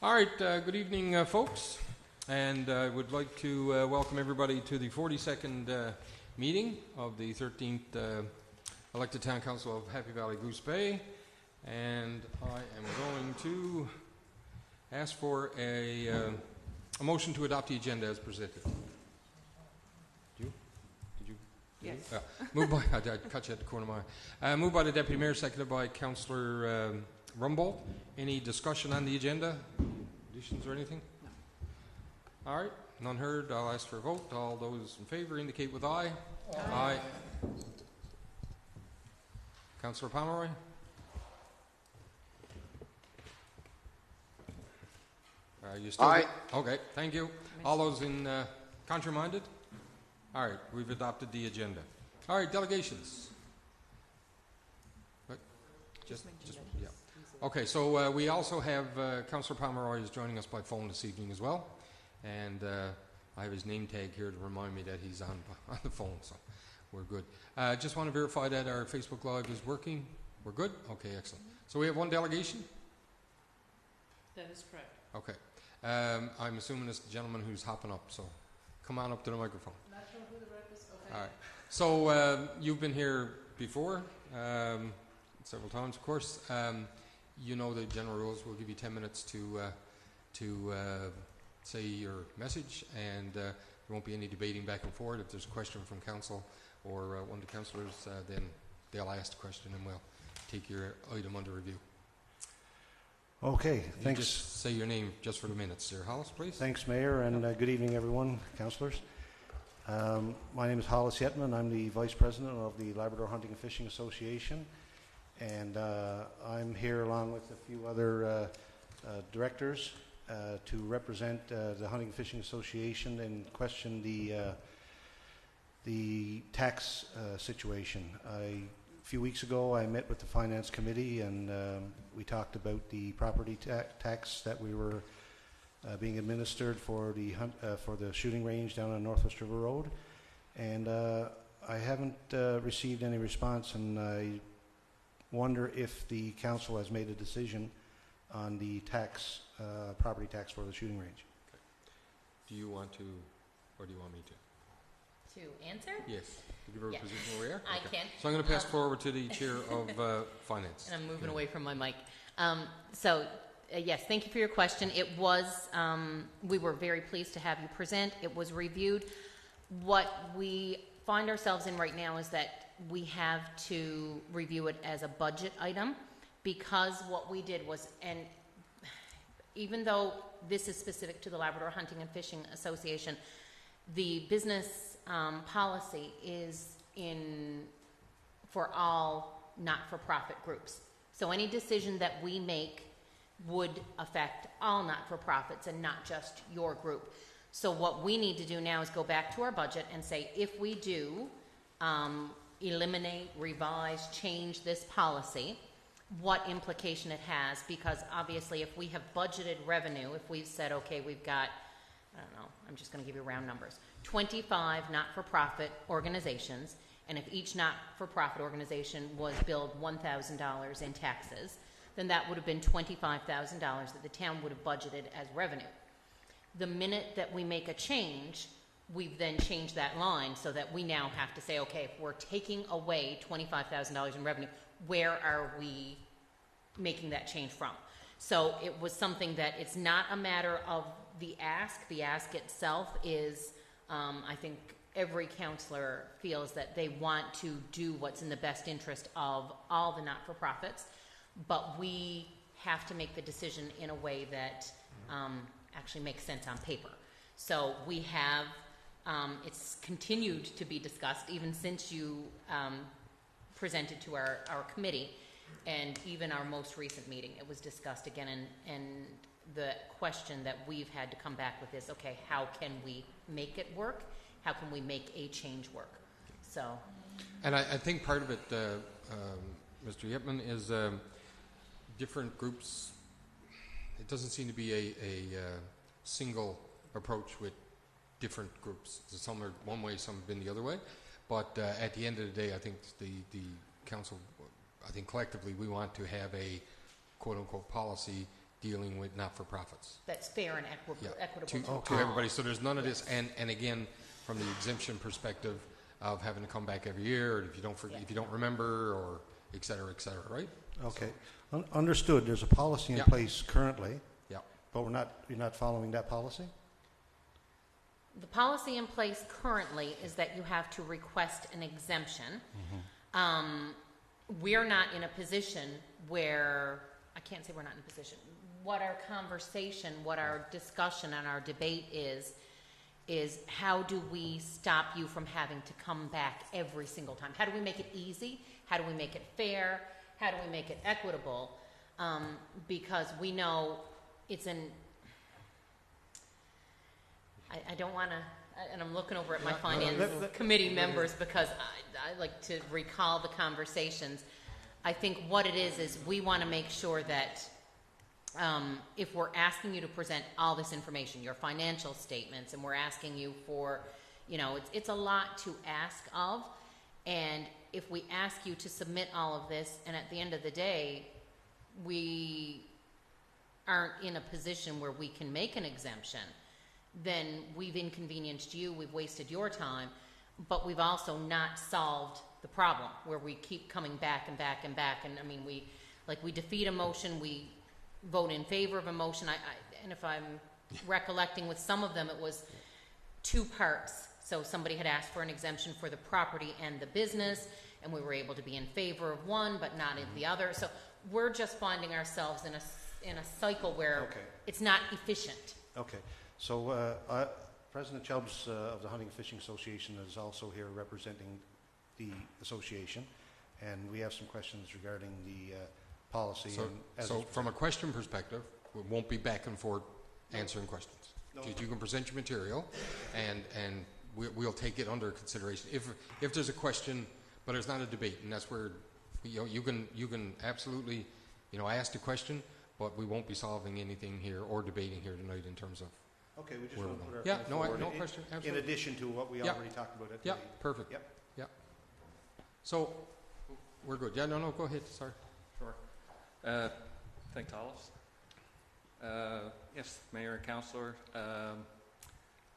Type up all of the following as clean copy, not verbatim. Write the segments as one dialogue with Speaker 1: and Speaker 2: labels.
Speaker 1: All right, good evening, folks, and I would like to welcome everybody to the 42nd meeting of the 13th elected Town Council of Happy Valley Goose Bay, and I am going to ask for a motion to adopt the agenda as presented. Did you?
Speaker 2: Yes.
Speaker 1: Moved by, I cut you at the corner of my eye. Moved by the Deputy Mayor, seconded by Councillor Rumbold. Any discussion on the agenda? Additions or anything? No. All right, none heard. I'll ask for a vote. All those in favor indicate with aye. Aye. Councillor Pomeroy? You still
Speaker 3: aye.
Speaker 1: Okay, thank you. All those in contrary-minded? All right, we've adopted the agenda. All right, delegations. What? Just yeah. Okay, so we also have Councillor Pomeroy is joining us by phone this evening as well, and I have his name tag here to remind me that he's on the phone, so we're good. Just want to verify that our Facebook Live is working. We're good? Okay, excellent. So we have one delegation?
Speaker 2: That is correct.
Speaker 1: Okay. I'm assuming it's the gentleman who's hopping up, so come on up to the microphone.
Speaker 2: Not sure who the rep is. Okay.
Speaker 1: All right. So you've been here before, several times, of course. You know the general rules. We'll give you 10 minutes to say your message, and there won't be any debating back and forth. If there's a question from council or one of the councillors, then they'll ask the question and we'll take your item under review.
Speaker 4: Okay, thanks.
Speaker 1: Just say your name just for the minutes, Sir Hollis, please.
Speaker 4: Thanks, Mayor, and good evening, everyone, councillors. My name is Hollis Yetman. I'm the Vice President of the Labrador Hunting and Fishing Association, and I'm here along with a few other directors to represent the Hunting and Fishing Association and question the tax situation. A few weeks ago, I met with the Finance Committee, and we talked about the property tax that we were being administered for the shooting range down on Northwest River Road, and I haven't received any response, and I wonder if the council has made a decision on the tax, property tax for the shooting range.
Speaker 1: Okay. Do you want to, or do you want me to?
Speaker 5: To answer?
Speaker 1: Yes. To give her a position where we are?
Speaker 5: I
Speaker 1: okay.
Speaker 5: can.
Speaker 1: So I'm going to pass forward to the Chair of Finance.
Speaker 5: And I'm moving away from my mic. Yes, thank you for your question. It was, we were very pleased to have you present. It was reviewed. What we find ourselves in right now is that we have to review it as a budget item, because what we did was, and even though this is specific to the Labrador Hunting and Fishing Association, the business policy is for all not-for-profit groups. So any decision that we make would affect all not-for-profits and not just your group. So what we need to do now is go back to our budget and say, if we do eliminate, revise, change this policy, what implication it has, because obviously if we have budgeted revenue, if we've said, okay, we've got, I don't know, I'm just going to give you round numbers, 25 not-for-profit organizations, and if each not-for-profit organization was billed $1,000 in taxes, then that would have been $25,000 that the town would have budgeted as revenue. The minute that we make a change, we've then changed that line so that we now have to say, okay, if we're taking away $25,000 in revenue, where are we making that change from? So it was something that it's not a matter of the ask. The ask itself is, I think every councillor feels that they want to do what's in the best interest of all the not-for-profits, but we have to make the decision in a way that actually makes sense on paper. So we have, it's continued to be discussed even since you presented to our committee, and even our most recent meeting, it was discussed again, and the question that we've had to come back with is, okay, how can we make it work? How can we make a change work? So,
Speaker 1: and I think part of it, Mr. Yepman, is different groups. It doesn't seem to be a single approach with different groups. Some are one way, some have been the other way. But at the end of the day, I think the council, I think collectively, we want to have a quote-unquote policy dealing with not-for-profits.
Speaker 5: That's fair and equitable to
Speaker 1: To
Speaker 5: all.
Speaker 1: everybody. So there's none of this.
Speaker 5: Yes.
Speaker 1: And again, from the exemption perspective of having to come back every year, or if you don't if you don't remember, or et cetera, right?
Speaker 4: Okay. Understood. There's a policy in
Speaker 1: Yeah.
Speaker 4: place currently,
Speaker 1: Yeah.
Speaker 4: but you're not following that policy?
Speaker 5: The policy in place currently is that you have to request an exemption. We're not in a position where, I can't say we're not in a position. What our conversation, what our discussion and our debate is how do we stop you from having to come back every single time? How do we make it easy? How do we make it fair? How do we make it equitable? Because we know it's I don't want to, and I'm looking over at my finance committee members because I like to recall the conversations. I think what it is we want to make sure that if we're asking you to present all this information, your financial statements, and we're asking you for, it's a lot to ask of, and if we ask you to submit all of this, and at the end of the day, we aren't in a position where we can make an exemption, then we've inconvenienced you, we've wasted your time, but we've also not solved the problem where we keep coming back and back and back. And I mean, we defeat a motion, we vote in favor of a motion. And if I'm recollecting with some of them, it was two parts. So somebody had asked for an exemption for the property and the business, and we were able to be in favor of one, but not in the other. So we're just finding ourselves in a cycle where it's not efficient.
Speaker 4: Okay. So President Chubbs of the Hunting and Fishing Association is also here representing the association, and we have some questions regarding the policy.
Speaker 1: So from a question perspective, we won't be back and forth answering questions. No. You can present your material, and we'll take it under consideration. If there's a question, but it's not a debate, and that's where you can absolutely ask the question, but we won't be solving anything here or debating here tonight in terms of.
Speaker 4: Okay, we just want to put our
Speaker 1: no question. Absolutely.
Speaker 4: In addition to what we already talked about at the meeting.
Speaker 1: Perfect.
Speaker 4: Yep.
Speaker 1: So we're good. Yeah, no, go ahead. Sorry.
Speaker 3: Sure. Thanks, Alice. Yes, Mayor and Councillor.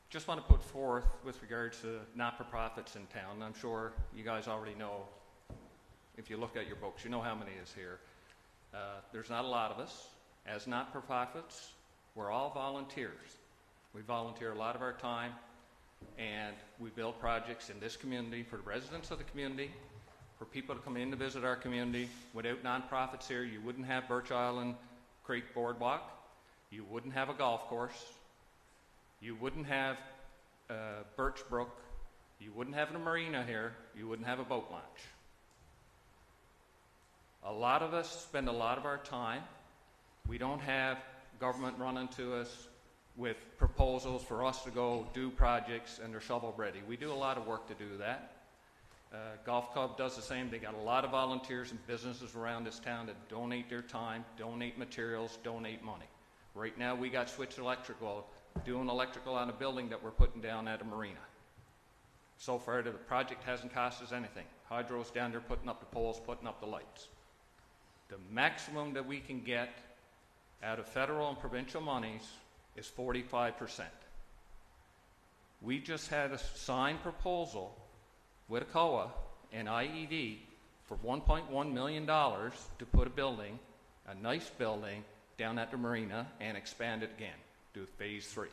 Speaker 3: Just want to put forth with regards to not-for-profits in town. I'm sure you guys already know, if you look at your books, you know how many is here. There's not a lot of us. As not-for-profits, we're all volunteers. We volunteer a lot of our time, and we build projects in this community for the residents of the community, for people to come in to visit our community. Without nonprofits here, you wouldn't have Birch Island Creek Boardwalk. You wouldn't have a golf course. You wouldn't have Birch Brook. You wouldn't have a marina here. You wouldn't have a boat launch. A lot of us spend a lot of our time. We don't have government running to us with proposals for us to go do projects and they're shovel ready. We do a lot of work to do that. Golf Club does the same. They got a lot of volunteers and businesses around this town that donate their time, donate materials, donate money. Right now we got Switch Electrical doing electrical on a building that we're putting down at a marina. So far the project hasn't cost us anything. Hydro's down there putting up the poles, putting up the lights. The maximum that we can get out of federal and provincial monies is 45%. We just had a signed proposal with ACOA and IED for $1.1 million to put a building, a nice building, down at the marina and expand it again, do phase 3.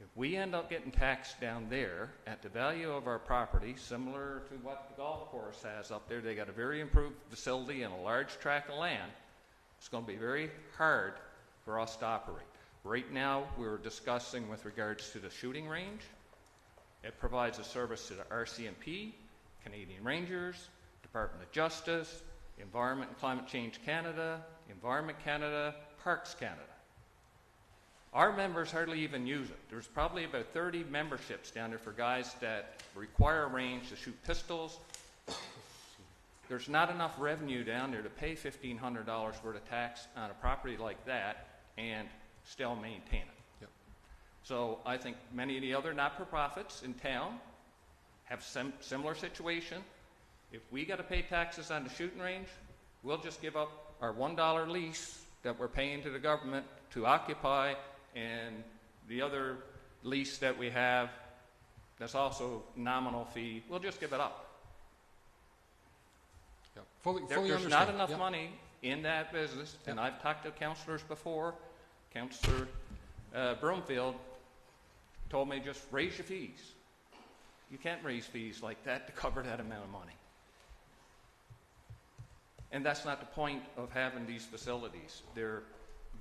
Speaker 3: If we end up getting taxed down there at the value of our property, similar to what the golf course has up there, they got a very improved facility and a large tract of land, it's going to be very hard for us to operate. Right now, we're discussing with regards to the shooting range. It provides a service to the RCMP, Canadian Rangers, Department of Justice, Environment and Climate Change Canada, Environment Canada, Parks Canada. Our members hardly even use it. There's probably about 30 memberships down there for guys that require a range to shoot pistols. There's not enough revenue down there to pay $1,500 worth of tax on a property like that and still maintain it.
Speaker 1: Yep.
Speaker 3: So I think many of the other not-for-profits in town have similar situation. If we got to pay taxes on the shooting range, we'll just give up our $1 lease that we're paying to the government to occupy, and the other lease that we have that's also nominal fee, we'll just give it up.
Speaker 1: Yeah. Fully
Speaker 3: There's
Speaker 1: understand.
Speaker 3: not enough
Speaker 1: Yeah.
Speaker 3: money in that business, and
Speaker 1: Yeah.
Speaker 3: I've talked to counselors before. Counselor Broomfield told me just raise your fees. You can't raise fees like that to cover that amount of money. And that's not the point of having these facilities. They're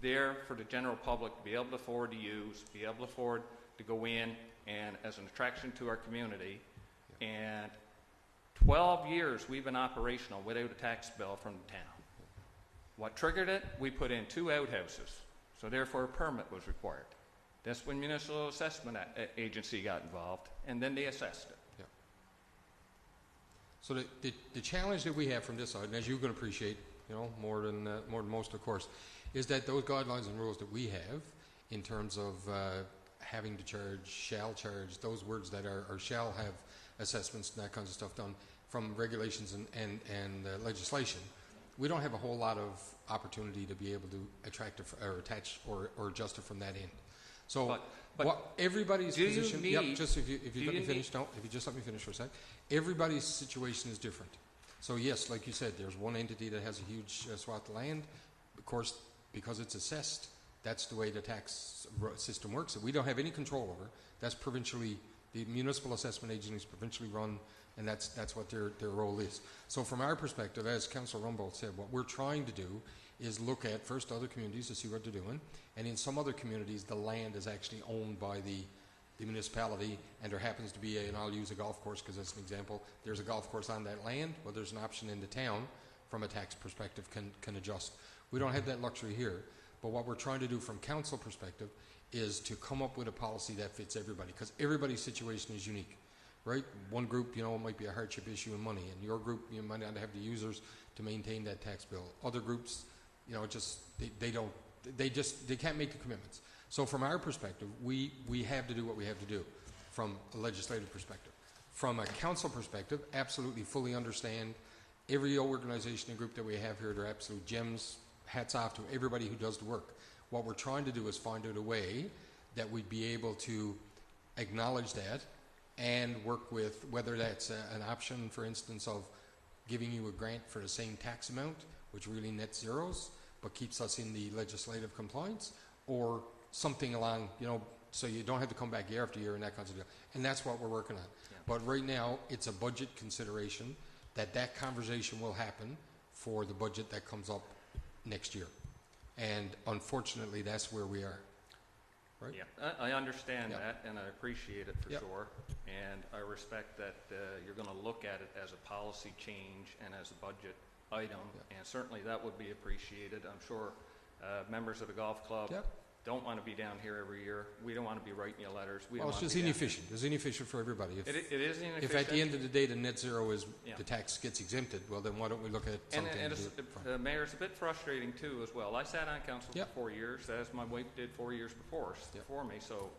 Speaker 3: there for the general public to be able to afford to use, be able to afford to go in and as an attraction to our community. And 12 years we've been operational without a tax bill from the town. What triggered it? We put in 2 outhouses, so therefore a permit was required. That's when Municipal Assessment Agency got involved, and then they assessed it.
Speaker 1: Yeah. So the challenge that we have from this side, and as you can appreciate, more than most, of course, is that those guidelines and rules that we have in terms of having to charge, shall charge, those words that are shall have assessments and that kinds of stuff done from regulations and legislation, we don't have a whole lot of opportunity to be able to attract or attach or adjust it from that end. So
Speaker 3: But
Speaker 1: what everybody's
Speaker 3: do you
Speaker 1: position,
Speaker 3: need-
Speaker 1: just if you
Speaker 3: do
Speaker 1: let me
Speaker 3: you
Speaker 1: finish, if you just let me finish for a sec, everybody's situation is different. So yes, like you said, there's one entity that has a huge swath of land. Of course, because it's assessed, that's the way the tax system works. That we don't have any control over. That's provincially, the municipal assessment agency is provincially run, and that's what their role is. So from our perspective, as Councillor Rumbold said, what we're trying to do is look at first other communities to see what they're doing, and in some other communities the land is actually owned by the municipality, and there happens to be and I'll use a golf course because that's an example, there's a golf course on that land. Well, there's an option in the town from a tax perspective can adjust. We don't have that luxury here, but what we're trying to do from council perspective is to come up with a policy that fits everybody, because everybody's situation is unique, right? One group, it might be a hardship issue in money, and your group, you might not have the users to maintain that tax bill. Other groups, they can't make the commitments. So from our perspective, we have to do what we have to do from a legislative perspective. From a council perspective, absolutely fully understand every organization and group that we have here, they're absolute gems. Hats off to everybody who does the work. What we're trying to do is find out a way that we'd be able to acknowledge that and work with, whether that's an option, for instance, of giving you a grant for the same tax amount, which really net zeros, but keeps us in the legislative compliance, or something along, so you don't have to come back year after year and that kind of deal. And that's what we're working on. Yeah. But right now, it's a budget consideration that conversation will happen for the budget that comes up next year. And unfortunately, that's where we are. Right?
Speaker 3: Yeah, I understand
Speaker 1: Yeah.
Speaker 3: that, and I appreciate it for
Speaker 1: Yep.
Speaker 3: sure. And I respect that you're going to look at it as a policy change and as a budget item, and certainly that would be appreciated. I'm sure members of the golf club
Speaker 1: Yep.
Speaker 3: don't want to be down here every year. We don't want to be writing you letters. We
Speaker 1: Well,
Speaker 3: don't
Speaker 1: it's
Speaker 3: want
Speaker 1: just
Speaker 3: to be down
Speaker 1: inefficient. It's inefficient for everybody.
Speaker 3: here. It is inefficient.
Speaker 1: If at the end of the day the net zero is
Speaker 3: Yeah.
Speaker 1: the tax gets exempted, well then why don't we look at
Speaker 3: And
Speaker 1: something to do it from?
Speaker 3: Mayor, it's a bit frustrating too as well. I sat on council
Speaker 1: Yep.
Speaker 3: for 4 years, as my wife did 4 years before me, so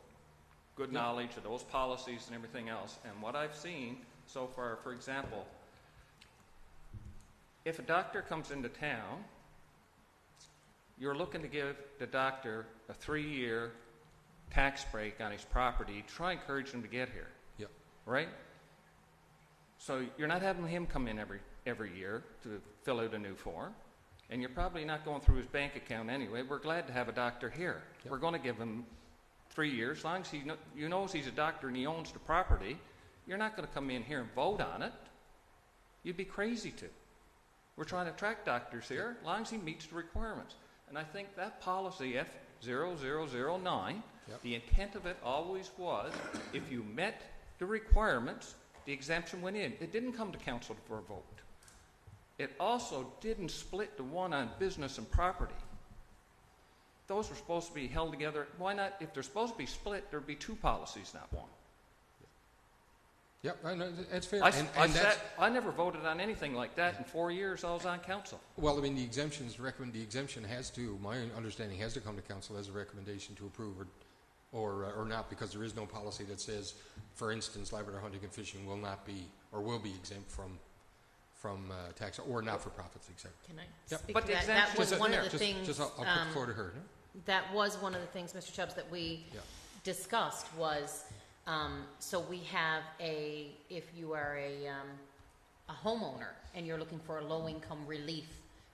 Speaker 3: good
Speaker 1: Yep.
Speaker 3: knowledge of those policies and everything else. And what I've seen so far, for example, if a doctor comes into town, you're looking to give the doctor a 3-year tax break on his property to try and encourage him to get here.
Speaker 1: Yep.
Speaker 3: Right? So you're not having him come in every year to fill out a new form, and you're probably not going through his bank account anyway. We're glad to have a doctor here.
Speaker 1: Yep.
Speaker 3: We're going to give him 3 years. As long as he knows he's a doctor and he owns the property, you're not going to come in here and vote on it. You'd be crazy to. We're trying to attract doctors here as long as he meets the requirements. And I think that policy F0009,
Speaker 1: Yep.
Speaker 3: the intent of it always was, if you met the requirements, the exemption went in. It didn't come to council for a vote. It also didn't split the one on business and property. Those were supposed to be held together. Why not? If they're supposed to be split, there'd be 2 policies, not 1.
Speaker 1: Yep, I know, that's fair.
Speaker 3: I never voted on anything like that in 4 years I was on council.
Speaker 1: Well, I mean, the exemption has to, my understanding, has to come to council as a recommendation to approve or not, because there is no policy that says, for instance, Labrador hunting and fishing will not be or will be exempt from tax or not-for-profits, etc.
Speaker 5: Can I
Speaker 1: Yep.
Speaker 5: speak
Speaker 3: But
Speaker 5: to
Speaker 3: the
Speaker 5: that? That
Speaker 3: exemption-
Speaker 5: was one of the things.
Speaker 1: Just I'll put the floor to her. No?
Speaker 5: That was one of the things, Mr. Chubbs, that we
Speaker 1: Yeah.
Speaker 5: discussed was, so we have if you are a homeowner and you're looking for a low-income relief,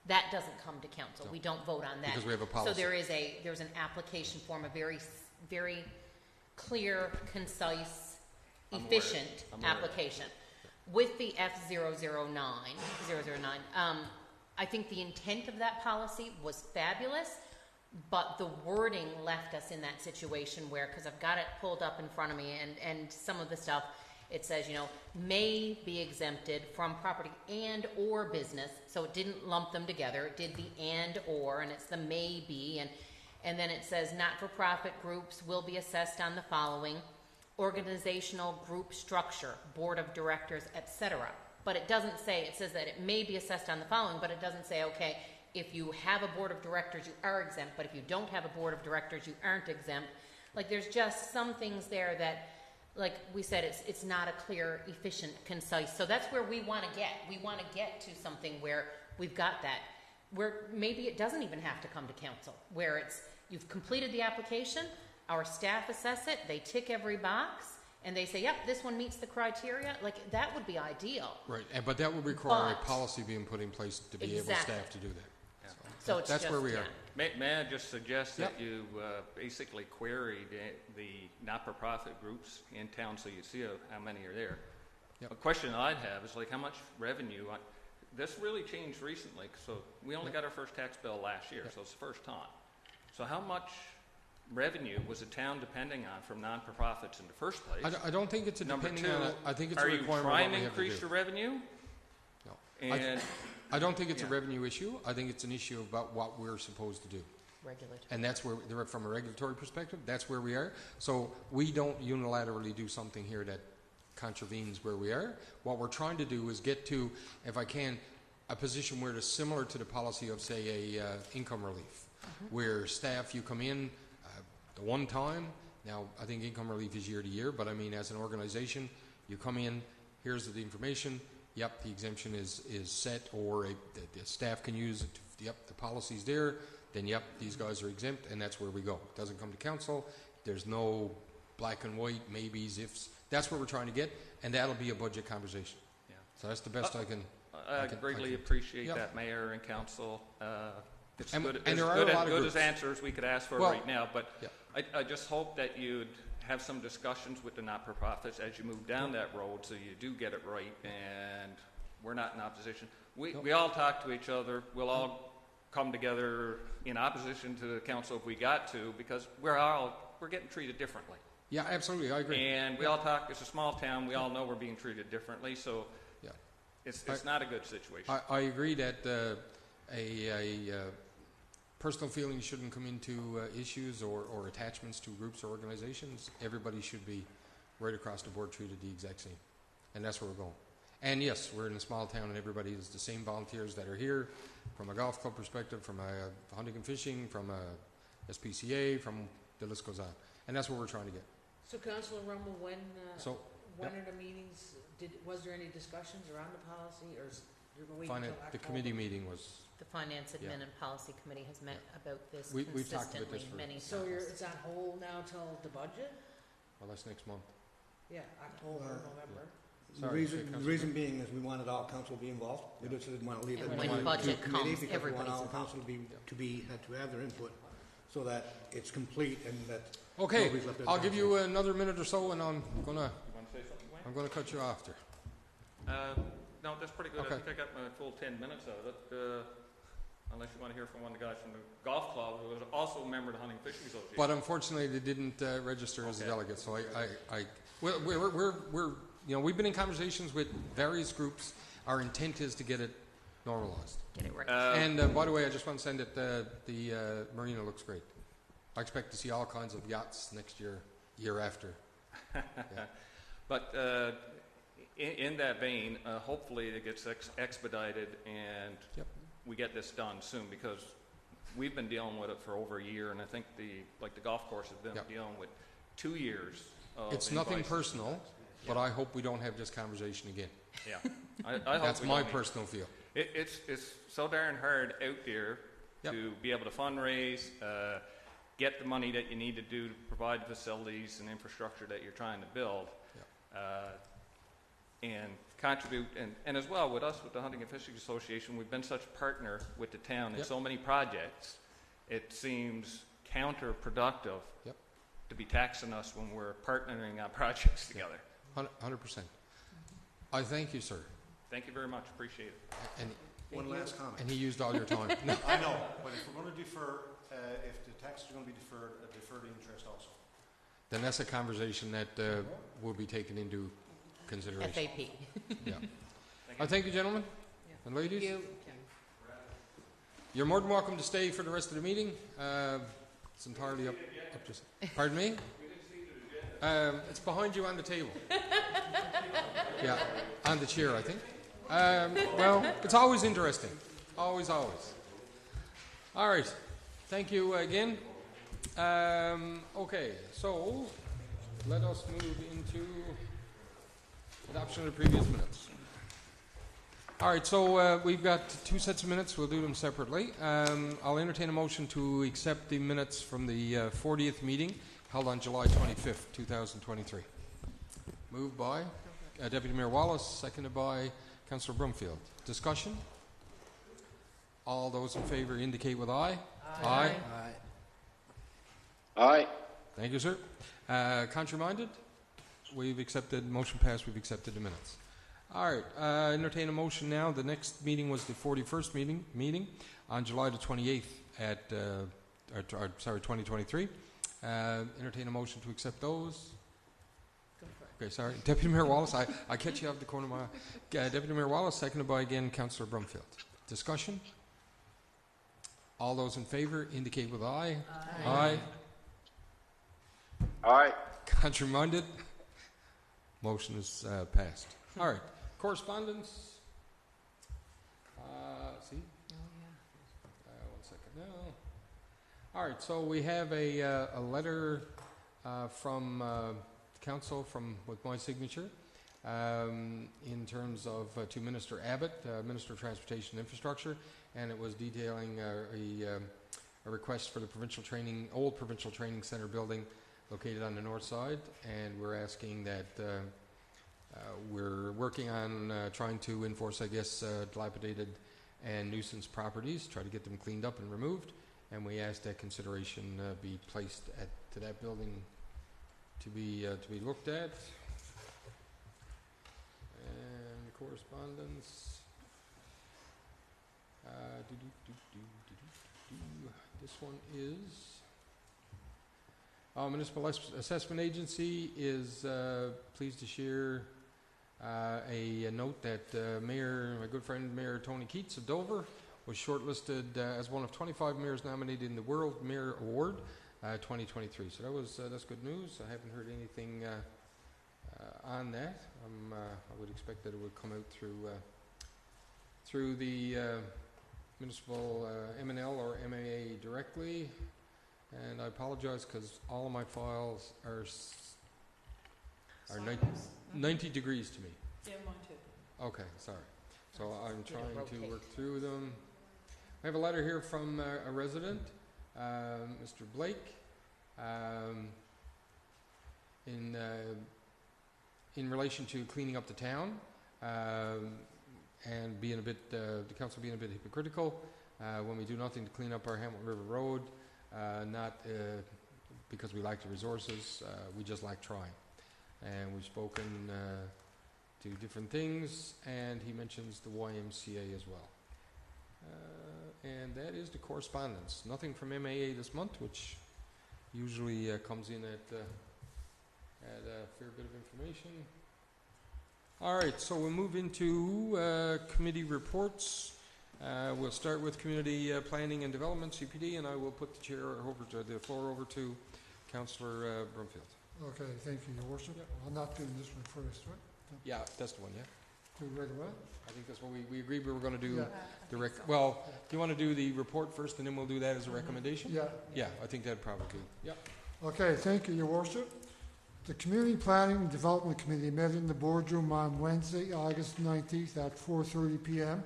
Speaker 5: that doesn't come to council.
Speaker 1: No.
Speaker 5: We don't vote on that.
Speaker 1: Because we have a policy.
Speaker 5: So there's an application form, a very clear, concise,
Speaker 3: I'm aware.
Speaker 5: efficient
Speaker 3: I'm aware.
Speaker 5: application. With the F009, I think the intent of that policy was fabulous, but the wording left us in that situation where, because I've got it pulled up in front of me, and some of the stuff, it says, may be exempted from property and or business, so it didn't lump them together, it did the and or, and it's the may be, and then it says not-for-profit groups will be assessed on the following: organizational group structure, board of directors, etc. But it doesn't say, it says that it may be assessed on the following, but it doesn't say, okay, if you have a board of directors, you are exempt, but if you don't have a board of directors, you aren't exempt. Like, there's just some things there that, like we said, it's not a clear, efficient, concise. So that's where we want to get. We want to get to something where we've got that, where maybe it doesn't even have to come to council, where it's, you've completed the application, our staff assess it, they tick every box, and they say, yep, this one meets the criteria. Like, that would be ideal.
Speaker 1: Right, but that would require
Speaker 5: But-
Speaker 1: a policy being put in place to be able
Speaker 5: Exactly.
Speaker 1: staff to do that.
Speaker 5: So it's
Speaker 1: That's
Speaker 5: just,
Speaker 1: where we are.
Speaker 3: May I just suggest that
Speaker 1: Yep.
Speaker 3: you basically query the not-for-profit groups in town so you see how many are there.
Speaker 1: Yep.
Speaker 3: A question I'd have is like how much revenue, this really changed recently, so we only got our first tax bill last year,
Speaker 1: Yep.
Speaker 3: so it's the first time. So how much revenue was the town depending on from non-for-profits in the first place?
Speaker 1: I don't think it's a
Speaker 3: Number
Speaker 1: depending
Speaker 3: two,
Speaker 1: on it. I think it's a
Speaker 3: are you
Speaker 1: requirement of
Speaker 3: trying
Speaker 1: what
Speaker 3: to
Speaker 1: we have to
Speaker 3: increase
Speaker 1: do.
Speaker 3: the revenue?
Speaker 1: No.
Speaker 3: And
Speaker 1: I don't think it's a
Speaker 3: Yeah.
Speaker 1: revenue issue. I think it's an issue about what we're supposed to do.
Speaker 5: regulatory.
Speaker 1: And that's where, from a regulatory perspective, that's where we are. So we don't unilaterally do something here that contravenes where we are. What we're trying to do is get to, if I can, a position where it's similar to the policy of, say, a income relief, where staff, you come in the one time. Now, I think income relief is year to year, but I mean, as an organization, you come in, here's the information. Yep, the exemption is set, or the staff can use it. Yep, the policy's there. Then, yep, these guys are exempt, and that's where we go. It doesn't come to council. There's no black and white, maybes, ifs. That's what we're trying to get, and that'll be a budget conversation.
Speaker 3: Yeah.
Speaker 1: So that's the best I can.
Speaker 3: I
Speaker 1: can-
Speaker 3: greatly
Speaker 1: I can-
Speaker 3: appreciate
Speaker 1: Yep.
Speaker 3: that, Mayor and Council. It's
Speaker 1: And-
Speaker 3: good,
Speaker 1: and
Speaker 3: as
Speaker 1: there are
Speaker 3: good,
Speaker 1: a
Speaker 3: as,
Speaker 1: lot of
Speaker 3: good as
Speaker 1: groups.
Speaker 3: answers we could ask for
Speaker 1: Well,
Speaker 3: right now, but
Speaker 1: yeah.
Speaker 3: I just hope that you'd have some discussions with the not-for-profits as you move down that road so you do get it right and we're not in opposition. We all talk to each other. We'll all come together in opposition to the council if we got to, because we're getting treated differently.
Speaker 1: Yeah, absolutely, I agree.
Speaker 3: And we all talk, it's a small town, we all know we're being treated differently, so
Speaker 1: Yeah.
Speaker 3: it's not a good situation.
Speaker 1: I agree that personal feelings shouldn't come into issues or attachments to groups or organizations. Everybody should be right across the board treated the exact same. And that's where we're going. And yes, we're in a small town and everybody is the same volunteers that are here, from a golf club perspective, from a hunting and fishing, from a SPCA, from the list goes on. And that's what we're trying to get.
Speaker 2: So Councilor Rummel, when
Speaker 1: So,
Speaker 2: are the meetings, was there any discussions around the policy, or is you're going to wait
Speaker 1: finance,
Speaker 2: until
Speaker 1: the
Speaker 2: October?
Speaker 1: committee meeting was,
Speaker 5: The Finance
Speaker 1: Yeah.
Speaker 5: Admin and Policy Committee has met about this
Speaker 1: We've talked about
Speaker 5: consistently
Speaker 1: this for-
Speaker 5: many
Speaker 2: So
Speaker 5: times.
Speaker 2: it's on hold now till the budget?
Speaker 1: well, that's next month.
Speaker 2: Yeah, October, November.
Speaker 6: The
Speaker 1: Sorry,
Speaker 6: reason, being is we wanted all council to be involved. We just didn't want to leave it
Speaker 5: And
Speaker 1: when
Speaker 6: to
Speaker 1: budget
Speaker 6: committee
Speaker 5: comes,
Speaker 6: because we want
Speaker 5: everybody's
Speaker 6: all
Speaker 5: involved.
Speaker 6: council to have their input so that it's complete and that
Speaker 1: Okay,
Speaker 6: nobody's left out of
Speaker 1: I'll give
Speaker 6: council.
Speaker 1: you another minute or so and I'm gonna
Speaker 3: You want to say something, Wayne?
Speaker 1: I'm going to cut you off there.
Speaker 3: No, that's pretty good.
Speaker 1: Okay.
Speaker 3: I think I got my full 10 minutes out of it. Unless you want to hear from one of the guys from the golf club who was also a member of the Hunting and Fishing Association.
Speaker 1: But unfortunately, they didn't register as a
Speaker 3: Okay.
Speaker 1: delegate. So we're we've been in conversations with various groups. Our intent is to get it normalized.
Speaker 5: Get it right.
Speaker 1: And by the way, I just want to send it. The marina looks great. I expect to see all kinds of yachts next year after.
Speaker 3: But in that vein, hopefully it gets expedited and
Speaker 1: Yep.
Speaker 3: we get this done soon, because we've been dealing with it for over a year, and I think the golf course has been
Speaker 1: Yep.
Speaker 3: dealing with 2 years. Of
Speaker 1: It's nothing
Speaker 3: invoices.
Speaker 1: personal. but I hope we don't have this conversation again.
Speaker 3: Yeah. I hope
Speaker 1: That's
Speaker 3: we
Speaker 1: my
Speaker 3: don't need-
Speaker 1: personal feel.
Speaker 3: It's so darn hard out there
Speaker 1: Yep.
Speaker 3: to be able to fundraise, get the money that you need to do to provide facilities and infrastructure that you're trying to build, and contribute. And as well, with us, with the Hunting and Fishing Association, we've been such a partner with the town in
Speaker 1: Yep.
Speaker 3: so many projects, it seems counterproductive
Speaker 1: Yep.
Speaker 3: to be taxing us when we're partnering on projects together.
Speaker 1: 100%. I thank you, sir.
Speaker 3: Thank you very much. Appreciate it.
Speaker 1: And,
Speaker 4: One last comment.
Speaker 1: and he used all your time. No.
Speaker 4: I know, but if we're going to defer, if the taxes are going to be deferred, a deferred interest also.
Speaker 1: Then that's a conversation that will be taken into consideration.
Speaker 5: FAP.
Speaker 1: Yeah. I thank you, gentlemen and ladies.
Speaker 2: You,
Speaker 1: You're more than welcome to stay for the rest of the meeting. It's entirely up to... Pardon me? It's behind you on the table. Yeah, on the chair, I think. Well, it's always interesting. Always, always. All right. Thank you again. Okay, so let us move into adoption of the previous minutes. All right, so we've got two sets of minutes. We'll do them separately. I'll entertain a motion to accept the minutes from the 40th meeting held on July 25th, 2023. Moved by Deputy Mayor Wallace, seconded by Councillor Brumfield. Discussion? All those in favor indicate with aye. Aye.
Speaker 7: Aye.
Speaker 1: Thank you, sir. Contrary-minded? We've accepted, motion passed, we've accepted the minutes. All right, entertain a motion now. The next meeting was the 41st meeting on July the 28th at, 2023. Entertain a motion to accept those.
Speaker 2: go for it.
Speaker 1: Okay, sorry. Deputy Mayor Wallace, I catch you off the corner of my eye. Deputy Mayor Wallace, seconded by again Councillor Brumfield. Discussion? All those in favor indicate with aye. Aye.
Speaker 7: Aye.
Speaker 1: Contrary-minded? Motion is passed. All right. Correspondence. See? One second now. All right. So we have a letter from council with my signature in terms of to Minister Abbott, Minister of Transportation and Infrastructure, and it was detailing a request for the old provincial training center building located on the north side, and we're asking that we're working on trying to enforce, I guess, dilapidated and nuisance properties, try to get them cleaned up and removed, and we ask that consideration be placed to that building to be looked at. And correspondence. This one is. Municipal Assessment Agency is pleased to share a note that my good friend Mayor Tony Keats of Dover was shortlisted as one of 25 mayors nominated in the World Mayor Award 2023. So that's good news. I haven't heard anything on that. I would expect that it would come out through the municipal M&L or MAA directly. And I apologize because all of my files are 90 degrees to me.
Speaker 2: Yeah, mine too.
Speaker 1: Okay, sorry. So I'm trying to work through them. I have a letter here from a resident, Mr. Blake, in relation to cleaning up the town and being the council being a bit hypocritical when we do nothing to clean up our Hamilton River Road. Not because we lack the resources, we just like trying. And we've spoken to different things, and he mentions the YMCA as well. And that is the correspondence. Nothing from MAA this month, which usually comes in at a fair bit of information. All right, so we'll move into committee reports. We'll start with Community Planning and Development, CPD, and I will put the floor over to Councillor Brumfield.
Speaker 8: Okay, thank you, Your Worship. I'm not doing this one first, right?
Speaker 1: Yeah, that's the one, yeah.
Speaker 8: Do it right away?
Speaker 1: I think that's what we agreed we were going to do.
Speaker 8: Yeah.
Speaker 1: Well, do you want to do the report first, and then we'll do that as a recommendation?
Speaker 8: Yeah.
Speaker 1: Yeah, I think that'd probably be, yeah.
Speaker 8: Okay, thank you, Your Worship. The Community Planning and Development Committee met in the boardroom on Wednesday, August 19th at 4:30 p.m.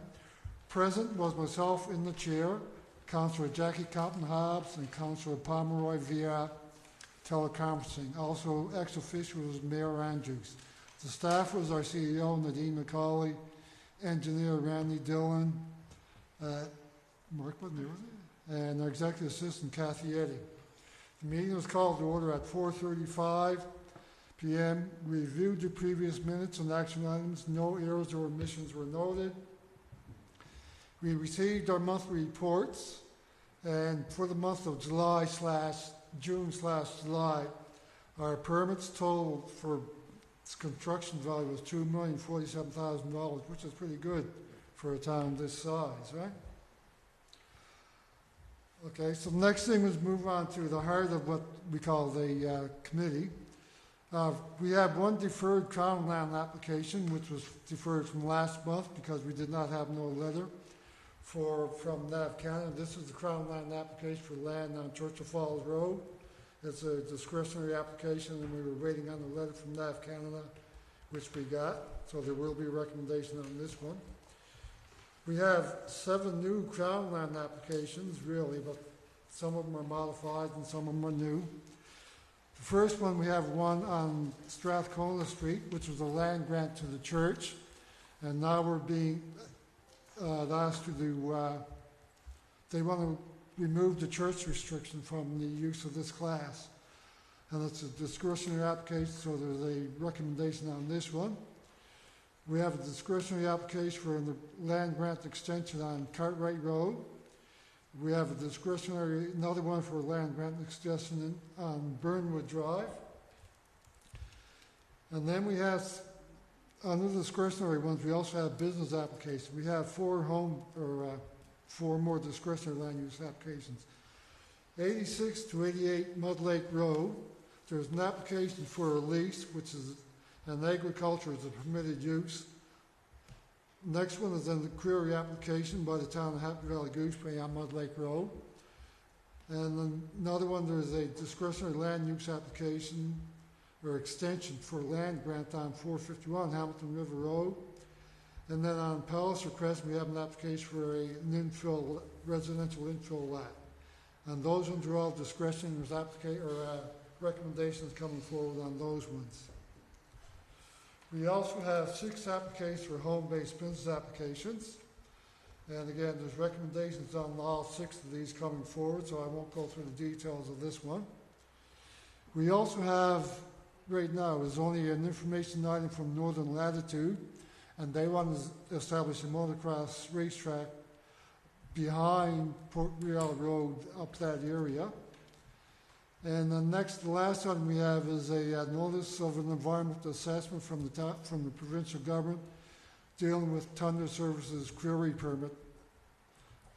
Speaker 8: Present was myself in the chair, Councillor Jackie Compton-Hobbs, and Councillor Pomeroy via teleconferencing. Also, ex officio was Mayor Andrews. The staff was our CEO, Nadine McCauley, engineer Randy Dillon, Mark, what name was it? And our executive assistant, Kathy Eddy. The meeting was called to order at 4:35 p.m. We reviewed the previous minutes and action items. No errors or omissions were noted. We received our monthly reports, and for the month of June/July, our permits total for construction value was $2,047,000, which is pretty good for a town this size, right? Okay, so the next thing was move on to the heart of what we call the committee. We have one deferred Crown Land application, which was deferred from last month because we did not have no letter from NAV Canada. This is the Crown Land application for land on Churchill Falls Road. It's a discretionary application, and we were waiting on the letter from NAV Canada, which we got, so there will be a recommendation on this one. We have 7 new Crown Land applications, really, but some of them are modified and some of them are new. The first one, we have one on Strathcona Street, which was a land grant to the church, and now we're being asked to do, they want to remove the church restriction from the use of this class. And it's a discretionary application, so there's a recommendation on this one. We have a discretionary application for the land grant extension on Cartwright Road. We have another one for a land grant extension on Burnwood Drive. And then we have, under the discretionary ones, we also have business applications. We have 4 more discretionary land use applications. 86 to 88 Mud Lake Road. There's an application for a lease, which is an agriculture is a permitted use. Next one is in the query application by the town of Happy Valley Goose Bay on Mud Lake Road. And then another one, there's a discretionary land use application or extension for land grant on 451 Hamilton River Road. And then on Palliser Crest, we have an application for an residential infill lot. And those ones are all discretionary. There's recommendations coming forward on those ones. We also have 6 applications for home-based business applications. And again, there's recommendations on all 6 of these coming forward, so I won't go through the details of this one. We also have, right now, there's only an information item from Northern Latitude, and they want to establish a motocross racetrack behind Port Real Road up that area. And the last item we have is a notice of an environmental assessment from the provincial government dealing with Thunder Services query permit.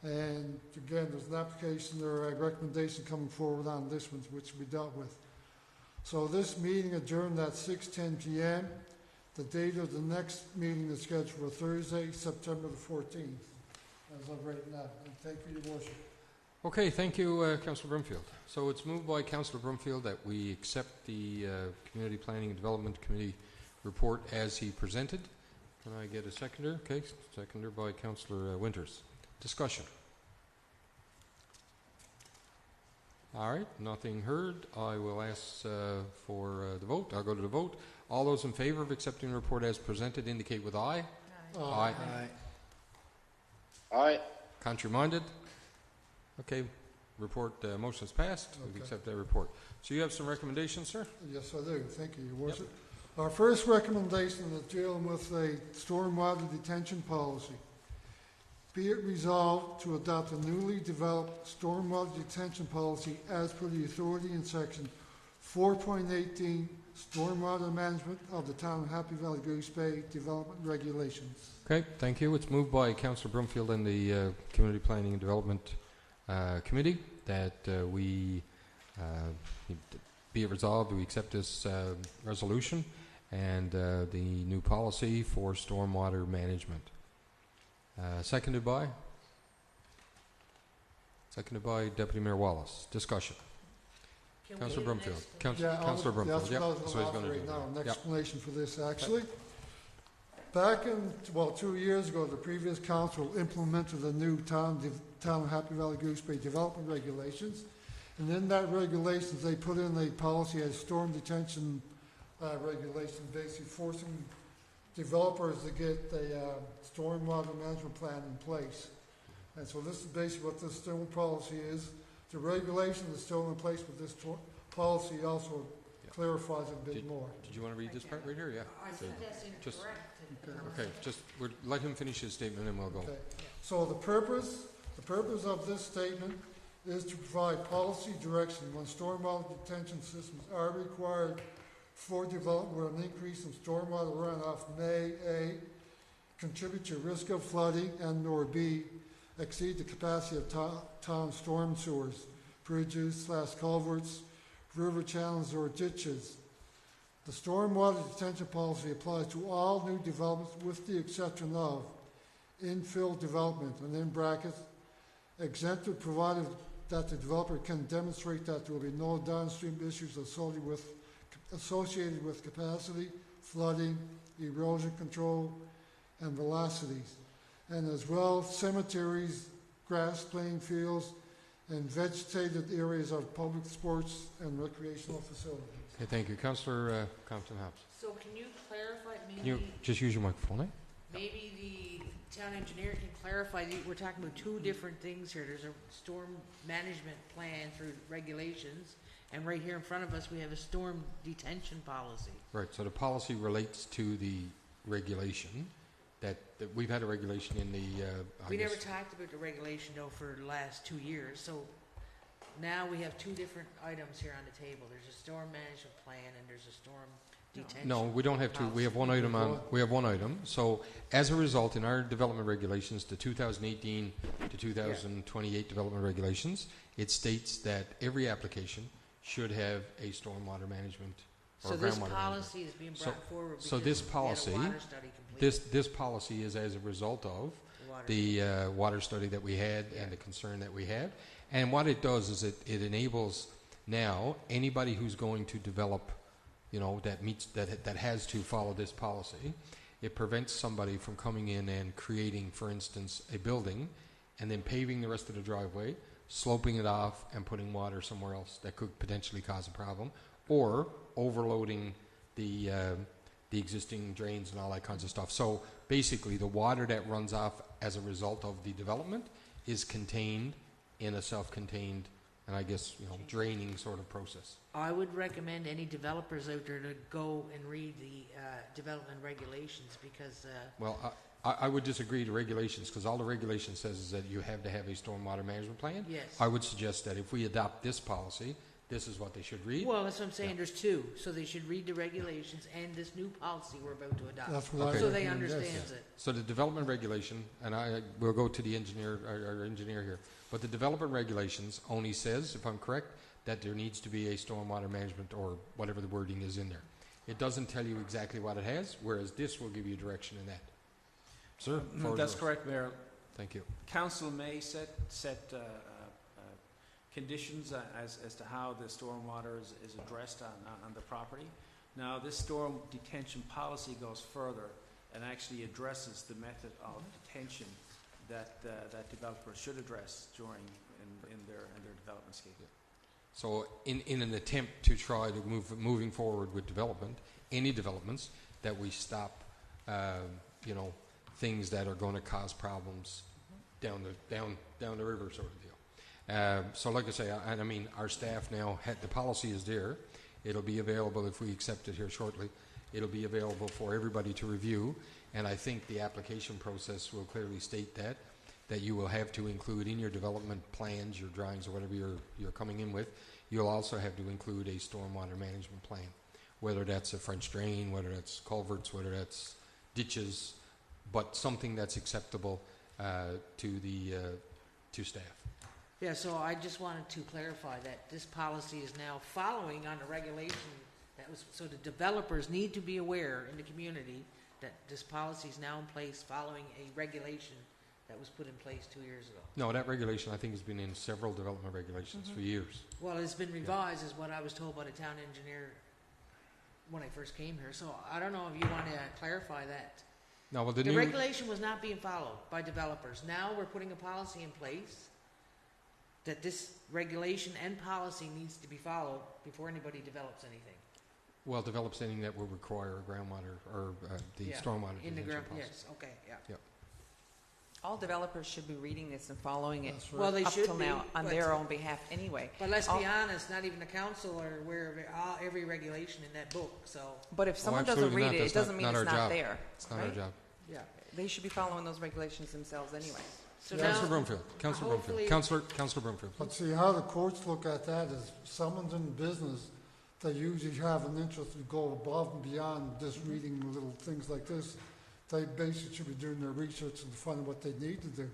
Speaker 8: And again, there's an application or a recommendation coming forward on this one, which we dealt with. So this meeting adjourned at 6:10 p.m. The date of the next meeting is scheduled for Thursday, September the 14th, as of right now. And thank you, Your Worship.
Speaker 1: Okay, thank you, Councillor Brumfield. So it's moved by Councillor Brumfield that we accept the Community Planning and Development Committee report as he presented. Can I get a seconder? Okay, seconder by Councillor Winters. Discussion. All right, nothing heard. I will ask for the vote. I'll go to the vote. All those in favor of accepting the report as presented indicate with aye.
Speaker 6: Aye.
Speaker 7: Aye.
Speaker 1: Contrary-minded? Okay, report motion is passed. We
Speaker 8: Okay.
Speaker 1: accept that report. So you have some recommendations, sir?
Speaker 8: Yes, I do. Thank you, Your Worship. Our first recommendation is dealing with a stormwater detention policy. Be it resolved to adopt a newly developed stormwater detention policy as per the authority in section 4.18 Stormwater Management of the Town of Happy Valley Goose Bay Development Regulations.
Speaker 1: Okay, thank you. It's moved by Councillor Brumfield and the Community Planning and Development Committee that we be it resolved we accept this resolution and the new policy for stormwater management. Seconded by Deputy Mayor Wallace. Discussion.
Speaker 2: Can we
Speaker 1: Councillor
Speaker 2: get an
Speaker 1: Brumfield.
Speaker 2: explanation?
Speaker 1: Councillor Brumfield,
Speaker 8: That's
Speaker 1: yep.
Speaker 8: what I was
Speaker 1: So he's
Speaker 8: going to
Speaker 1: gonna
Speaker 8: offer
Speaker 1: do
Speaker 8: right
Speaker 1: that.
Speaker 8: now, an
Speaker 1: Yep.
Speaker 8: explanation for this, actually. Back in, 2 years ago, the previous council implemented the new town of Happy Valley Goose Bay development regulations. And in that regulations, they put in a policy as storm detention regulation, basically forcing developers to get a stormwater management plan in place. And so this is basically what this storm policy is. The regulation is still in place, but this policy also clarifies it a bit more.
Speaker 1: Did you want to read this part right here? Yeah.
Speaker 2: I think that's
Speaker 1: Just-
Speaker 2: incorrect.
Speaker 1: Okay, just, let him finish his statement and we'll go.
Speaker 8: Okay. So the purpose of this statement is to provide policy direction when stormwater detention systems are required for development where an increase in stormwater runoff may A, contribute to risk of flooding and or B, exceed the capacity of town storm sewers, bridges / culverts, river channels or ditches. The stormwater detention policy applies to all new developments with the exception of infill development, and in brackets, exempted provided that the developer can demonstrate that there will be no downstream issues associated with capacity, flooding, erosion control, and velocities, and as well cemeteries, grass playing fields, and vegetated areas of public sports and recreational facilities.
Speaker 1: Okay, thank you. Councillor Compton Hobbs.
Speaker 2: So can you clarify,
Speaker 1: Can you
Speaker 2: maybe,
Speaker 1: just use your microphone, eh?
Speaker 2: maybe the town engineer can clarify, we're talking about two different things here. There's a storm management plan through regulations, and right here in front of us, we have a storm detention policy.
Speaker 1: Right, so the policy relates to the regulation that we've had a regulation in the,
Speaker 2: We never talked about the regulation though for the last 2 years, so now we have two different items here on the table. There's a storm management plan and there's a storm detention.
Speaker 1: No, we don't have two. We have one item on, we have one item. So as a result, in our development regulations, the 2018 to 2028 development regulations, it states that every application should have a stormwater management or
Speaker 2: So
Speaker 1: groundwater
Speaker 2: this
Speaker 1: management.
Speaker 2: policy is being brought forward
Speaker 1: so
Speaker 2: because
Speaker 1: this
Speaker 2: we had a
Speaker 1: policy-
Speaker 2: water study completed.
Speaker 1: This policy is as a result of
Speaker 2: water.
Speaker 1: the water study that we had and the concern that we had. And what it does is it enables now anybody who's going to develop, that has to follow this policy. It prevents somebody from coming in and creating, for instance, a building and then paving the rest of the driveway, sloping it off and putting water somewhere else that could potentially cause a problem, or overloading the existing drains and all that kinds of stuff. So basically the water that runs off as a result of the development is contained in a self-contained and I guess, draining sort of process.
Speaker 2: I would recommend any developers out there to go and read the development regulations because
Speaker 1: Well, I would disagree to regulations because all the regulation says is that you have to have a stormwater management plan.
Speaker 2: yes.
Speaker 1: I would suggest that if we adopt this policy, this is what they should read.
Speaker 2: Well, that's what I'm saying.
Speaker 1: Yeah.
Speaker 2: There's two, so they should read the regulations and this new policy we're about to adopt,
Speaker 8: That's what
Speaker 1: Okay.
Speaker 8: I
Speaker 2: so they
Speaker 8: recommend, yes.
Speaker 2: understands it.
Speaker 1: So the development regulation, and we'll go to the engineer, our engineer here, but the development regulations only says, if I'm correct, that there needs to be a stormwater management or whatever the wording is in there. It doesn't tell you exactly what it has, whereas this will give you direction in that. Sir? floor is
Speaker 7: That's
Speaker 1: yours.
Speaker 7: correct, Mayor.
Speaker 1: Thank you.
Speaker 7: Council may set conditions as to how the stormwater is addressed on the property. Now, this storm detention policy goes further and actually addresses the method of detention that developers should address in their development scheme.
Speaker 1: So in an attempt to try to moving forward with development, any developments, that we stop, things that are going to cause problems down the river sort of deal. So like I say, our staff now, the policy is there. It'll be available if we accept it here shortly. It'll be available for everybody to review, and I think the application process will clearly state that you will have to include in your development plans, your drawings, or whatever you're coming in with. You'll also have to include a stormwater management plan, whether that's a French drain, whether that's culverts, whether that's ditches, but something that's acceptable to staff.
Speaker 2: Yeah, so I just wanted to clarify that this policy is now following on the regulation so the developers need to be aware in the community that this policy is now in place following a regulation that was put in place 2 years ago.
Speaker 1: No, that regulation, I think, has been in several development regulations for years.
Speaker 2: Well, it's been revised, is what I was told by the town engineer when I first came here, so I don't know if you want to clarify that.
Speaker 1: No, well,
Speaker 2: The regulation was not being followed by developers. Now we're putting a policy in place that this regulation and policy needs to be followed before anybody develops anything.
Speaker 1: Well, develops anything that will require groundwater or the
Speaker 2: Yeah,
Speaker 1: stormwater
Speaker 2: in the
Speaker 1: detention
Speaker 2: ground,
Speaker 1: policy.
Speaker 2: yes, okay, yeah.
Speaker 1: Yep.
Speaker 9: All developers should be reading this and following it
Speaker 8: That's right.
Speaker 2: Well, they
Speaker 9: up
Speaker 2: should
Speaker 9: till
Speaker 2: be,
Speaker 9: now on
Speaker 2: but-
Speaker 9: their own behalf anyway.
Speaker 2: But let's
Speaker 9: All-
Speaker 2: be honest, not even the council are aware of every regulation in that book, so,
Speaker 9: But if someone doesn't
Speaker 1: absolutely
Speaker 9: read
Speaker 1: not.
Speaker 9: it,
Speaker 1: That's
Speaker 9: it doesn't
Speaker 1: not-
Speaker 9: mean
Speaker 1: not
Speaker 9: it's
Speaker 1: our
Speaker 9: not
Speaker 1: job.
Speaker 9: there.
Speaker 1: It's not our
Speaker 9: right?
Speaker 1: job.
Speaker 2: yeah.
Speaker 9: They should be following those regulations themselves anyway.
Speaker 2: So
Speaker 1: Councillor
Speaker 2: now,
Speaker 1: Broomfield. Councillor
Speaker 2: hopefully-
Speaker 1: Broomfield. Councillor Broomfield.
Speaker 8: But see, how the courts look at that is someone's in business, they usually have an interest to go above and beyond just reading little things like this. They basically should be doing their research and finding what they need to do.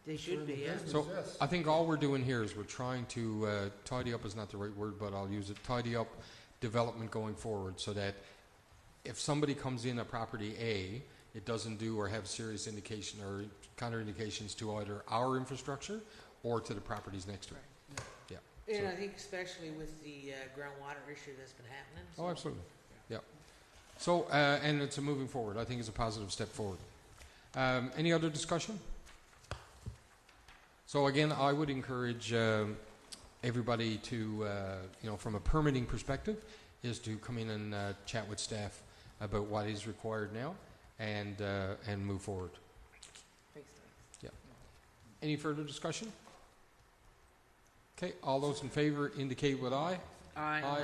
Speaker 2: they should be, yeah.
Speaker 1: So
Speaker 8: Yes.
Speaker 1: I think all we're doing here is we're trying to tidy up is not the right word, but I'll use it. Tidy up development going forward so that if somebody comes in a property A, it doesn't do or have serious indication or counterindications to either our infrastructure or to the properties next to it. Yeah.
Speaker 2: And
Speaker 1: So-
Speaker 2: I think especially with the groundwater issue that's been happening.
Speaker 1: Oh,
Speaker 2: so-
Speaker 1: absolutely. Yeah. So, and it's a moving forward. I think it's a positive step forward. Any other discussion? So again, I would encourage everybody to, from a permitting perspective, is to come in and chat with staff about what is required now and move forward. Yeah. Any further discussion? Okay, all those in favor indicate with aye.
Speaker 2: Aye.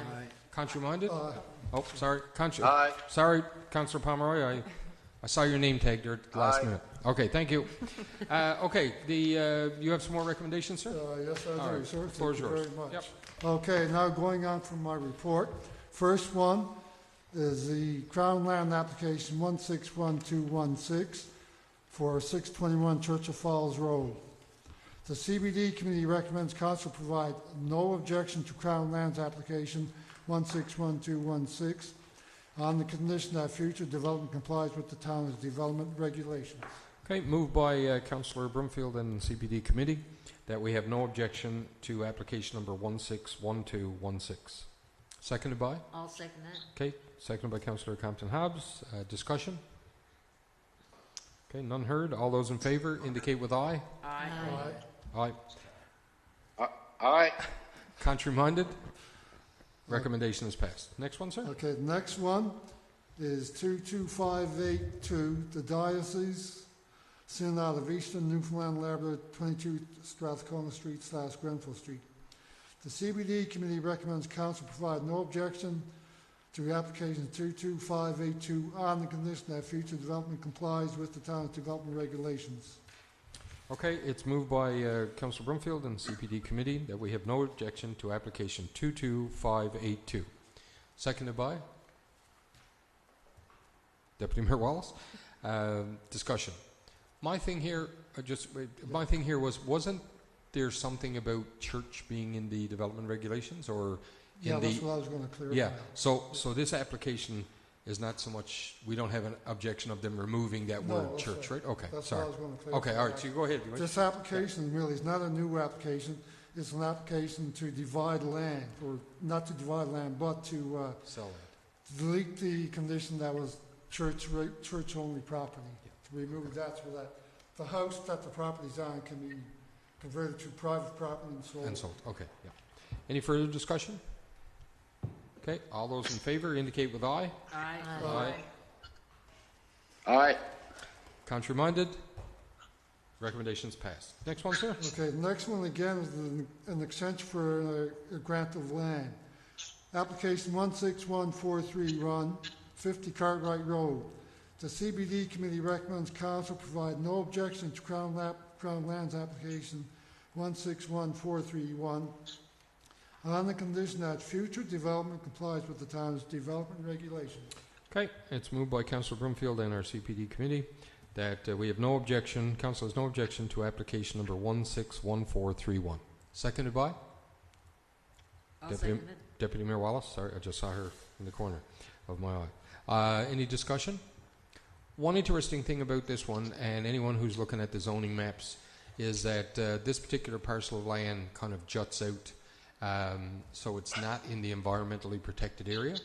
Speaker 1: Contrary-minded?
Speaker 8: Uh,
Speaker 1: Oh, sorry.
Speaker 10: Aye.
Speaker 1: Sorry, Councillor Pomeroy. I saw your name tag there at the last
Speaker 10: Aye.
Speaker 1: minute. Okay, thank you. Okay, you have some more recommendations, sir?
Speaker 8: Yes, I
Speaker 1: All
Speaker 8: do,
Speaker 1: right,
Speaker 8: sir.
Speaker 1: floor is
Speaker 8: Thank you
Speaker 1: yours.
Speaker 8: very much.
Speaker 1: Yep.
Speaker 8: Okay, now going on from my report. First one is the Crown Land application 161216 for 621 Churchill Falls Road. The CBD committee recommends council provide no objection to Crown Land's application 161216 on the condition that future development complies with the town's development regulations.
Speaker 1: Okay, moved by Councillor Broomfield and CPD Committee that we have no objection to application number 161216. Seconded by?
Speaker 2: I'll second that.
Speaker 1: Okay, seconded by Councillor Compton Hobbs. Discussion? Okay, none heard. All those in favour indicate with aye.
Speaker 2: Aye.
Speaker 8: Aye.
Speaker 1: Aye.
Speaker 10: Aye.
Speaker 1: Contrary-minded? Recommendation is passed. Next one, sir?
Speaker 8: Okay, the next one is 22582, the Diocese Synod of Eastern Newfoundland Labrador, 22 Strathcona Street / Grenfell Street. The CBD committee recommends council provide no objection to application 22582 on the condition that future development complies with the town's development regulations.
Speaker 1: Okay, it's moved by Councillor Broomfield and CPD Committee that we have no objection to application 22582. Seconded by Deputy Mayor Wallace. Discussion. My thing here, wasn't there something about church being in the development regulations or
Speaker 8: Yeah,
Speaker 1: in
Speaker 8: that's
Speaker 1: the?
Speaker 8: what I was going to clarify.
Speaker 1: Yeah. So this application is not so much. We don't have an objection of them removing that
Speaker 8: No,
Speaker 1: word
Speaker 8: that's
Speaker 1: church,
Speaker 8: right.
Speaker 1: right? Okay.
Speaker 8: That's
Speaker 1: sorry.
Speaker 8: what I was going to clarify.
Speaker 1: Okay. All right. So you go ahead. You
Speaker 8: This application really is not a new application. It's an application to divide land, or not to divide land, but to
Speaker 1: sell it.
Speaker 8: delete the condition that was church-only property. To remove that so that the house that the property's on can be converted to private property and sold.
Speaker 1: And sold. Okay. Yeah. Any further discussion? Okay. All those in favor indicate with aye.
Speaker 2: Aye.
Speaker 1: Aye.
Speaker 10: Aye.
Speaker 1: Contrary-minded? Recommendations passed. Next one, sir.
Speaker 8: Okay, the next one again is an extension for a grant of land. Application 16143 50 Cartwright Road. The CBD committee recommends council provide no objection to Crown Lands application 161431 on the condition that future development complies with the town's development regulations.
Speaker 1: Okay. It's moved by Councillor Broomfield and our CPD Committee that we have no objection, council has no objection to application number 161431. Seconded by
Speaker 2: I'll
Speaker 1: Deputy-
Speaker 2: second it.
Speaker 1: Deputy Mayor Wallace. Sorry, I just saw her in the corner of my eye. Any discussion? One interesting thing about this one, and anyone who's looking at the zoning maps, is that this particular parcel of land kind of juts out, so it's not in the environmentally protected area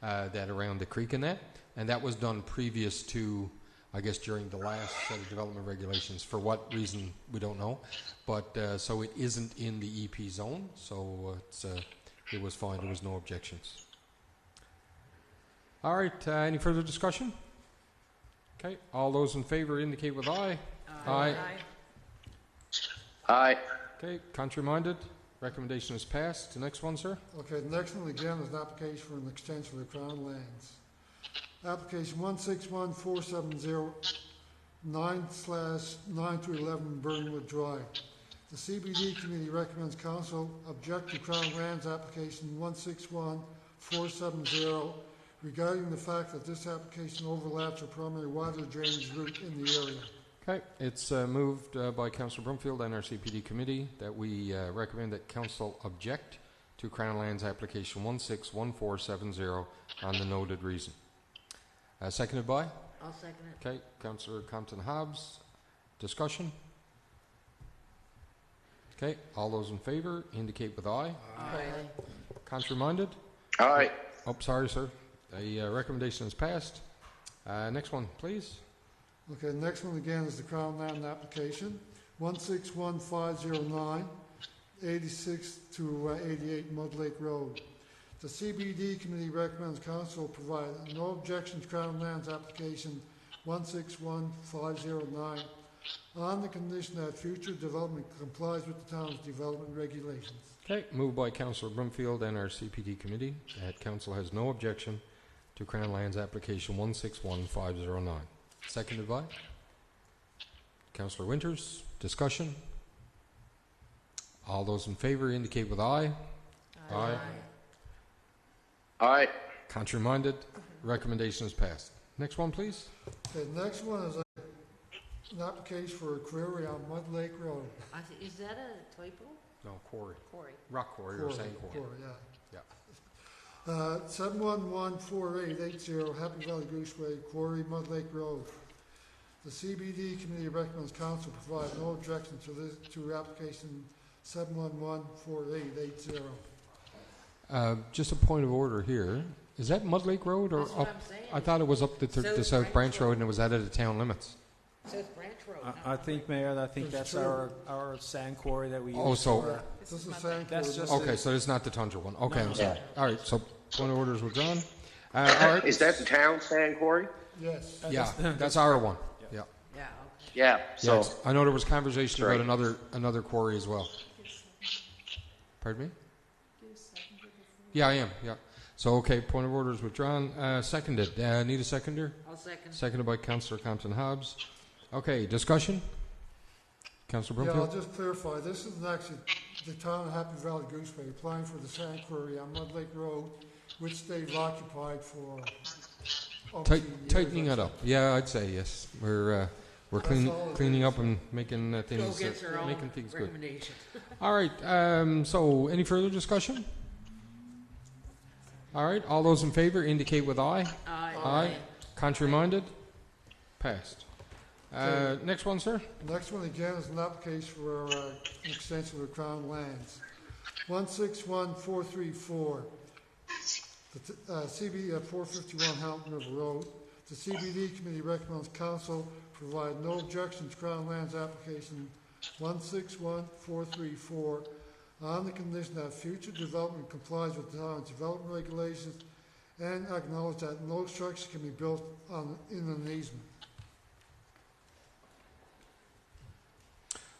Speaker 1: that around the creek and that was done previous to, I guess, during the last set of development regulations. For what reason, we don't know, but so it isn't in the EP zone, so it was fine. There was no objections. All right, any further discussion? Okay, all those in favor indicate with aye. Aye.
Speaker 10: Aye.
Speaker 1: Okay, contrary-minded. Recommendation is passed. The next one, sir?
Speaker 8: Okay, the next one again is an application for an extension of the Crown Lands. Application 161470 9/9-11 Burnwood Drive. The CBD Committee recommends Council object to Crown Lands application 161470 regarding the fact that this application overlaps a primary water drainage route in the area.
Speaker 1: Okay, it's moved by Councillor Brumfield and our CPD committee that we recommend that Council object to Crown Lands application 161470 on the noted reason. Seconded by?
Speaker 2: I'll second it.
Speaker 1: Okay, Councillor Compton-Hobbs. Discussion? Okay, all those in favour indicate with aye.
Speaker 2: Aye.
Speaker 1: Contrary-minded?
Speaker 10: Aye.
Speaker 1: Oh, sorry, sir. The recommendation is passed. Next one, please.
Speaker 8: Okay, the next one again is the Crown Land application 161509 86 to 88 Mud Lake Road. The CBD Committee recommends Council provide no objection to Crown Lands application 161509 on the condition that future development complies with the town's development regulations.
Speaker 1: Okay, moved by Councillor Brumfield and our CPD committee that Council has no objection to Crown Lands application 161509. Seconded by Councillor Winters. Discussion? All those in favour indicate with aye. Aye.
Speaker 10: Aye.
Speaker 1: Contrary-minded? Recommendation is passed. Next one, please.
Speaker 8: Okay, the next one is an application for a quarry on Mud Lake Road.
Speaker 2: Is that a typo?
Speaker 1: No, quarry.
Speaker 2: Quarry.
Speaker 1: Rock quarry or sand quarry.
Speaker 8: Yeah. 7114880 Happy Valley Goose Way, Quarry, Mud Lake Road. The CBD Committee recommends Council provide no objection to application 7114880.
Speaker 1: Just a point of order here. Is that Mud Lake Road or
Speaker 2: That's what
Speaker 1: up?
Speaker 2: I'm saying.
Speaker 1: I thought it was up the South Branch Road and it was out of the town limits.
Speaker 2: South Branch Road.
Speaker 7: I think, Mayor, that's our sand quarry that we use.
Speaker 1: Oh, so
Speaker 7: for-
Speaker 8: This is sand
Speaker 7: That's
Speaker 8: quarry.
Speaker 7: just
Speaker 1: okay, so it's not the Tundra one. Okay,
Speaker 7: No.
Speaker 1: I'm sorry. All right, so point of order is withdrawn. All right.
Speaker 10: Is that the town sand quarry?
Speaker 8: Yes.
Speaker 1: Yeah, that's our one. Yeah.
Speaker 2: Yeah, okay.
Speaker 10: Yeah, so,
Speaker 1: Yes. I know there was conversation
Speaker 10: Sorry.
Speaker 1: about another quarry as well. Pardon me? Yeah, I am. Yeah. So okay, point of order is withdrawn. Seconded. Need a seconder?
Speaker 2: I'll second.
Speaker 1: Seconded by Councillor Compton-Hobbs. Okay, discussion? Councillor
Speaker 8: Yeah, I'll
Speaker 1: Brumfield?
Speaker 8: just clarify. This is actually the town of Happy Valley Goose Way applying for the sand quarry on Mud Lake Road, which they've occupied for umpteen years.
Speaker 1: Tightening it up. Yeah, I'd say yes. We're cleaning up and making
Speaker 2: Go
Speaker 1: things
Speaker 2: against our own
Speaker 1: making things good.
Speaker 2: recommendation.
Speaker 1: All right. So, any further discussion? All right. All those in favor indicate with aye.
Speaker 2: Aye.
Speaker 1: Aye. Contrary-minded? Passed. Next one, sir.
Speaker 8: Next one again is an application for an extension of the Crown Lands. 161434. CB 451 Hamilton River Road. The CBD Committee recommends Council provide no objection to Crown Lands application 161434 on the condition that future development complies with the town's development regulations and acknowledge that no structure can be built in an easement.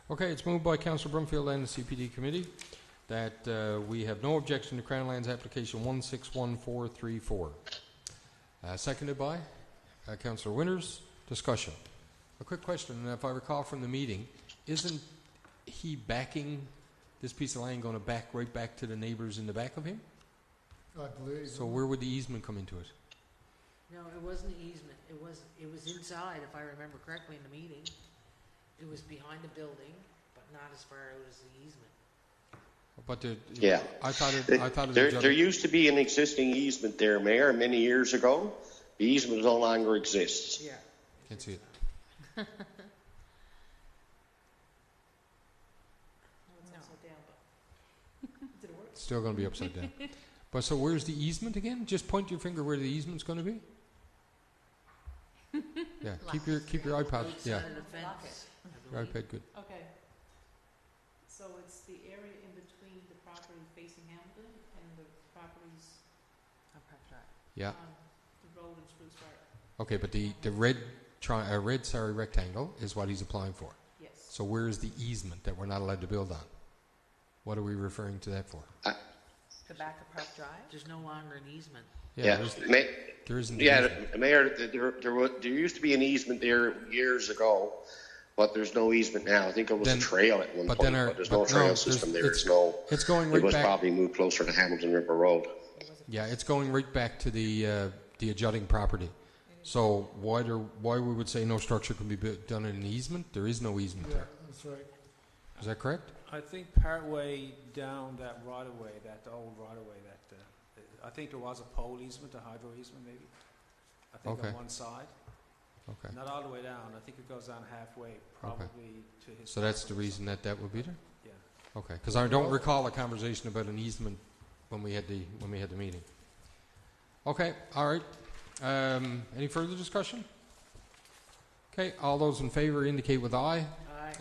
Speaker 1: Okay, it's moved by Councillor Brumfield and the CPD committee that we have no objection to Crown Lands application 161434. Seconded by Councillor Winters. Discussion. A quick question, and if I recall from the meeting, isn't he backing this piece of land going to back right back to the neighbours in the back of him?
Speaker 8: I believe.
Speaker 1: So where would the easement come into it?
Speaker 2: No, it wasn't an easement. It was inside, if I remember correctly, in the meeting. It was behind the building, but not as far out as the easement.
Speaker 1: But
Speaker 10: yeah.
Speaker 1: I thought it
Speaker 10: There used to be an existing easement there, Mayor, many years ago. The easement no longer exists.
Speaker 2: Yeah.
Speaker 1: Can't see it. Still going to be upside down. But so where's the easement again? Just point your finger where the easement's going to be. Yeah, keep your iPad. Yeah,
Speaker 2: Side of the fence, I
Speaker 1: your
Speaker 2: believe.
Speaker 1: iPad good.
Speaker 11: Okay. So it's the area in between the property facing Hamilton and the properties
Speaker 1: Yeah.
Speaker 11: on the road in Spruce Park.
Speaker 1: Okay, but the red rectangle is what he's applying for.
Speaker 11: Yes.
Speaker 1: So where is the easement that we're not allowed to build on? What are we referring to that for?
Speaker 9: The back of Park Drive?
Speaker 2: There's no longer an easement.
Speaker 10: Yeah,
Speaker 1: there isn't. an
Speaker 10: yeah,
Speaker 1: easement.
Speaker 10: Mayor, there used to be an easement there years ago, but there's no easement now. I think there was a trail at one point, but there's no trail system there.
Speaker 1: It's going right
Speaker 10: It was
Speaker 1: back.
Speaker 10: probably moved closer to Hamilton River Road.
Speaker 1: Yeah, it's going right back to the adjutting property. So why we would say no structure can be done in an easement? There is no easement
Speaker 8: Yeah,
Speaker 1: there.
Speaker 8: that's right.
Speaker 1: Is that correct?
Speaker 7: I think partway down that right-of-way, that old right-of-way, I think there was a pole easement, a hydro easement maybe. I think
Speaker 1: Okay.
Speaker 7: on one side.
Speaker 1: Okay.
Speaker 7: Not all the way down. I think it goes down halfway, probably to his.
Speaker 1: So that's the
Speaker 7: property.
Speaker 1: reason that would be there?
Speaker 7: Yeah.
Speaker 1: Okay, because I don't recall a conversation about an easement when we had the meeting. Okay, all right. Any further discussion? Okay, all those in favor indicate with aye.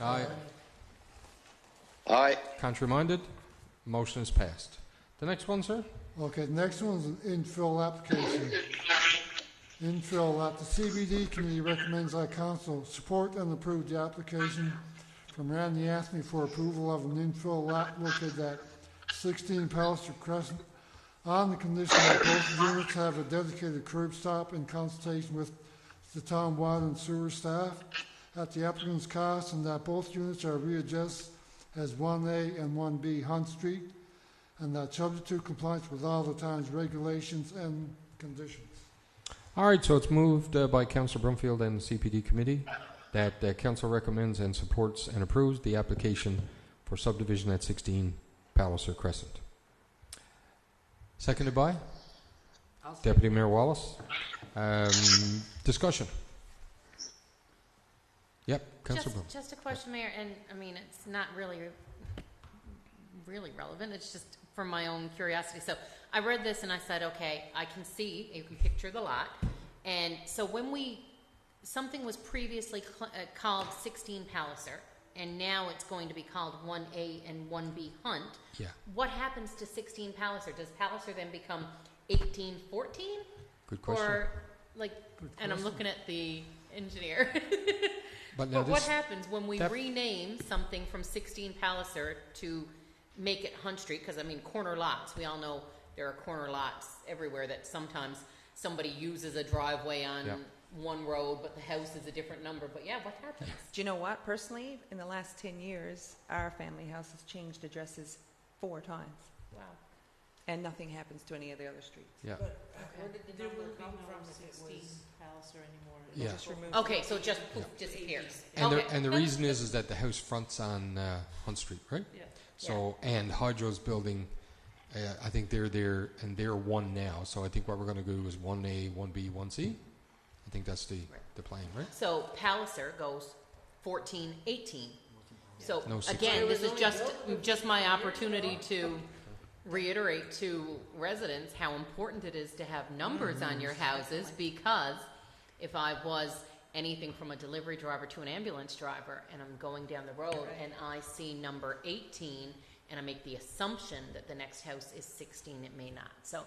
Speaker 1: Aye.
Speaker 10: Aye.
Speaker 1: Contrary-minded? Motion is passed. The next one, sir?
Speaker 8: Okay, the next one's an infill application. Infill that the CBD committee recommends that council support and approve the application from Randy Anthony for approval of an infill lot located at 16 Palliser Crescent on the condition that both units have a dedicated curb stop in consultation with the town water and sewer staff at the applicant's cost, and that both units are readjusted as 1A and 1B Hunt Street, and that subject to compliance with all the town's regulations and conditions.
Speaker 1: All right, so it's moved by Councillor Brumfield and the CPD committee that council recommends and supports and approves the application for subdivision at 16 Palliser Crescent. Seconded by Deputy Mayor Wallace. Discussion. Yep, Councillor Brum.
Speaker 5: Just a question, Mayor, and I mean, it's not really relevant. It's just from my own curiosity. So I read this and I said, okay, I can see, you can picture the lot. And so when something was previously called 16 Palliser, and now it's going to be called 1A and 1B Hunt.
Speaker 1: Yeah.
Speaker 5: What happens to 16 Palliser? Does Palliser then become 1814?
Speaker 1: Good question.
Speaker 5: Or, and I'm looking at the engineer.
Speaker 1: But
Speaker 5: what happens when we rename something from 16 Palliser to make it Hunt Street? Because, I mean, corner lots. We all know there are corner lots everywhere that sometimes somebody uses a driveway on one road, but the house is a different number. But, yeah, what happens?
Speaker 9: Do you know what? Personally, in the last 10 years, our family house has changed addresses 4 times.
Speaker 5: Wow.
Speaker 9: And nothing happens to any of the other streets.
Speaker 1: Yeah.
Speaker 2: But where did the
Speaker 11: There
Speaker 2: number
Speaker 11: will be
Speaker 2: come
Speaker 11: no
Speaker 2: from if it
Speaker 11: 16
Speaker 2: was?
Speaker 11: Palliser anymore.
Speaker 1: Yeah.
Speaker 9: Just remove
Speaker 5: Okay, so it just disappears.
Speaker 1: And,
Speaker 5: Okay.
Speaker 1: and the reason is that the house fronts on Hunt Street, right?
Speaker 11: Yeah.
Speaker 1: So, and Hydro's building, I think they're there, and they're one now. So I think what we're going to do is 1A, 1B, 1C. I think that's the plan, right?
Speaker 5: So Palliser goes 14, 18. So
Speaker 1: No, 16.
Speaker 5: again, this is just my opportunity to reiterate to residents how important it is to have numbers on your houses, because if I was anything from a delivery driver to an ambulance driver and I'm going down the road and I see number 18 and I make the assumption that the next house is 16, it may not. So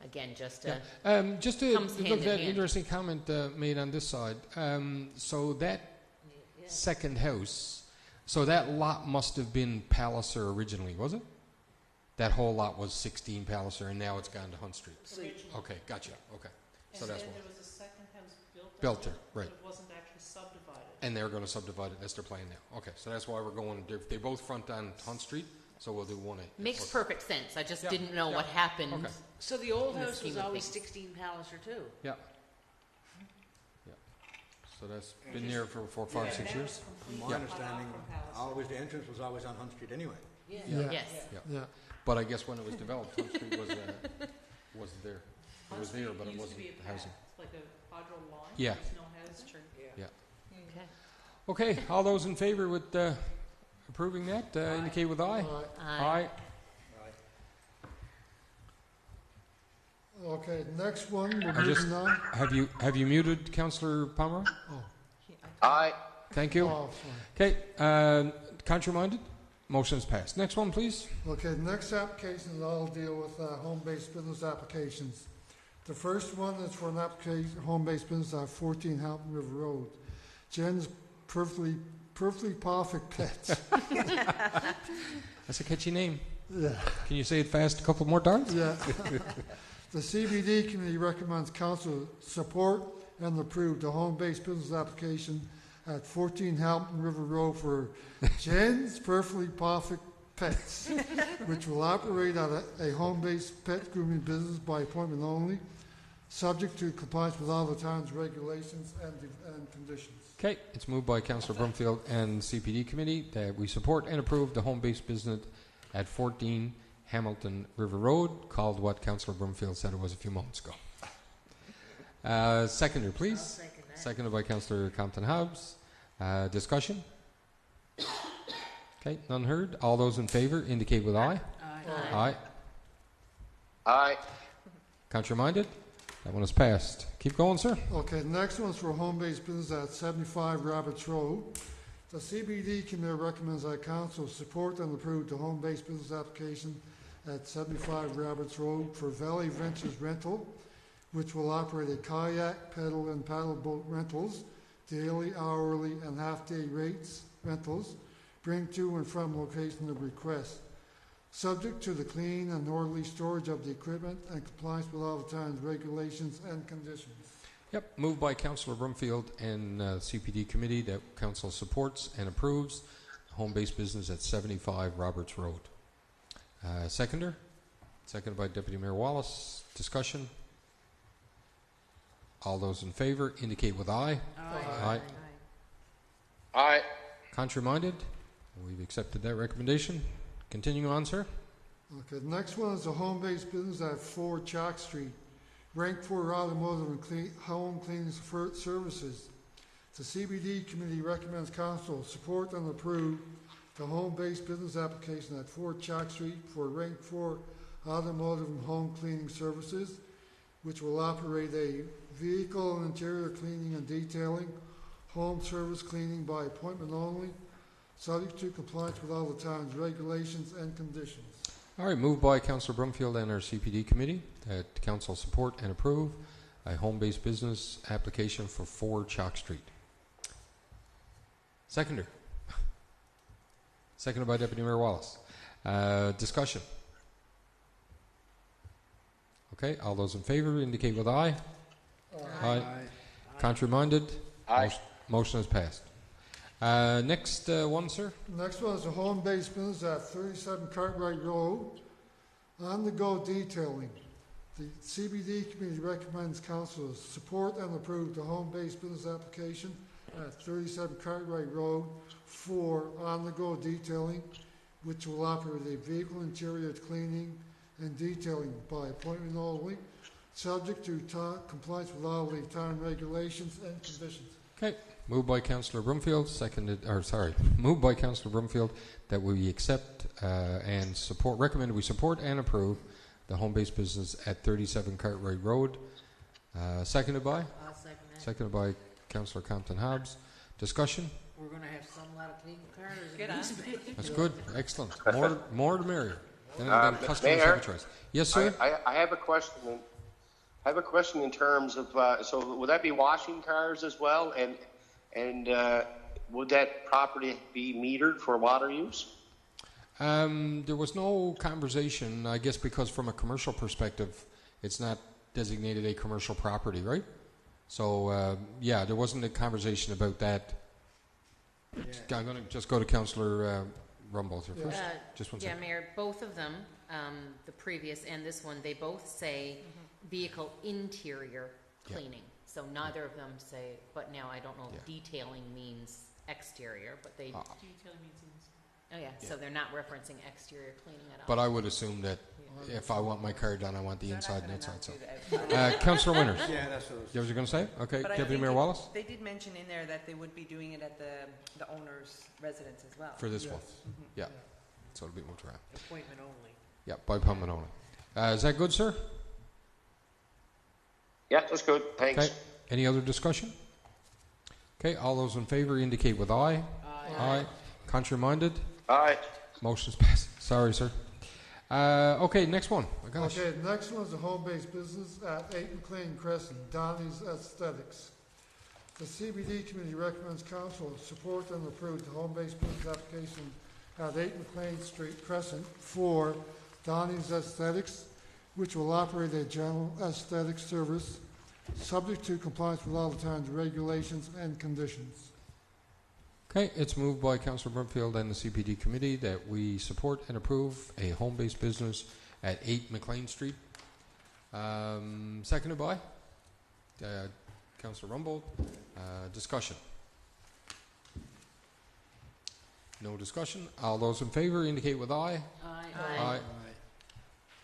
Speaker 5: again, just to comes hand
Speaker 1: look
Speaker 5: in
Speaker 1: at
Speaker 5: hand.
Speaker 1: interesting comment made on this side. So that second house, so that lot must have been Palliser originally, was it? That whole lot was 16 Palliser, and now it's gone to Hunt Street. Okay, gotcha. Okay, so
Speaker 11: And
Speaker 1: that's
Speaker 11: then
Speaker 1: why.
Speaker 11: there was a second house
Speaker 1: Built there, right.
Speaker 11: But it wasn't actually subdivided.
Speaker 1: And they're going to subdivide it. That's their plan now. Okay, so that's why we're going. They both front on Hunt Street, so we'll do 1A.
Speaker 5: Makes perfect sense. I just didn't know what happened.
Speaker 1: Okay.
Speaker 2: So the old
Speaker 5: In the
Speaker 2: house
Speaker 5: scheme
Speaker 2: was
Speaker 5: of
Speaker 2: always
Speaker 5: things.
Speaker 2: 16 Palliser too?
Speaker 1: Yeah. Yeah. So that's been there for 5, 6 years.
Speaker 6: From my understanding, always the entrance was always on Hunt Street anyway.
Speaker 2: Yeah.
Speaker 5: Yes.
Speaker 1: Yeah. But I guess when it was developed, Hunt Street was there. It was there, but it wasn't
Speaker 11: used to be a
Speaker 1: housing.
Speaker 11: path, like a quadrille lawn.
Speaker 1: Yeah.
Speaker 11: There's no house.
Speaker 9: That's true.
Speaker 1: Yeah.
Speaker 5: Okay.
Speaker 1: Okay, all those in favor with approving that, indicate with aye.
Speaker 5: Aye.
Speaker 8: Okay, next one, we're
Speaker 1: I just-
Speaker 8: moving on.
Speaker 1: Have you muted Councillor Pomeroy?
Speaker 10: Aye.
Speaker 1: Thank you.
Speaker 8: Oh, sorry.
Speaker 1: Okay, contrary-minded? Motion is passed. Next one, please.
Speaker 8: Okay, the next application, I'll deal with home-based business applications. The first one is for an application, home-based business at 14 Hampton River Road. Jen's perfectly perfect pets.
Speaker 1: That's a catchy name.
Speaker 8: Yeah.
Speaker 1: Can you say it fast a couple more times?
Speaker 8: Yeah. The CBD committee recommends council support and approve the home-based business application at 14 Hampton River Road for Jen's Perfectly Perfect Pets, which will operate at a home-based pet grooming business by appointment only, subject to compliance with all the town's regulations and conditions.
Speaker 1: Okay, it's moved by Councillor Brumfield and CPD committee that we support and approve the home-based business at 14 Hamilton River Road, called what Councillor Brumfield said it was a few moments ago. Seconder, please.
Speaker 2: Second that.
Speaker 1: Seconded by Councillor Compton Hobbs. Discussion? Okay, none heard. All those in favour indicate with aye. Aye.
Speaker 10: Aye.
Speaker 1: Contrary-minded? That one is passed. Keep going, sir.
Speaker 8: Okay, the next one's for home-based business at 75 Roberts Road. The CBD committee recommends that council support and approve the home-based business application at 75 Roberts Road for Valley Ventures Rental, which will operate a kayak, pedal, and paddle boat rentals, daily, hourly, and half-day rates rentals, bring to and from location of request, subject to the clean and orderly storage of the equipment and compliance with all the town's regulations and conditions.
Speaker 1: Yep, moved by Councillor Brumfield and CPD committee that council supports and approves home-based business at 75 Roberts Road. Seconder? Seconded by Deputy Mayor Wallace. Discussion? All those in favour indicate with aye. Aye.
Speaker 10: Aye.
Speaker 1: Contrary-minded? We've accepted that recommendation. Continuing on, sir.
Speaker 8: Okay, the next one is a home-based business at 4 Chalk Street. Rank 4 Automotive and Home Cleaning Services. The CBD committee recommends council support and approve the home-based business application at 4 Chalk Street for Rank 4 Automotive and Home Cleaning Services, which will operate a vehicle and interior cleaning and detailing, home service cleaning by appointment only, subject to compliance with all the town's regulations and conditions.
Speaker 1: All right, moved by Councillor Brumfield and our CPD committee that council support and approve a home-based business application for 4 Chalk Street. Seconder. Seconded by Deputy Mayor Wallace. Discussion. Okay, all those in favour indicate with aye. Aye. Contrary-minded?
Speaker 10: Aye.
Speaker 1: Motion is passed. Next one, sir.
Speaker 8: Next one is a home-based business at 37 Cartwright Road, on-the-go detailing. The CBD committee recommends council support and approve the home-based business application at 37 Cartwright Road for on-the-go detailing, which will operate a vehicle interior cleaning and detailing by appointment only, subject to compliance with all the town regulations and conditions.
Speaker 1: Okay. Moved by Councillor Brumfield, moved by Councillor Brumfield that we accept and support, recommend we support and approve the home-based business at 37 Cartwright Road. Seconded by?
Speaker 2: I'll second that.
Speaker 1: Seconded by Councillor Compton Hobbs. Discussion?
Speaker 2: We're gonna have some lot of clean cars.
Speaker 9: Good on.
Speaker 1: That's good. Excellent. More the merrier. Then customers
Speaker 10: Mayor?
Speaker 1: have a choice. Yes, sir?
Speaker 10: I have a question. I have a question in terms of, so would that be washing cars as well? And would that property be metered for water use?
Speaker 1: There was no conversation, I guess, because from a commercial perspective, it's not designated a commercial property, right? So, yeah, there wasn't a conversation about that. Yeah. I'm going to just go to Councillor Rumble here first. Just one
Speaker 5: Yeah,
Speaker 1: second.
Speaker 5: Mayor, both of them, the previous and this one, they both say vehicle interior cleaning. So neither of them say, but now I don't know if detailing means exterior, but they...
Speaker 11: Detailing means inside.
Speaker 5: Oh, yeah, so they're not referencing exterior cleaning at all.
Speaker 1: But I would assume that if I want my car done, I want the
Speaker 9: They're
Speaker 1: inside
Speaker 9: not
Speaker 1: and
Speaker 9: gonna
Speaker 1: outside.
Speaker 9: not do the outside.
Speaker 1: Councillor Winters.
Speaker 6: Yeah, that's what I was.
Speaker 1: You was going to say? Okay,
Speaker 9: But I
Speaker 1: Deputy
Speaker 9: think
Speaker 1: Mayor Wallace?
Speaker 9: they did mention in there that they would be doing it at the owner's residence as well.
Speaker 1: For this
Speaker 8: Yes.
Speaker 1: one.
Speaker 9: Mhm.
Speaker 1: Yeah. So it'll be moved around.
Speaker 2: Appointment only.
Speaker 1: Yeah, by appointment only. Is that good, sir?
Speaker 10: Yeah, that's good. Thanks.
Speaker 1: Okay. Any other discussion? Okay, all those in favor indicate with aye. Aye. Contrary minded?
Speaker 10: Aye.
Speaker 1: Motion's passed. Sorry, sir. Okay, next one.
Speaker 8: Okay, the next one is a home-based business at 8 McLean Crescent, Donnie's Aesthetics. The CBD committee recommends council support and approve the home-based business application at 8 McLean Street Crescent for Donnie's Aesthetics, which will operate a general aesthetic service subject to compliance with all the times regulations and conditions.
Speaker 1: Okay, it's moved by Councillor Brumfield and the CPD committee that we support and approve a home-based business at 8 McLean Street. Seconded by Councillor Rumbold. Discussion. No discussion. All those in favour indicate with aye.
Speaker 2: Aye.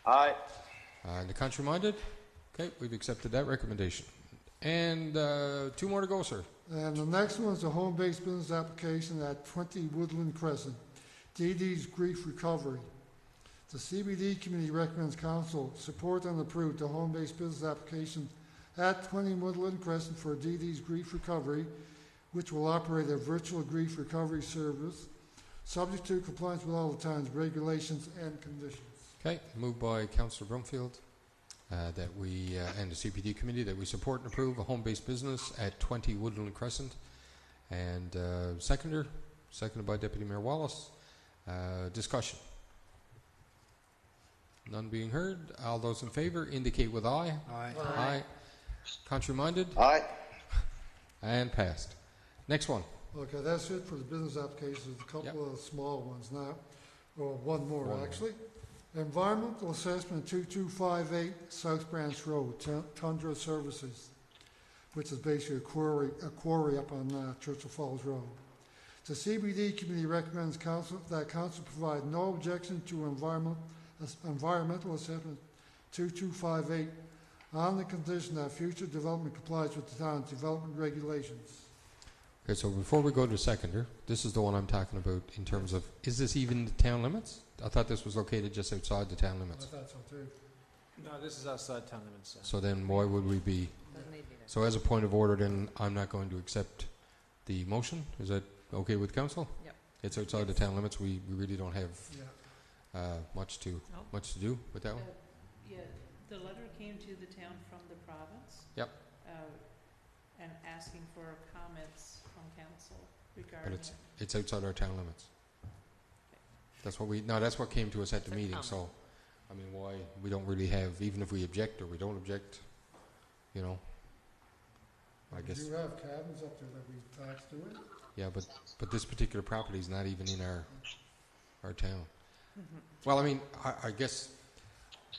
Speaker 10: Aye.
Speaker 1: And the contrary minded? Okay, we've accepted that recommendation. And 2 more to go, sir.
Speaker 8: And the next one is a home-based business application at 20 Woodland Crescent, DD's Grief Recovery. The CBD committee recommends council support and approve the home-based business application at 20 Woodland Crescent for DD's Grief Recovery, which will operate a virtual grief recovery service, subject to compliance with all the town's regulations and conditions.
Speaker 1: Okay, moved by Councillor Brumfield. That we, and the CPD committee, that we support and approve a home-based business at 20 Woodland Crescent. And seconded by Deputy Mayor Wallace. Discussion. None being heard. All those in favour indicate with aye.
Speaker 6: Aye.
Speaker 1: Aye. Contrary minded?
Speaker 10: Aye.
Speaker 1: And passed. Next one.
Speaker 8: Okay, that's it for the business applications. A couple of small ones now. Well, one more,
Speaker 1: One more.
Speaker 8: actually. Environmental assessment 2258 South Branch Road, Tundra Services, which is basically a quarry up on Churchill Falls Road. The CBD committee recommends that council provide no objection to environmental assessment 2258 on the condition that future development complies with the town's development regulations.
Speaker 1: Okay, so before we go to seconder, this is the one I'm talking about in terms of, is this even the town limits? I thought this was located just outside the town
Speaker 8: I
Speaker 1: limits.
Speaker 8: thought so too.
Speaker 7: No, this is outside town limits, sir.
Speaker 1: So then why would we be?
Speaker 2: Doesn't need to be there.
Speaker 1: So as a point of order, then I'm not going to accept the motion. Is that okay with council?
Speaker 2: Yep.
Speaker 1: It's outside the town limits. We really don't have
Speaker 8: Yeah.
Speaker 1: much to
Speaker 2: No.
Speaker 1: do with that one.
Speaker 11: Yeah, the letter came to the town from the province.
Speaker 1: Yep.
Speaker 11: And asking for comments from council
Speaker 1: But
Speaker 11: regarding it.
Speaker 1: it's outside our town limits. That's what came to us at the
Speaker 5: Said
Speaker 1: meeting.
Speaker 5: comment.
Speaker 1: So, I mean, why we don't really have, even if we object or we don't object, you know. I
Speaker 8: We
Speaker 1: guess.
Speaker 8: do have cabins up there that we tax to it.
Speaker 1: Yeah, but this particular property is not even in our town. Well, I mean, I guess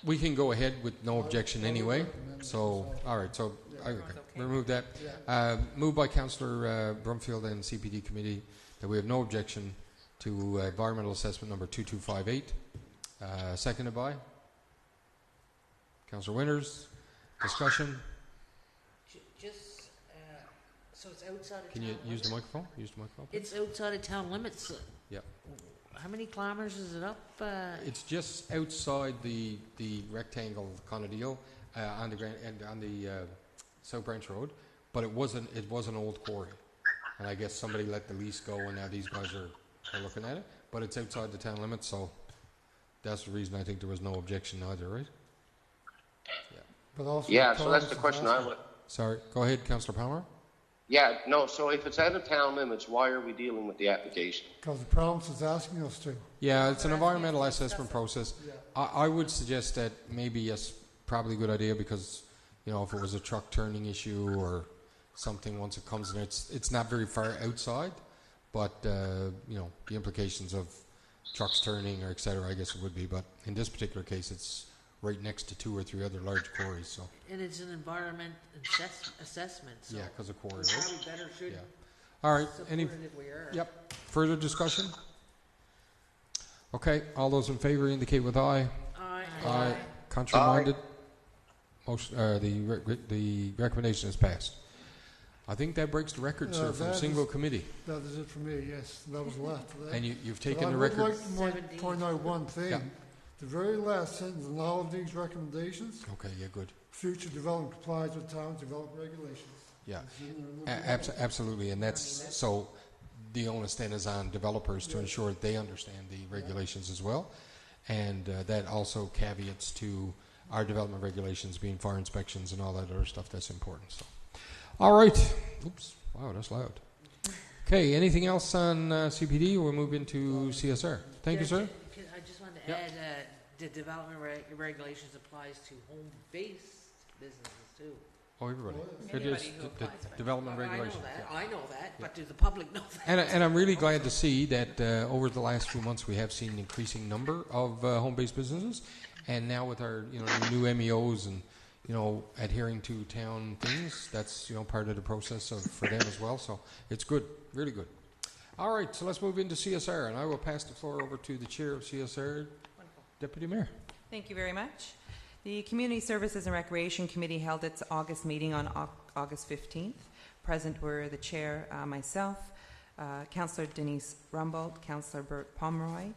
Speaker 1: we can go ahead with no objection anyway. So, all right. So,
Speaker 8: Yeah.
Speaker 1: okay, remove that.
Speaker 8: Yeah.
Speaker 1: Moved by Councillor Brumfield and CPD committee that we have no objection to environmental assessment number 2258. Seconded by Councillor Winters. Discussion.
Speaker 2: Just, so it's outside of
Speaker 1: Can
Speaker 2: town
Speaker 1: you use the
Speaker 2: limits?
Speaker 1: microphone? Use the microphone. please.
Speaker 2: It's outside of town limits.
Speaker 1: Yep.
Speaker 2: How many kilometers is it up?
Speaker 1: It's just outside the rectangle kind of deal on the South Branch Road, but it was an old quarry, and I guess somebody let the lease go, and now these guys are looking at it. But it's outside the town limits, so that's the reason I think there was no objection either, right?
Speaker 8: But also
Speaker 10: Yeah, so that's the
Speaker 8: province is
Speaker 10: question I
Speaker 8: asking-
Speaker 10: would.
Speaker 1: Sorry, go ahead, Councillor Palmer.
Speaker 10: Yeah, no, so if it's out of town limits, why are we dealing with the application?
Speaker 8: Because the province is asking us to.
Speaker 1: Yeah, it's an environmental assessment process.
Speaker 8: Yeah.
Speaker 1: I would suggest that maybe it's probably a good idea because, you know, if it was a truck turning issue or something, once it comes in, it's not very far outside, but, you know, the implications of trucks turning or et cetera, I guess it would be. But in this particular case, it's right next to 2 or 3 other large quarries, so.
Speaker 2: And it's an environment assessment, so.
Speaker 1: Yeah, because of quarry,
Speaker 2: We
Speaker 1: right?
Speaker 2: probably better should
Speaker 1: Yeah. All right,
Speaker 2: support
Speaker 1: any,
Speaker 2: it if we are.
Speaker 1: yep, further discussion? Okay, all those in favor indicate with aye.
Speaker 2: Aye.
Speaker 1: Aye. Contrary-minded? Motion, the recommendation is passed. I think that breaks the record, sir, from a single committee.
Speaker 8: That is it for me, yes. That was the last of that.
Speaker 1: And you've
Speaker 8: But
Speaker 1: taken the
Speaker 8: I
Speaker 1: record.
Speaker 8: would like to point out one thing.
Speaker 1: Yeah.
Speaker 8: The very last sentence in all of these recommendations,
Speaker 1: Okay, yeah, good.
Speaker 8: future development complies with town's development regulations.
Speaker 1: Yeah,
Speaker 8: It's in there.
Speaker 1: absolutely, and that's, so the onus then is on developers to ensure that they understand the regulations as well, and that also caveats to our development regulations being fire inspections and all that other stuff that's important, so. All right, oops, wow, that's loud. Okay, anything else on CPD? We'll move into CSR. Thank you, sir.
Speaker 2: I just wanted to
Speaker 1: Yep.
Speaker 2: add, the development regulations applies to home-based businesses too.
Speaker 1: Oh, everybody.
Speaker 5: Anybody
Speaker 1: It is
Speaker 5: who
Speaker 1: the
Speaker 5: applies for it.
Speaker 1: development
Speaker 2: I know
Speaker 1: regulations.
Speaker 2: that,
Speaker 1: yeah.
Speaker 2: I know that, but do the public know that?
Speaker 1: And I'm really glad to see that over the last few months we have seen an increasing number of home-based businesses, and now with our new MEOs and adhering to town things, that's part of the process for them as well. So it's good, really good. All right, so let's move into CSR, and I will pass the floor over to the chair of CSR, Deputy Mayor.
Speaker 9: Thank you very much. The Community Services and Recreation Committee held its August meeting on August 15th. Present were the chair, myself, Councillor Denise Rumbold, Councillor Bert Pomeroy,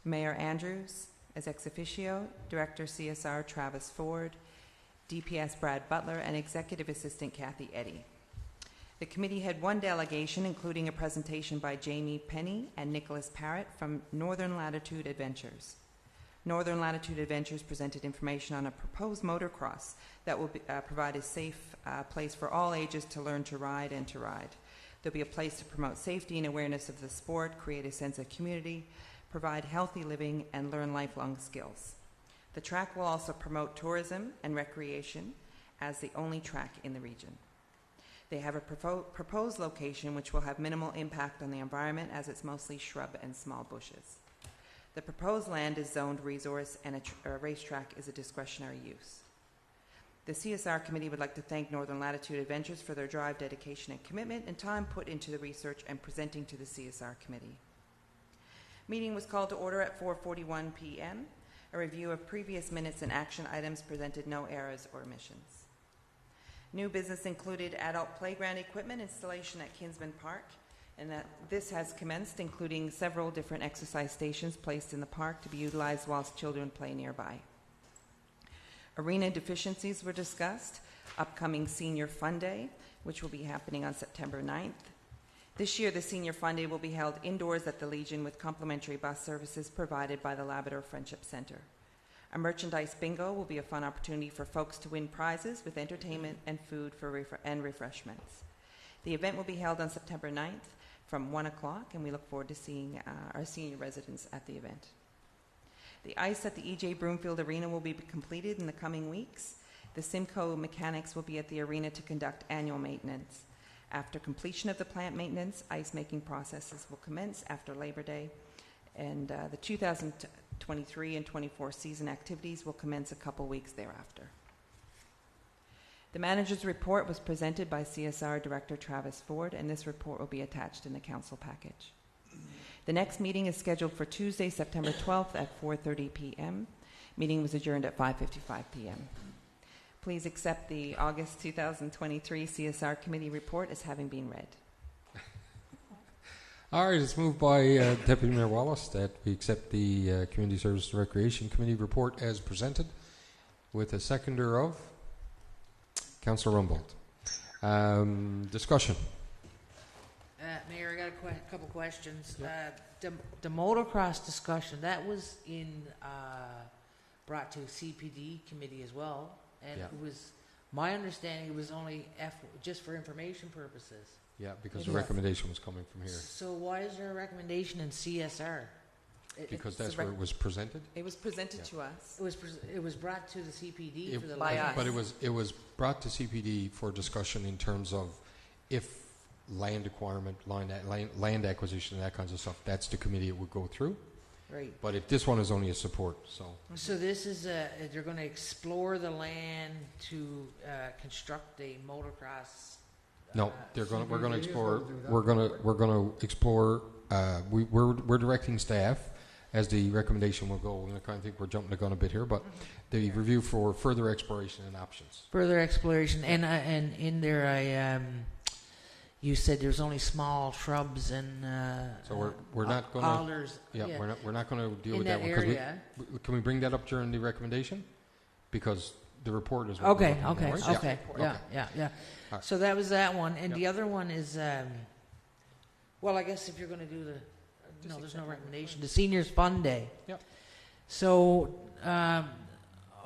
Speaker 9: Mayor Andrews as ex officio, Director CSR Travis Ford, DPS Brad Butler, and Executive Assistant Kathy Eddy. The committee had one delegation, including a presentation by Jamie Penny and Nicholas Parrott from Northern Latitude Adventures. Northern Latitude Adventures presented information on a proposed motocross that will provide a safe place for all ages to learn to ride and to ride. There'll be a place to promote safety and awareness of the sport, create a sense of community, provide healthy living, and learn lifelong skills. The track will also promote tourism and recreation as the only track in the region. They have a proposed location which will have minimal impact on the environment as it's mostly shrub and small bushes. The proposed land is zoned resource and a racetrack is a discretionary use. The CSR committee would like to thank Northern Latitude Adventures for their drive, dedication, and commitment and time put into the research and presenting to the CSR committee. Meeting was called to order at 4:41 p.m. A review of previous minutes and action items presented no errors or omissions. New business included adult playground equipment installation at Kinsman Park, and that this has commenced, including several different exercise stations placed in the park to be utilized whilst children play nearby. Arena deficiencies were discussed, upcoming Senior Fun Day, which will be happening on September 9th. This year, the Senior Fun Day will be held indoors at the Legion with complimentary bus services provided by the Labrador Friendship Center. A merchandise bingo will be a fun opportunity for folks to win prizes with entertainment and food and refreshments. The event will be held on September 9th from 1 o'clock, and we look forward to seeing our senior residents at the event. The ice at the E.J. Broomfield Arena will be completed in the coming weeks. The Simcoe mechanics will be at the arena to conduct annual maintenance. After completion of the plant maintenance, ice-making processes will commence after Labor Day, and the 2023 and 24 season activities will commence a couple weeks thereafter. The manager's report was presented by CSR Director Travis Ford, and this report will be attached in the council package. The next meeting is scheduled for Tuesday, September 12th at 4:30 p.m. Meeting was adjourned at 5:55 p.m. Please accept the August 2023 CSR Committee report as having been read.
Speaker 1: All right, it's moved by Deputy Mayor Wallace that we accept the Community Service and Recreation Committee report as presented, with a seconder of Councillor Rumbold. Discussion.
Speaker 2: Mayor, I got a couple questions. The motocross discussion, that was brought to CPD committee as well, and it was, my understanding, it was only just for information purposes.
Speaker 1: Yeah, because the recommendation was coming from here.
Speaker 2: So why is there a recommendation in CSR?
Speaker 1: Because that's where it was presented?
Speaker 9: It was presented to us.
Speaker 2: It was brought to the CPD for the
Speaker 9: by us.
Speaker 1: But it was brought to CPD for discussion in terms of if land acquirement, land acquisition, and that kinds of stuff, that's the committee it would go through.
Speaker 2: Right.
Speaker 1: But if this one is only a support, so.
Speaker 2: So this is they're going to explore the land to construct a motocross.
Speaker 1: No, we're going to explore. We're going to explore. We're directing staff as the recommendation will go. And I kind of think we're jumping the gun a bit here, but the review for further exploration and options.
Speaker 2: Further exploration, and in there, you said there's only small shrubs and
Speaker 1: So we're not going to.
Speaker 2: alders.
Speaker 1: Yeah, we're not going to deal
Speaker 2: In
Speaker 1: with that
Speaker 2: that
Speaker 1: one.
Speaker 2: area.
Speaker 1: Can we bring that up during the recommendation? Because the report is.
Speaker 2: Okay,
Speaker 1: what we're looking at, right?
Speaker 2: yeah.
Speaker 1: All right.
Speaker 2: So that was that one, and the other one is, well, I guess if you're going to do the, no, there's no recommendation. The Seniors Fun Day.
Speaker 1: Yep.
Speaker 2: So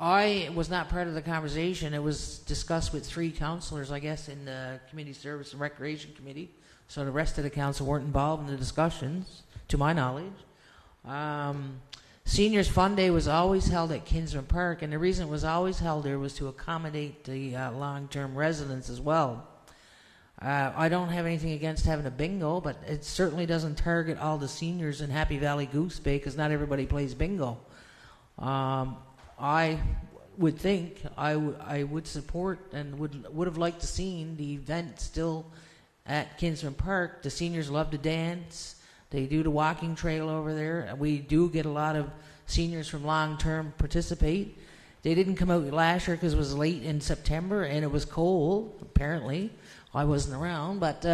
Speaker 2: I was not part of the conversation. It was discussed with 3 councillors, I guess, in the Community Service and Recreation Committee. So the rest of the council weren't involved in the discussions, to my knowledge. Seniors Fun Day was always held at Kinsman Park, and the reason it was always held there was to accommodate the long-term residents as well. I don't have anything against having a bingo, but it certainly doesn't target all the seniors in Happy Valley Goose Bay, because not everybody plays bingo. I would think I would support and would have liked to seen the event still at Kinsman Park. The seniors love to dance. They do the walking trail over there. We do get a lot of seniors from long-term participate. They didn't come out last year because it was late in September and it was cold, apparently. I wasn't around, but,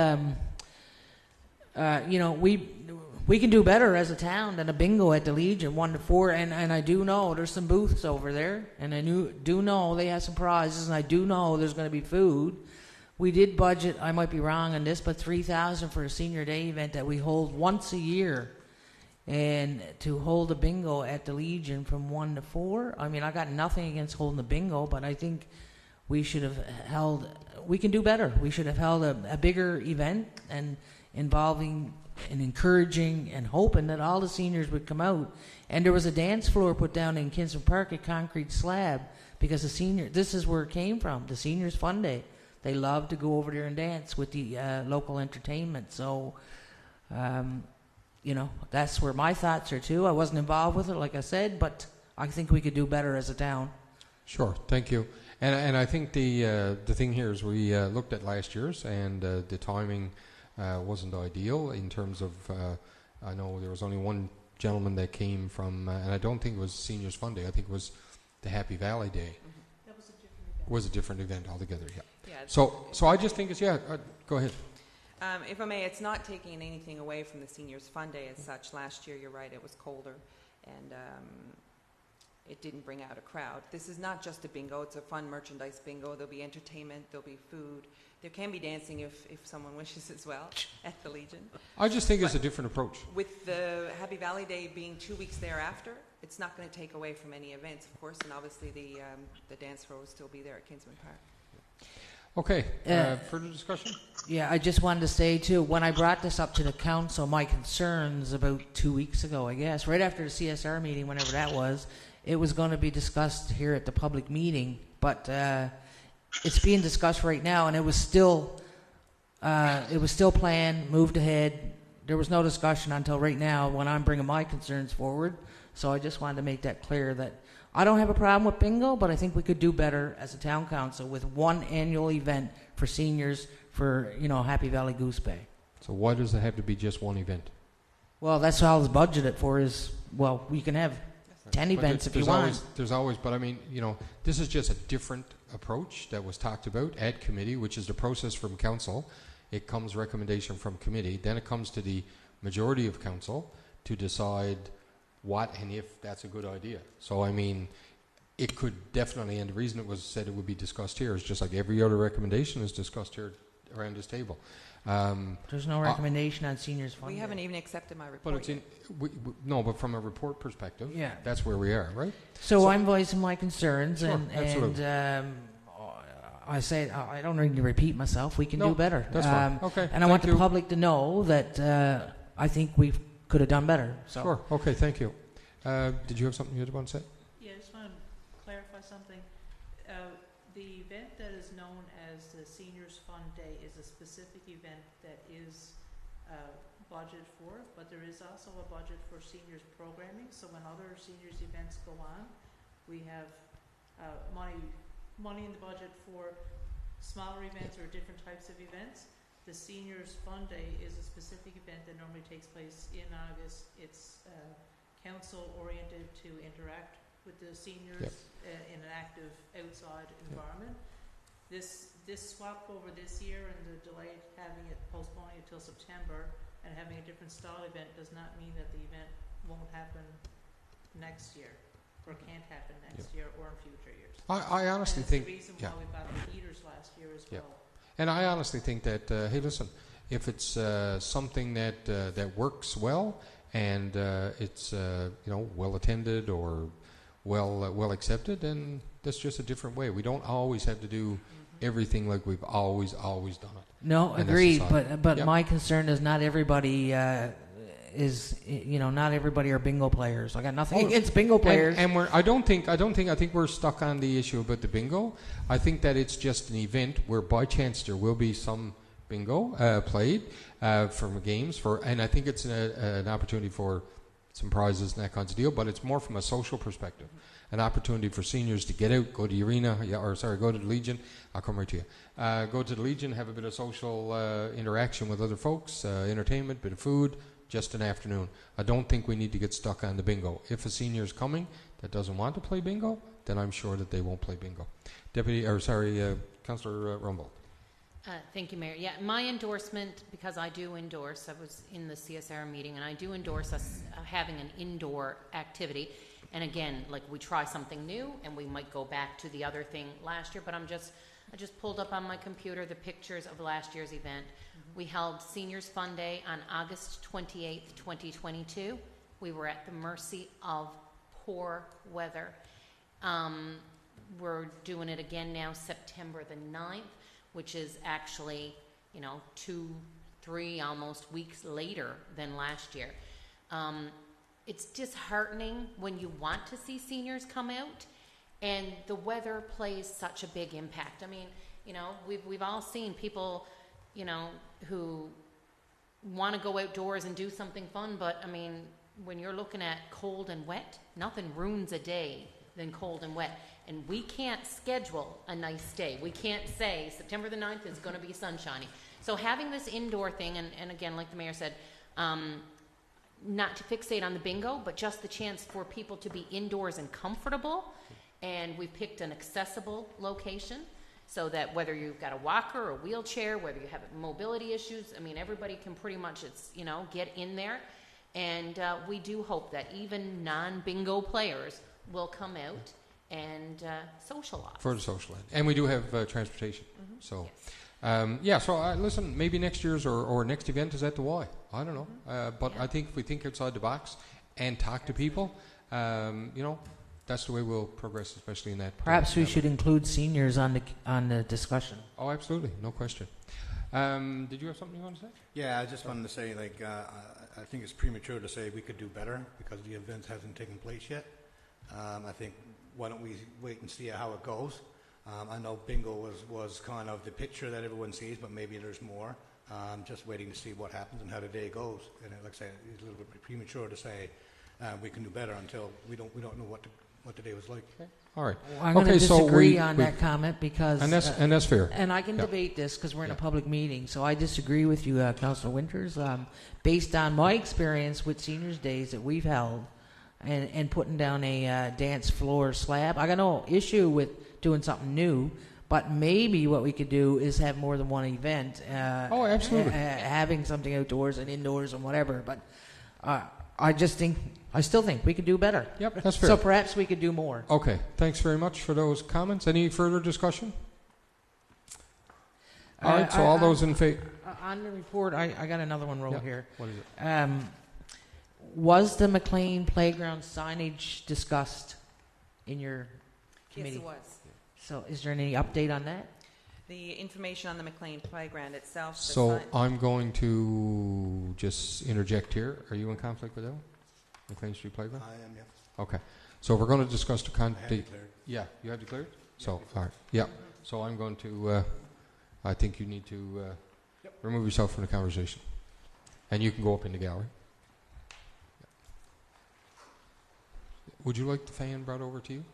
Speaker 2: we can do better as a town than a bingo at the Legion, 1 to 4, and I do know there's some booths over there, and I do know they have some prizes, and I do know there's going to be food. We did budget, I might be wrong on this, but $3,000 for a senior day event that we hold once a year. And to hold a bingo at the Legion from 1 to 4, I mean, I got nothing against holding a bingo, but I think we should have we can do better. We should have held a bigger event and involving and encouraging and hoping that all the seniors would come out. And there was a dance floor put down in Kinsman Park, a concrete slab, because this is where it came from, the Seniors Fun Day. They love to go over there and dance with the local entertainment. So, that's where my thoughts are too. I wasn't involved with it, like I said, but I think we could do better as a town.
Speaker 1: Sure, thank you. And I think the thing here is we looked at last year's, and the timing wasn't ideal in terms of, I know there was only one gentleman that came from, and I don't think it was Seniors Fun Day, I think it was the Happy Valley Day.
Speaker 11: That was a different event.
Speaker 1: Was a different event altogether, yeah.
Speaker 9: Yeah,
Speaker 1: So I just think it's, go ahead.
Speaker 9: If I may, it's not taking anything away from the Seniors Fun Day as such. Last year, you're right, it was colder, and it didn't bring out a crowd. This is not just a bingo, it's a fun merchandise bingo. There'll be entertainment, there'll be food. There can be dancing if someone wishes as well at the Legion.
Speaker 1: I just think it's a different approach.
Speaker 9: With the Happy Valley Day being 2 weeks thereafter, it's not going to take away from any events, of course, and obviously the dance floor will still be there at Kinsman Park.
Speaker 1: Okay, further discussion?
Speaker 2: Yeah, I just wanted to say, too, when I brought this up to the council, my concerns about 2 weeks ago, I guess, right after the CSR meeting, whenever that was, it was going to be discussed here at the public meeting, but it's being discussed right now, and it was still planned, moved ahead. There was no discussion until right now when I'm bringing my concerns forward, so I just wanted to make that clear that I don't have a problem with bingo, but I think we could do better as a town council with one annual event for seniors for, Happy Valley Goose Bay.
Speaker 1: So why does it have to be just one event?
Speaker 2: Well, that's all it's budgeted for is, well, we can have 10 events if you want.
Speaker 1: There's always, but I mean, this is just a different approach that was talked about at committee, which is the process from council. It comes recommendation from committee, then it comes to the majority of council to decide what and if that's a good idea. So, I mean, it could definitely, and the reason it was said it would be discussed here is just like every other recommendation is discussed here around this table.
Speaker 2: There's no recommendation on seniors fund.
Speaker 9: We haven't even accepted my report.
Speaker 1: But it's no, but from a report perspective,
Speaker 2: yeah,
Speaker 1: that's where we are, right?
Speaker 2: So I'm voicing my concerns,
Speaker 1: sure,
Speaker 2: and I say I don't need to repeat myself. We can do better.
Speaker 1: That's fine. Okay.
Speaker 2: And I want the public to know that I think we could have done better. So.
Speaker 1: Sure. Okay. Thank you. Did you have something you want to say?
Speaker 11: Yeah, I just want to clarify something. The event that is known as the Seniors Fun Day is a specific event that is budgeted for, but there is also a budget for seniors programming. So when other seniors events go on, we have money in the budget for smaller events or different types of events. The Seniors Fun Day is a specific event that normally takes place in August. It's council-oriented to interact with the seniors in an active outside environment. This swap over this year and the delay having it postponing it till September and having a different style event does not mean that the event won't happen next year or can't happen next year or in future years.
Speaker 1: I honestly
Speaker 11: and
Speaker 1: think...
Speaker 11: the reason why we bought the heaters last year as well.
Speaker 1: And I honestly think that, hey, listen, if it's something that works well and it's well attended or well accepted, then that's just a different way. We don't always have to do everything like we've always done it.
Speaker 2: No,
Speaker 1: And
Speaker 2: agreed.
Speaker 1: that's
Speaker 2: But my concern is not everybody not everybody are bingo players. I got nothing against bingo players.
Speaker 1: And I think we're stuck on the issue about the bingo. I think that it's just an event where by chance there will be some bingo played from games and I think it's an opportunity for some prizes and that kind of deal, but it's more from a social perspective. An opportunity for seniors to get out, go to the arena, go to the Legion. I'll come right to you. Go to the Legion, have a bit of social interaction with other folks, entertainment, bit of food, just an afternoon. I don't think we need to get stuck on the bingo. If a senior is coming that doesn't want to play bingo, then I'm sure that they won't play bingo. Councillor Rumbold.
Speaker 5: Thank you, Mayor. Yeah, my endorsement, because I do endorse, I was in the CSR meeting, and I do endorse us having an indoor activity. And again, like we try something new, and we might go back to the other thing last year, but I just pulled up on my computer the pictures of last year's event. We held Seniors Fun Day on August 28th, 2022. We were at the mercy of poor weather. We're doing it again now, September the 9th, which is actually, 2-3 almost weeks later than last year. It's disheartening when you want to see seniors come out and the weather plays such a big impact. I mean, we've all seen people, who want to go outdoors and do something fun, but I mean, when you're looking at cold and wet, nothing ruins a day than cold and wet. And we can't schedule a nice day. We can't say September the 9th is going to be sunshiny. So having this indoor thing, and again, like the mayor said, not to fixate on the bingo, but just the chance for people to be indoors and comfortable. And we picked an accessible location so that whether you've got a walker or a wheelchair, whether you have mobility issues, I mean, everybody can pretty much, get in there. And we do hope that even non-bingo players will come out and socialize.
Speaker 1: For the social end. And we do have transportation. So, yes. Listen, maybe next year's or next event is at the Y. I don't know. But I think if we think outside the box and talk to people, that's the way we'll progress, especially in that.
Speaker 2: Perhaps we should include seniors on the discussion.
Speaker 1: Oh, absolutely. No question. Did you have something you want to say?
Speaker 6: Yeah, I just wanted to say, I think it's premature to say we could do better because the event hasn't taken place yet. I think, why don't we wait and see how it goes? I know bingo was kind of the picture that everyone sees, but maybe there's more. Just waiting to see what happens and how the day goes. And like I say, it's a little bit premature to say we can do better until we don't know what the day was like.
Speaker 1: Okay. All right.
Speaker 2: Well, I'm going to disagree on that comment because...
Speaker 1: And that's fair.
Speaker 2: And I can debate this because we're in a public meeting. So I disagree with you, Councillor Winters. Based on my experience with seniors' days that we've held and putting down a dance floor slab, I got no issue with doing something new. But maybe what we could do is have more than one event.
Speaker 1: Oh, absolutely.
Speaker 2: Having something outdoors and indoors and whatever. But I still think we could do better.
Speaker 1: Yep, that's fair.
Speaker 2: So perhaps we could do more.
Speaker 1: Okay, thanks very much for those comments. Any further discussion? All right, so all those in favor...
Speaker 2: On the report, I got another one wrote here.
Speaker 1: What is it?
Speaker 2: Was the McLean Playground signage discussed in your committee?
Speaker 9: Yes, it was.
Speaker 2: So is there any update on that?
Speaker 9: The information on the McLean Playground itself.
Speaker 1: So I'm going to just interject here. Are you in conflict with that one? McLean Street Playground?
Speaker 6: I am, yes.
Speaker 1: Okay. So we're going to discuss the...
Speaker 6: I have declared.
Speaker 1: Yeah, you have declared? So, all right. Yeah. So I'm going to... I think you need to remove yourself from the conversation. And you can go up in the gallery. Would you like the fan brought over to you?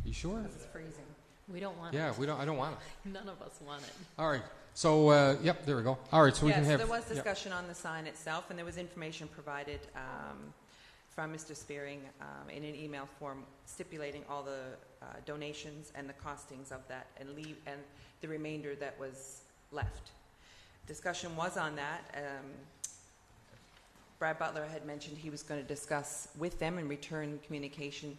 Speaker 1: You sure?
Speaker 5: It's freezing. We don't want it.
Speaker 1: Yeah, I don't want it.
Speaker 5: None of us want it.
Speaker 1: All right. So, there we go. All right, so we can have...
Speaker 9: there was discussion on the sign itself, and there was information provided from Mr. Spearing in an email form stipulating all the donations and the costings of that and the remainder that was left. Discussion was on that. Brad Butler had mentioned he was going to discuss with them and return communication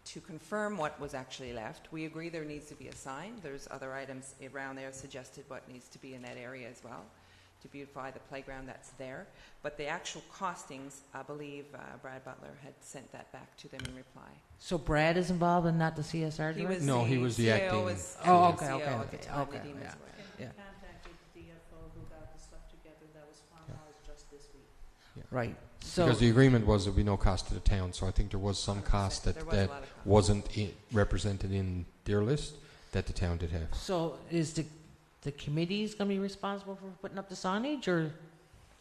Speaker 9: to confirm what was actually left. We agree there needs to be a sign. There's other items around there suggested what needs to be in that area as well to beautify the playground that's there. But the actual costings, I believe Brad Butler had sent that back to them in reply.
Speaker 2: So Brad is involved and not the CSR director?
Speaker 1: No, he was the
Speaker 9: CIO
Speaker 1: acting.
Speaker 2: Oh,
Speaker 9: the
Speaker 2: okay,
Speaker 9: CO
Speaker 2: okay,
Speaker 9: at the
Speaker 2: okay,
Speaker 9: time
Speaker 2: okay,
Speaker 9: that he was
Speaker 2: yeah.
Speaker 9: away.
Speaker 2: Yeah.
Speaker 11: Contacted the DFO who got the stuff together. That was finalized just this week.
Speaker 2: Right. So
Speaker 1: Because the agreement was there'd be no cost to the town, so I think there was some cost that,
Speaker 9: There was a
Speaker 1: that
Speaker 9: lot of cost.
Speaker 1: wasn't represented in their list that the town did have.
Speaker 2: So is the committee's going to be responsible for putting up the signage, or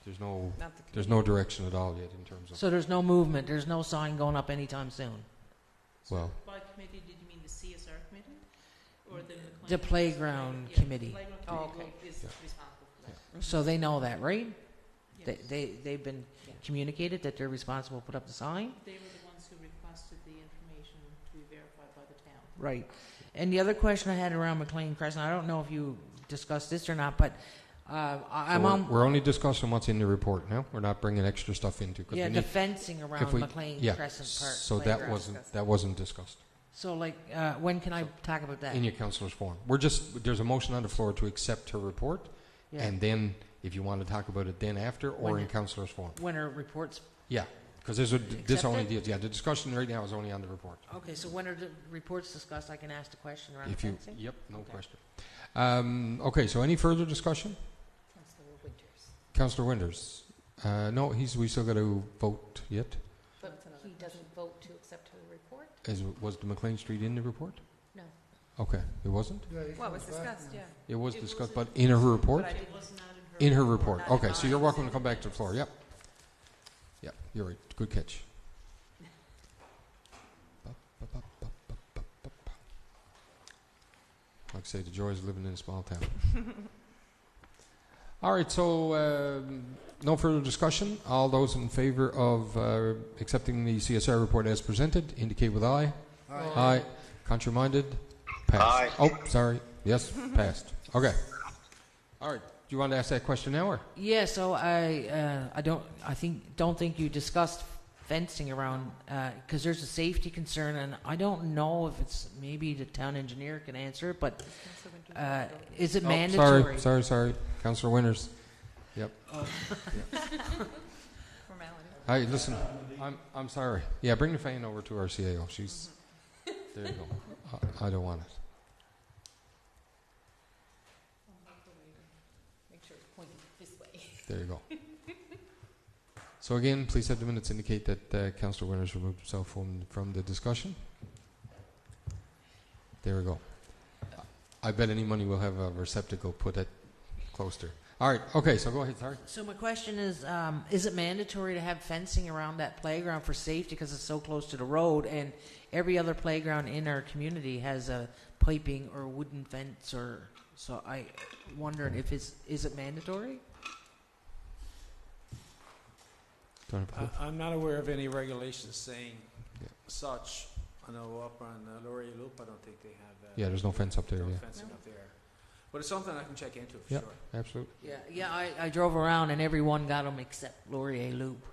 Speaker 1: There's no
Speaker 9: Not the
Speaker 1: there's
Speaker 9: committee.
Speaker 1: no direction at all yet in terms of,
Speaker 2: so there's no movement, there's no sign going up anytime soon?
Speaker 1: well,
Speaker 11: By committee, did you mean the CSR committee? Or the McLean?
Speaker 2: The playground
Speaker 11: Yeah,
Speaker 2: committee.
Speaker 11: The playground
Speaker 9: Oh,
Speaker 11: committee
Speaker 9: okay.
Speaker 11: is responsible for that.
Speaker 2: So they know that, right?
Speaker 11: Yes.
Speaker 2: They've been
Speaker 9: Yeah.
Speaker 2: communicated that they're responsible to put up the sign?
Speaker 11: They were the ones who requested the information to be verified by the town.
Speaker 2: Right. And the other question I had around McLean Crescent, I don't know if you discussed this or not, but I'm
Speaker 1: so
Speaker 2: on...
Speaker 1: we're only discussing what's in the report now. We're not bringing extra stuff into. 'Cause
Speaker 2: Yeah,
Speaker 1: we
Speaker 2: the
Speaker 1: need,
Speaker 2: fencing around McLean
Speaker 1: yeah,
Speaker 2: Crescent Park.
Speaker 1: so
Speaker 2: playground.
Speaker 1: that wasn't discussed
Speaker 2: So, like, when can I talk about that?
Speaker 1: in your councillor's forum. There's a motion on the floor to accept her report,
Speaker 2: Yeah.
Speaker 1: and then if you want to talk about it then after or
Speaker 2: When
Speaker 1: in councillor's forum.
Speaker 2: When are reports...
Speaker 1: Yeah, because this
Speaker 2: Accept
Speaker 1: only
Speaker 2: it?
Speaker 1: deals. Yeah, the discussion right now is only on the report.
Speaker 2: Okay, so when are the reports discussed, I can ask the question around
Speaker 1: If
Speaker 2: the
Speaker 1: you,
Speaker 2: fencing?
Speaker 1: yep, no
Speaker 2: Okay.
Speaker 1: question. Okay, so any further discussion?
Speaker 5: Councillor Winters.
Speaker 1: Councillor Winters. No, we still got to vote yet.
Speaker 5: But he doesn't vote to accept her report?
Speaker 1: Was the McLean Street in the report?
Speaker 5: No.
Speaker 1: Okay, it wasn't?
Speaker 8: Yeah, he
Speaker 9: Well, it was
Speaker 8: comes back
Speaker 9: discussed,
Speaker 8: now.
Speaker 9: yeah.
Speaker 1: It was
Speaker 11: It
Speaker 1: discussed,
Speaker 11: was
Speaker 1: but in her report?
Speaker 9: But I
Speaker 11: It
Speaker 9: didn't-
Speaker 11: was not
Speaker 1: In her report.
Speaker 9: Not
Speaker 1: Okay,
Speaker 9: in
Speaker 1: so you're
Speaker 9: mine.
Speaker 1: welcome to come back to the floor. Yep. Yep, you're right. Good catch. Like I say, the joys of living in a small town. All right, so no further discussion. All those in favor of accepting the CSR report as presented, indicate with aye. Aye. Contrary-minded? Passed.
Speaker 10: Aye.
Speaker 1: Oh, sorry. Yes, passed. Okay. All right. Do you want to ask that question now, or?
Speaker 2: Yeah, so I don't think you discussed fencing around, because there's a safety concern, and I don't know if it's, maybe the town engineer can answer it, but is it mandatory?
Speaker 1: Sorry. Councillor Winters. Yep.
Speaker 9: Formality.
Speaker 1: Hey, listen, I'm sorry. Yeah, bring the fan over to our CAO. She's, there you go. I don't want it.
Speaker 5: Make sure it's pointing this way.
Speaker 1: There you go. So again, please have the minutes indicate that Councillor Winters removed himself from the discussion. There we go. I bet any money will have a receptacle put it close to. All right. Okay. So go ahead. Sorry.
Speaker 2: So my question is it mandatory to have fencing around that playground for safety because it's so close to the road, and every other playground in our community has a piping or wooden fence, or so I wondering if is it mandatory?
Speaker 7: I'm not aware of any regulations saying
Speaker 1: Yeah.
Speaker 7: such. I know up on Laurier Loop, I don't think they have that.
Speaker 1: Yeah, there's no fence up there.
Speaker 7: No
Speaker 1: Yeah.
Speaker 7: fencing up there. But it's something I can check into for
Speaker 1: Yeah.
Speaker 7: sure.
Speaker 1: Absolutely.
Speaker 2: Yeah. I drove around and everyone got them except Laurier Loop.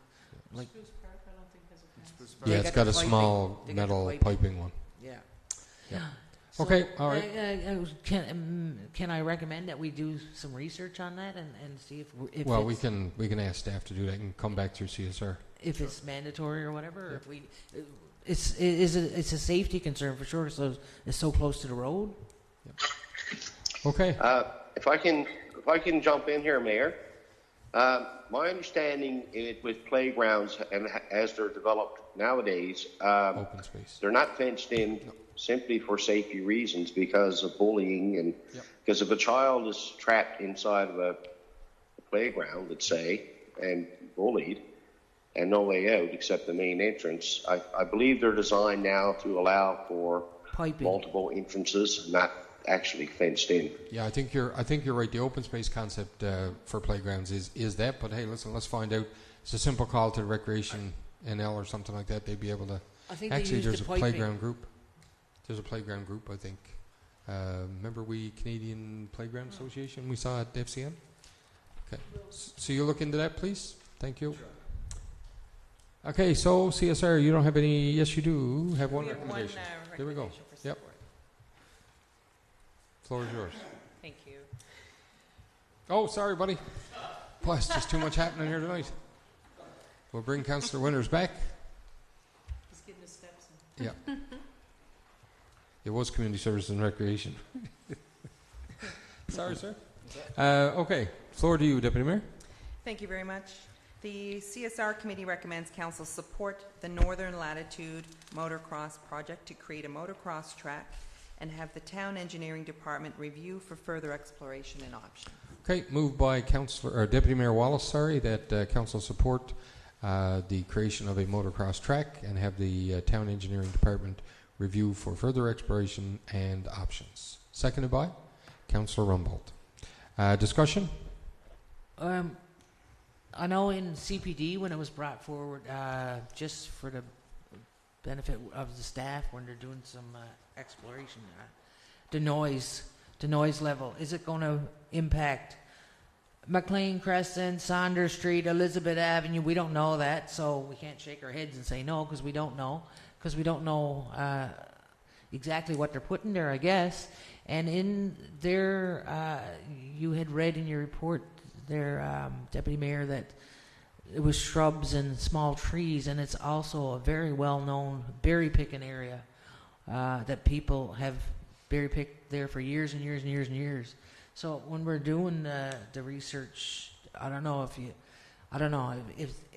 Speaker 2: Like,
Speaker 11: Spruce Park, I don't think has a fence.
Speaker 7: Spruce
Speaker 2: They
Speaker 1: Yeah,
Speaker 2: got
Speaker 1: it's got
Speaker 2: the
Speaker 1: a
Speaker 2: piping.
Speaker 1: small
Speaker 2: They got the
Speaker 1: metal
Speaker 2: piping.
Speaker 1: piping one.
Speaker 2: yeah.
Speaker 1: Yeah.
Speaker 2: So,
Speaker 1: Okay, all right.
Speaker 2: Can I recommend that we do some research on that and see if
Speaker 1: Well,
Speaker 2: it's,
Speaker 1: we can ask staff to do that and come back through CSR.
Speaker 2: if it's mandatory or whatever, or
Speaker 1: Yeah.
Speaker 2: if we, it's a safety concern for sure. So it's so close to the road.
Speaker 1: Okay.
Speaker 10: If I can jump in here, Mayor. My understanding with playgrounds and as they're developed nowadays,
Speaker 1: Open space.
Speaker 10: they're not fenced in simply for safety reasons because of bullying and
Speaker 1: Yep.
Speaker 10: because if a child is trapped inside of a playground, let's say, and bullied and no way out except the main entrance, I believe they're designed now to allow for
Speaker 2: Piping.
Speaker 10: multiple entrances, not actually fenced in.
Speaker 1: Yeah, I think you're right. The open space concept for playgrounds is that. But hey, listen, let's find out. It's a simple call to the recreation NL or something like that, they'd be able to.
Speaker 2: I think
Speaker 1: Actually,
Speaker 2: they used
Speaker 1: there's
Speaker 2: the
Speaker 1: a
Speaker 2: piping.
Speaker 1: playground group. There's a playground group, I think. Remember we Canadian Playground Association we saw at FCM? Okay. So you look into that, please. Thank you. Okay, so CSR, you don't have any, yes you do, have one
Speaker 9: We have
Speaker 1: recommendation. There we go.
Speaker 9: recommendation for
Speaker 1: Yep.
Speaker 9: support.
Speaker 1: Floor is yours.
Speaker 9: Thank you.
Speaker 1: Oh, sorry, buddy. Boy, it's just too much happening here tonight. We'll bring Councillor Winters back.
Speaker 11: He's getting his steps in.
Speaker 1: Yeah. It was Community Services and Recreation. Sorry, sir. Okay, floor to you, Deputy Mayor.
Speaker 9: Thank you very much. The CSR committee recommends council support the Northern Latitude Motocross project to create a motocross track and have the town engineering department review for further exploration and options.
Speaker 1: Okay, moved by Deputy Mayor Wallace, that council support the creation of a motocross track and have the town engineering department review for further exploration and options. Seconded by Councillor Rumbold. Discussion?
Speaker 2: I know in CPD when it was brought forward, just for the benefit of the staff when they're doing some exploration, the noise level, is it going to impact McLean Crescent, Saunders Street, Elizabeth Avenue? We don't know that, so we can't shake our heads and say no because we don't know. Because we don't know exactly what they're putting there, I guess. And in there, you had read in your report there, Deputy Mayor, that it was shrubs and small trees, and it's also a very well-known berry picking area that people have berry picked there for years and years and years and years. So when we're doing the research, I don't know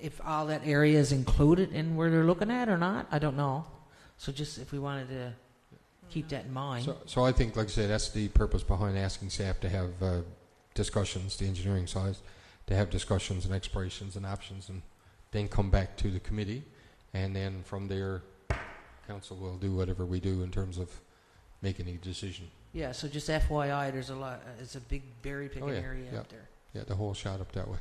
Speaker 2: if all that area is included in where they're looking at or not. I don't know. So just if we wanted to keep that in mind.
Speaker 1: So I think, like I said, that's the purpose behind asking staff to have discussions, the engineering side, to have discussions and explorations and options, and then come back to the committee, and then from there, council will do whatever we do in terms of making a decision.
Speaker 2: Yeah, so just FYI, there's a lot. It's a big berry picking area up there.
Speaker 1: Yeah, the whole shot up that way.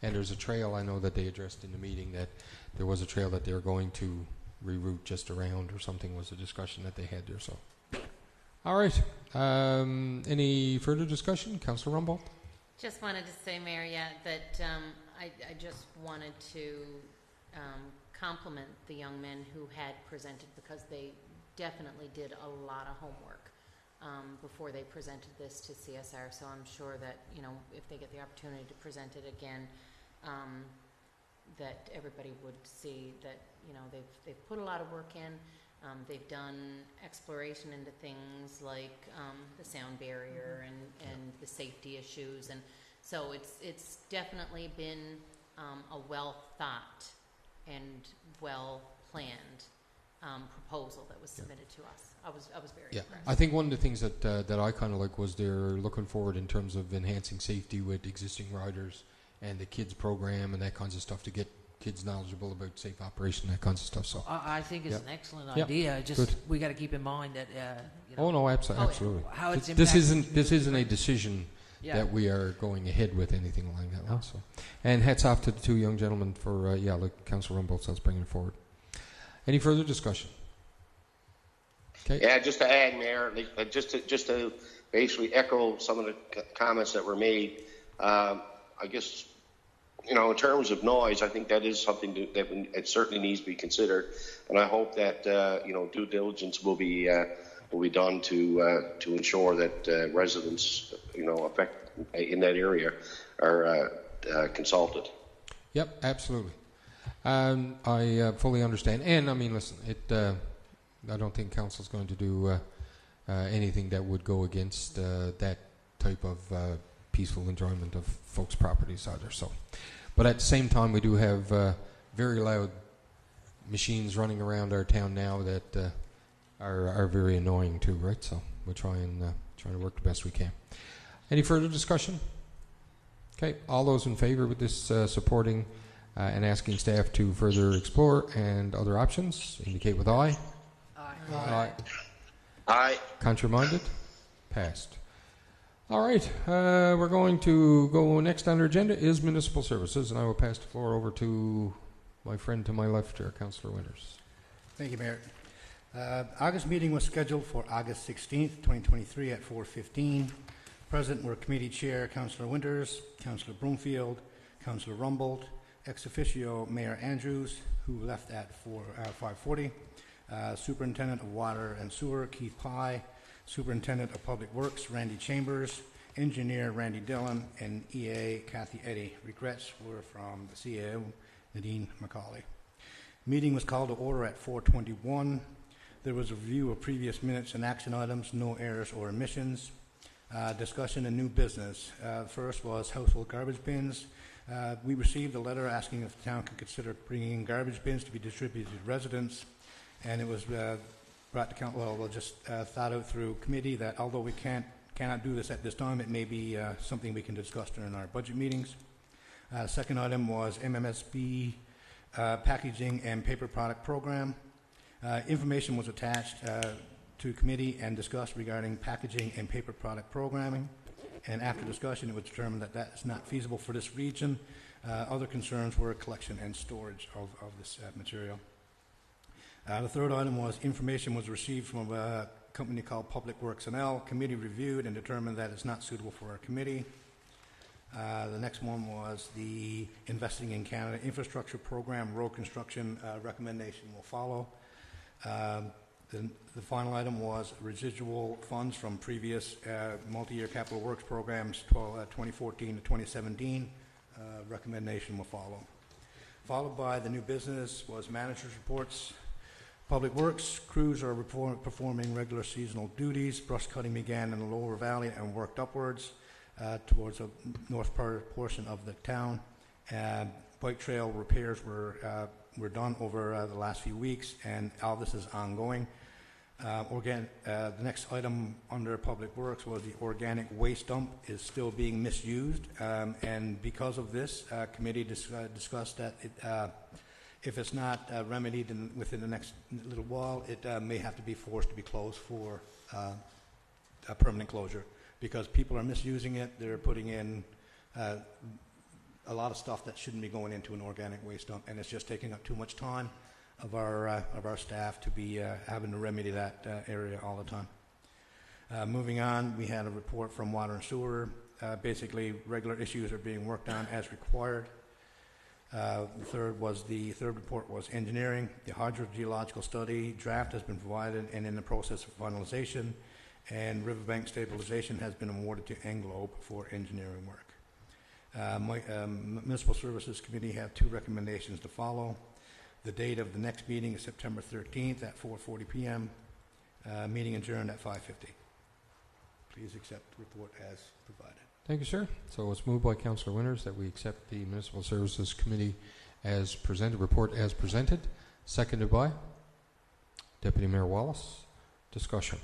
Speaker 1: And there's a trail, I know that they addressed in the meeting, that there was a trail that they're going to reroute just around or something, was a discussion that they had there. So, all right. Any further discussion? Councillor Rumbold?
Speaker 5: Just wanted to say, Mayor, that I just wanted to compliment the young men who had presented, because they definitely did a lot of homework before they presented this to CSR. So I'm sure that, if they get the opportunity to present it again, that everybody would see that, they've put a lot of work in. They've done exploration into things like the sound barrier and the safety issues, and so it's definitely been a well thought and well planned proposal that was submitted to us. I was very impressed.
Speaker 1: I think one of the things that I kind of like was they're looking forward in terms of enhancing safety with existing riders and the kids program and that kinds of stuff to get kids knowledgeable about safe operation, that kinds of stuff. So
Speaker 2: I think it's an excellent idea. Just
Speaker 1: good. We
Speaker 2: got to keep in mind that
Speaker 1: Oh no, absolutely.
Speaker 2: how it's
Speaker 1: this
Speaker 2: impacting
Speaker 1: isn't a decision that we are going ahead with anything like that. Also, and hats off to the two young gentlemen for like Councillor Rumbold says, bringing it forward. Any further discussion? Okay.
Speaker 10: Yeah, just to add, Mayor, just to basically echo some of the comments that were made. I guess, in terms of noise, I think that is something that it certainly needs to be considered, and I hope that due diligence will be done to ensure that residents affect in that area are consulted.
Speaker 1: Yep, absolutely. I fully understand, and I mean, listen, I don't think council's going to do anything that would go against that type of peaceful enjoyment of folks' properties either. So, but at the same time, we do have very loud machines running around our town now that are very annoying too, right? So we're trying to work the best we can. Any further discussion? Okay, all those in favor with this supporting and asking staff to further explore and other options indicate with aye.
Speaker 2: Aye.
Speaker 10: Aye.
Speaker 1: Contrary-minded? Passed. All right, we're going to go next on our agenda is municipal services, and I will pass the floor over to My friend to my left here, Councillor Winters.
Speaker 6: Thank you, Mayor. August meeting was scheduled for August 16th, 2023 at 4:15. Present were Committee Chair Councillor Winters, Councillor Broomfield, Councillor Rumbold, ex officio Mayor Andrews, who left at 5:40, Superintendent of Water and Sewer Keith Pye, Superintendent of Public Works Randy Chambers, Engineer Randy Dillon, and EA Kathy Eddy. Regrets were from the CAO Nadine McCauley. Meeting was called to order at 4:21. There was a review of previous minutes and action items, no errors or omissions. Discussion and new business. First was household garbage bins. We received a letter asking if the town could consider bringing in garbage bins to be distributed to residents, and it was brought to council. Well, we'll just thought out through committee that although we cannot do this at this time, it may be something we can discuss during our budget meetings. Second item was MMSB packaging and paper product program. Information was attached to committee and discussed regarding packaging and paper product programming, and after discussion it was determined that that is not feasible for this region. Other concerns were collection and storage of this material. The third item was information was received from a company called Public Works NL. Committee reviewed and determined that it's not suitable for our committee. The next one was the Investing in Canada Infrastructure Program, road construction. Recommendation will follow. The final item was residual funds from previous multi-year capital works programs 2014 to 2017. Recommendation will follow. Followed by the new business was managers' reports. Public Works crews are performing regular seasonal duties. Brush cutting began in the lower valley and worked upwards towards the north portion of the town. Bike trail repairs were done over the last few weeks, and all this is ongoing. The next item under Public Works was the organic waste dump is still being misused, and because of this, committee discussed that if it's not remedied within the next little while, it may have to be forced to be closed for a permanent closure, because people are misusing it. They're putting in a lot of stuff that shouldn't be going into an organic waste dump, and it's just taking up too much time of our staff to be having to remedy that area all the time. Moving on, we had a report from Water and Sewer. Basically, regular issues are being worked on as required. The third report was engineering. The hydrogeological study draft has been provided and in the process of finalization, and riverbank stabilization has been awarded to Englobe for engineering work. Municipal Services Committee have two recommendations to follow. The date of the next meeting is September 13th at 4:40 p.m. Meeting adjourned at 5:50. Please accept the report as provided.
Speaker 1: Thank you, sir. So it's moved by Councillor Winters that we accept the Municipal Services Committee as presented, report as presented. Seconded by Deputy Mayor Wallace. Discussion.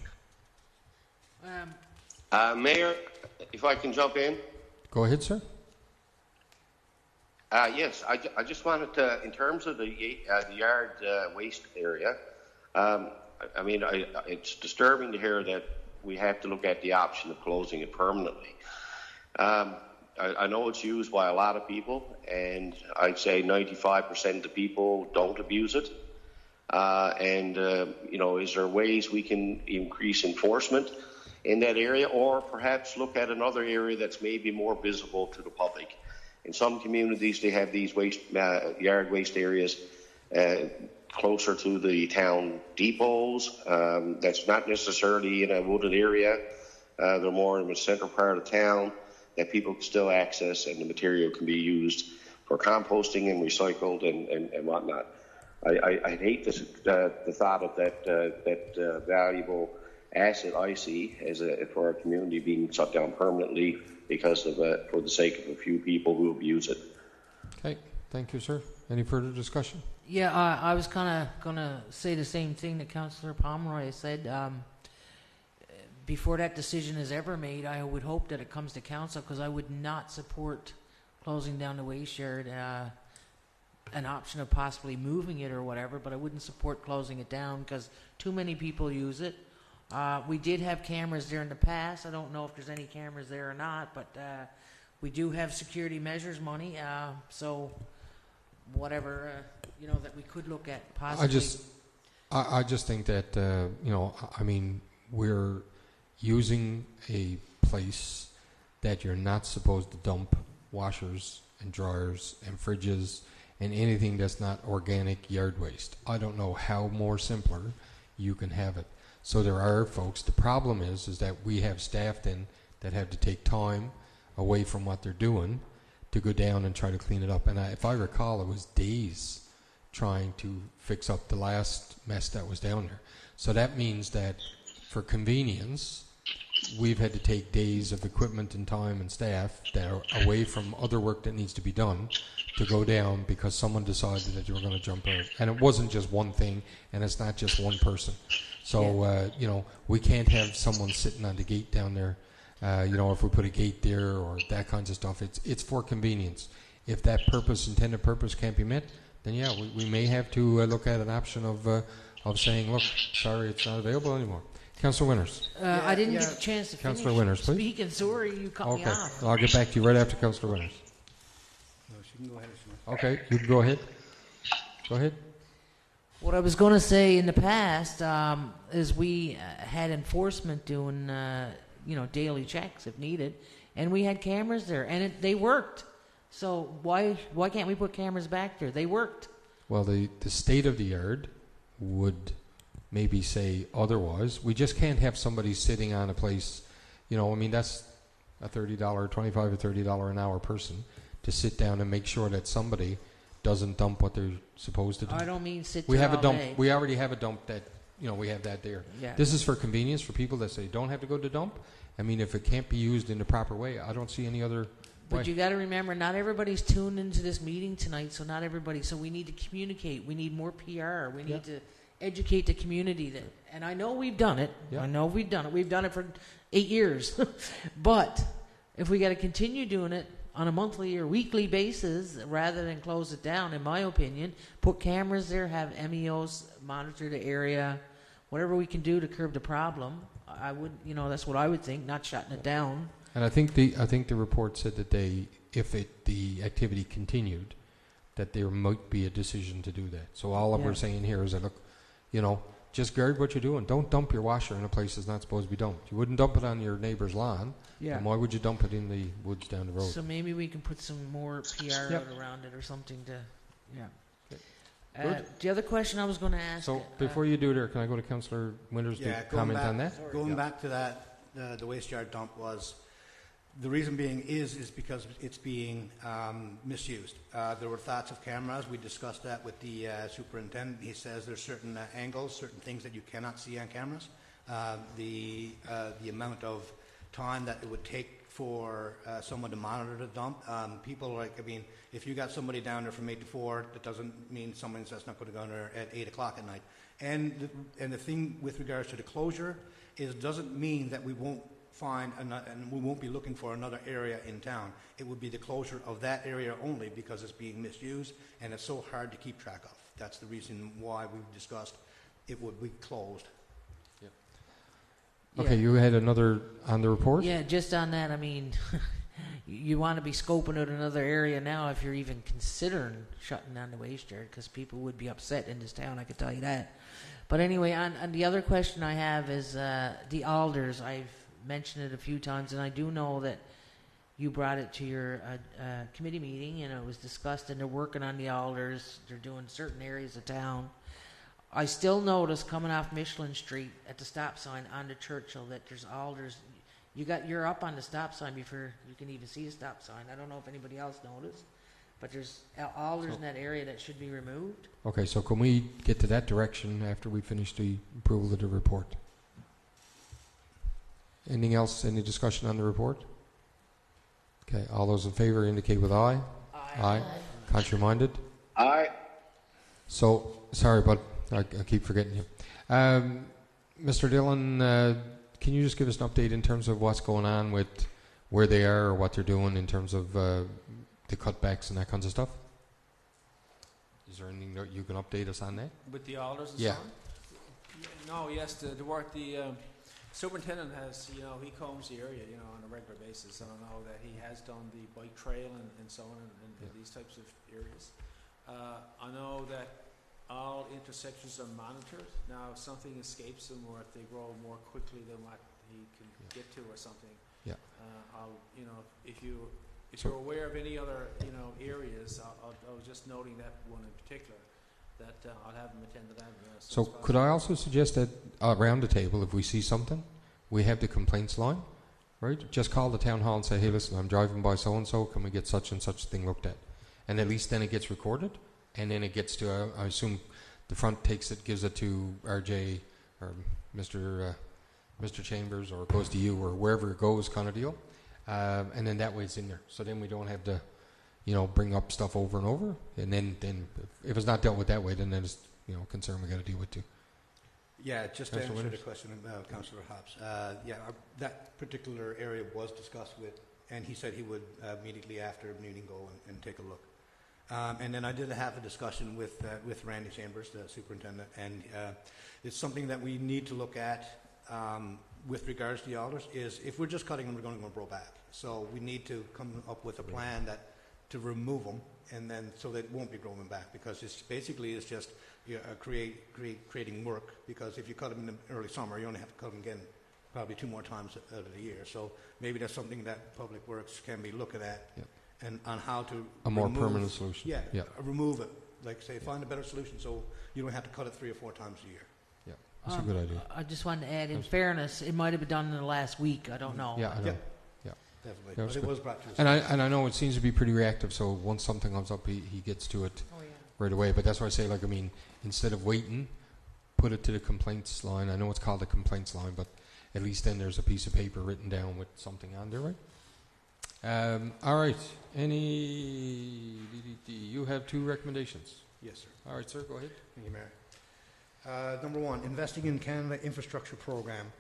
Speaker 10: Mayor, if I can jump in.
Speaker 1: Go ahead, sir.
Speaker 10: Yes, I just wanted to, in terms of the yard waste area, it's disturbing to hear that we have to look at the option of closing it permanently. I know it's used by a lot of people, and I'd say 95% of the people don't abuse it. Is there ways we can increase enforcement in that area, or perhaps look at another area that's maybe more visible to the public? In some communities, they have these yard waste areas closer to the town depots. That's not necessarily in a wooded area. They're more in the center part of town that people can still access, and the material can be used for composting and recycled and whatnot. I hate the thought of that valuable asset I see for our community being shut down permanently because of for the sake of a few people who abuse it.
Speaker 1: Okay, thank you, sir. Any further discussion?
Speaker 2: Yeah, I was kind of going to say the same thing that Councillor Pomeroy said. Before that decision is ever made, I would hope that it comes to council, because I would not support closing down the waste yard. An option of possibly moving it or whatever, but I wouldn't support closing it down because too many people use it. We did have cameras there in the past. I don't know if there's any cameras there or not, but we do have security measures money. So whatever you know, that we could look at
Speaker 1: I
Speaker 2: possibly.
Speaker 1: just think that, you know, I mean, we're using a place that you're not supposed to dump washers and dryers and fridges and anything that's not organic yard waste. I don't know how more simpler you can have it. So there are folks, the problem is that we have staff then that have to take time away from what they're doing to go down and try to clean it up. And if I recall, it was days trying to fix up the last mess that was down there. So that means that for convenience, we've had to take days of equipment and time and staff that are away from other work that needs to be done to go down because someone decided that they were going to jump out. And it wasn't just one thing, and it's not just one person. So, you know, we can't have someone sitting on the gate down there. You know, if we put a gate there or that kinds of stuff, it's for convenience. If that intended purpose can't be met, then yeah, we may have to look at an option of saying, look, sorry, it's not available anymore. Councillor Winters.
Speaker 2: I didn't get a chance to finish
Speaker 1: Councillor Winters, please.
Speaker 2: speaking. Sorry, you cut me off.
Speaker 1: Well, I'll get back to you right after Councillor Winters.
Speaker 6: No, she can go ahead if she wants.
Speaker 1: Okay, you can go ahead. Go ahead.
Speaker 2: What I was going to say in the past is we had enforcement doing, you know, daily checks if needed, and we had cameras there, and they worked. So why can't we put cameras back there? They worked. Well, the state of the yard would maybe say otherwise. We just can't have somebody sitting on a place, you know, I mean, that's a $30, $25 or $30 an hour person to sit down and make sure that somebody doesn't dump what they're supposed to do. I don't mean sit
Speaker 1: We
Speaker 2: there
Speaker 1: have a
Speaker 2: all
Speaker 1: dump.
Speaker 2: day.
Speaker 1: We already have a dump that, you know, we have that there.
Speaker 2: Yeah.
Speaker 1: This is for convenience for people that say don't have to go to dump. I mean, if it can't be used in the proper way, I don't see any other
Speaker 2: But
Speaker 1: way.
Speaker 2: you got to remember, not everybody's tuned into this meeting tonight, so not everybody. So we need to communicate. We need more PR. We need to educate the community. And I know we've done it.
Speaker 1: Yeah.
Speaker 2: I know we've done it. We've done it for 8 years. But if we got to continue doing it on a monthly or weekly basis, rather than close it down, in my opinion, put cameras there, have MEOs monitor the area, whatever we can do to curb the problem. I would, you know, that's what I would think, not shutting it down.
Speaker 1: And I think the report said that the activity continued, that there might be a decision to do that. So all we're saying here is that, look, you know, just guard what you're doing. Don't dump your washer in a place that's not supposed to be dumped. You wouldn't dump it on your neighbor's lawn.
Speaker 2: Yeah.
Speaker 1: And why would you dump it in the woods down the road?
Speaker 2: So maybe we can put some more PR out around it or something to, the other question I was going to ask.
Speaker 1: So before you do there, can I go to Councillor Winters to comment on that?
Speaker 6: Going back to that, the waste yard dump was, the reason being is because it's being misused. There were thoughts of cameras. We discussed that with the superintendent. He says there's certain angles, certain things that you cannot see on cameras. The amount of time that it would take for someone to monitor the dump. People like, I mean, if you got somebody down there from 8 to 4, that doesn't mean someone's that's not going to go there at 8 o'clock at night. And the thing with regards to the closure is doesn't mean that we won't find another, and we won't be looking for another area in town. It would be the closure of that area only because it's being misused and it's so hard to keep track of. That's the reason why we've discussed it would be closed.
Speaker 1: Okay, you had another on the report?
Speaker 2: Yeah, just on that, I mean, you want to be scoping out another area now if you're even considering shutting down the waste yard, because people would be upset in this town, I can tell you that. But anyway, on the other question I have is the alders. I've mentioned it a few times, and I do know that you brought it to your committee meeting, and it was discussed, and they're working on the alders. They're doing certain areas of town. I still notice coming off Michelin Street at the stop sign onto Churchill that there's alders. You're up on the stop sign before you can even see the stop sign. I don't know if anybody else noticed, but there's alders in that area that should be removed.
Speaker 1: Okay, so can we get to that direction after we finish the approval of the report? Anything else? Any discussion on the report? Okay, all those in favor indicate with aye. Aye. Contrary-minded?
Speaker 10: Aye.
Speaker 1: So, sorry, but I keep forgetting you. Mr. Dillon, can you just give us an update in terms of what's going on with where they are or what they're doing in terms of the cutbacks and that kinds of stuff? Is there anything that you can update us on that?
Speaker 7: With the alders and
Speaker 1: Yeah.
Speaker 7: so on? No, yes, the work, the superintendent has, you know, he combs the area, you know, on a regular basis. And I know that he has done the bike trail and so on and these types of areas. I know that all intersections are monitored. Now, if something escapes him or if they grow more quickly than what he can get to or something,
Speaker 1: Yeah.
Speaker 7: if you're aware of any other, areas, I was just noting that one in particular, that I'll have him attend to that.
Speaker 1: So could I also suggest that around the table, if we see something, we have the complaints line, right? Just call the town hall and say, hey, listen, I'm driving by so-and-so, can we get such and such thing looked at? And at least then it gets recorded, and then it gets to, I assume the front takes it, gives it to RJ or Mr. Chambers, or it goes to you, or wherever it goes, kind of deal. And then that way it's in there. So then we don't have to, bring up stuff over and over. And then if it's not dealt with that way, then there's, concern we got to deal with too.
Speaker 6: Yeah, just to
Speaker 1: Councillor
Speaker 6: answer the
Speaker 1: Winters.
Speaker 6: question, Councillor Hobbs. That particular area was discussed with, and he said he would immediately after the meeting go and take a look. And then I did have a discussion with Randy Chambers, the superintendent, and it's something that we need to look at with regards to the alders. Is if we're just cutting them, we're going to grow back. So we need to come up with a plan to remove them, and then so that it won't be growing back, because it's just creating work. Because if you cut them in the early summer, you only have to cut them again probably 2 more times out of the year. So maybe that's something that Public Works can be looking at.
Speaker 1: Yep.
Speaker 6: And on how to
Speaker 1: More permanent solution.
Speaker 6: Yeah, remove it. Like say, find a better solution so you don't have to cut it 3 or 4 times a year.
Speaker 1: Yeah, that's a good idea.
Speaker 2: I just wanted to add, in fairness, it might have been done in the last week. I don't know.
Speaker 1: Yeah, I know.
Speaker 6: Yeah.
Speaker 1: Yeah.
Speaker 6: Definitely.
Speaker 1: Yeah,
Speaker 6: But it was brought to us.
Speaker 1: And I know it seems to be pretty reactive, so once something comes up, he gets to it right away. But that's why I say, instead of waiting, put it to the complaints line. I know it's called the complaints line, but at least then there's a piece of paper written down with something on there, right? All right. You have 2 recommendations.
Speaker 6: Yes, sir.
Speaker 1: All right, sir, go ahead.
Speaker 6: Thank you, Mayor. Number 1, investing in Canada infrastructure program.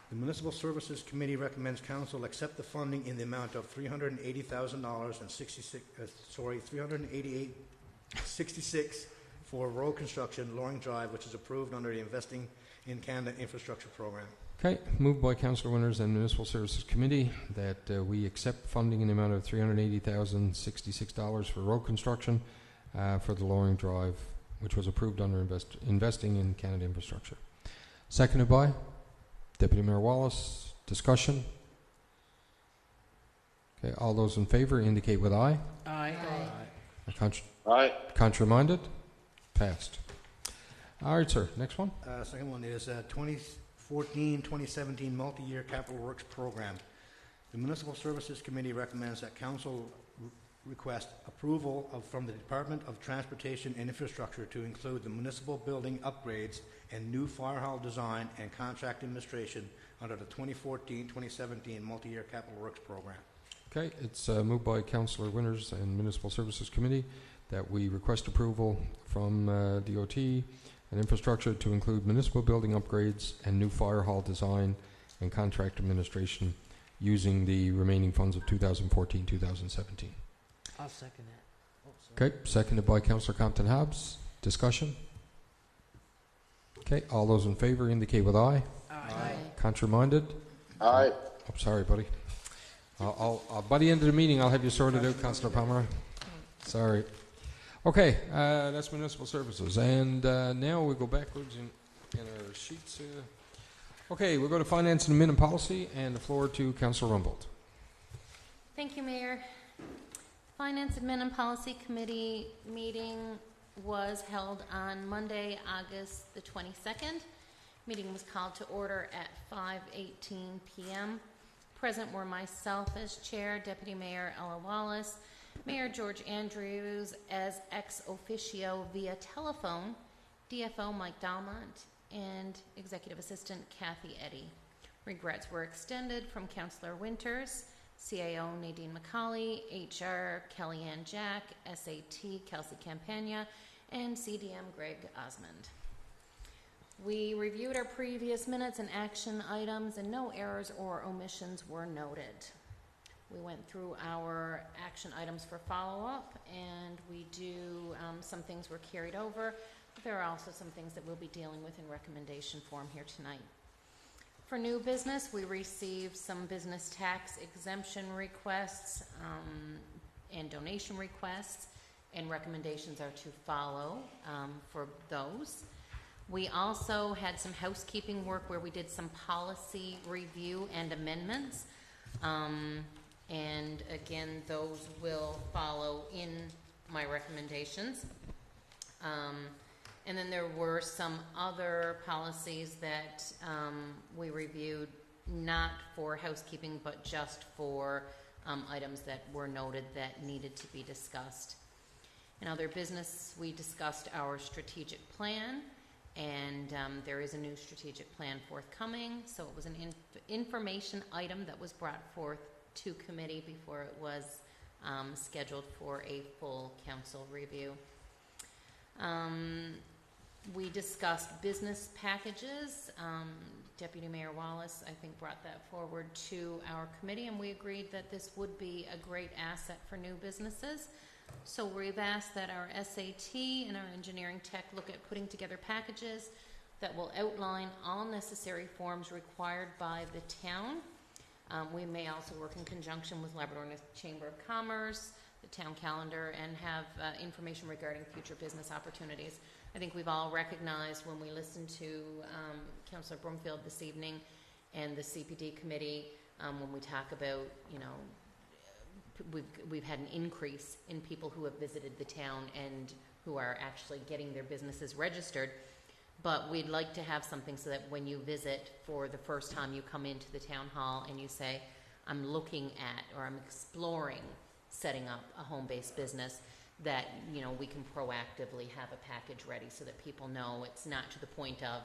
Speaker 6: The Municipal Services Committee recommends council accept the funding in the amount of $380,000 and $388.66 for road construction, Loring Drive, which is approved under the Investing in Canada infrastructure program.
Speaker 1: Okay, moved by Councillor Winters and Municipal Services Committee that we accept funding in the amount of $380,066 for road construction for the Loring Drive, which was approved under Investing in Canada Infrastructure. Seconded by Deputy Mayor Wallace. Discussion. Okay, all those in favor indicate with aye.
Speaker 2: Aye.
Speaker 10: Aye.
Speaker 1: Contrary-minded? Passed. All right, sir. Next one.
Speaker 6: Second one is 2014-2017 Multi-Year Capital Works Program. The Municipal Services Committee recommends that council request approval from the Department of Transportation and Infrastructure to include the municipal building upgrades and new fire hall design and contract administration under the 2014-2017 Multi-Year Capital Works Program.
Speaker 1: Okay, it's moved by Councillor Winters and Municipal Services Committee that we request approval from DOT and Infrastructure to include municipal building upgrades and new fire hall design and contract administration using the remaining funds of 2014-2017.
Speaker 2: I'll second that.
Speaker 1: Okay, seconded by Councillor Compton Hobbs. Discussion? Okay, all those in favor indicate with aye.
Speaker 2: Aye.
Speaker 1: Contrary-minded?
Speaker 10: Aye.
Speaker 1: Oh, sorry, buddy. By the end of the meeting, I'll have you sorted out, Councillor Pomeroy. Sorry. Okay, that's municipal services. And now we go backwards in our sheets. Okay, we'll go to finance and admin policy, and the floor to Councillor Rumbold.
Speaker 5: Thank you, Mayor. Finance, Admin, and Policy Committee meeting was held on Monday, August the 22nd. Meeting was called to order at 5:18 p.m. Present were myself as chair, Deputy Mayor Ella Wallace, Mayor George Andrews as ex officio via telephone, DFO Mike Dalmont, and Executive Assistant Kathy Eddy. Regrets were extended from Councillor Winters, CAO Nadine McCauley, HR Kellyanne Jack, SAT Kelsey Campagna, and CDM Greg Osmond. We reviewed our previous minutes and action items, and no errors or omissions were noted. We went through our action items for follow-up, and some things were carried over. But there are also some things that we'll be dealing with in recommendation form here tonight. For new business, we received some business tax exemption requests and donation requests, and recommendations are to follow for those. We also had some housekeeping work where we did some policy review and amendments. And again, those will follow in my recommendations. And then there were some other policies that we reviewed, not for housekeeping, but just for items that were noted that needed to be discussed. In other business, we discussed our strategic plan, and there is a new strategic plan forthcoming. So it was an information item that was brought forth to committee before it was scheduled for a full council review. We discussed business packages. Deputy Mayor Wallace, I think, brought that forward to our committee, and we agreed that this would be a great asset for new businesses. So we've asked that our SAT and our engineering tech look at putting together packages that will outline all necessary forms required by the town. We may also work in conjunction with Labrador Chamber of Commerce, the town calendar, and have information regarding future business opportunities. I think we've all recognized when we listened to Councillor Broomfield this evening and the CPD committee, when we talk about, you know, we've had an increase in people who have visited the town and who are actually getting their businesses registered. But we'd like to have something so that when you visit for the first time, you come into the town hall and you say, I'm looking at or I'm exploring setting up a home-based business, that, you know, we can proactively have a package ready so that people know it's not to the point of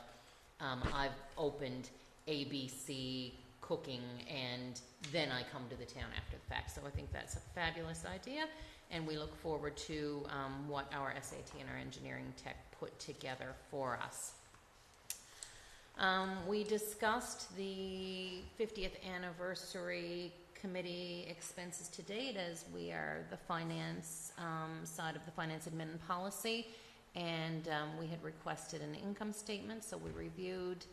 Speaker 5: I've opened ABC cooking and then I come to the town after the fact. So I think that's a fabulous idea, and we look forward to what our SAT and our engineering tech put together for us. We discussed the 50th anniversary committee expenses to date, as we are the finance side of the finance admin and policy, and we had requested an income statement, so we reviewed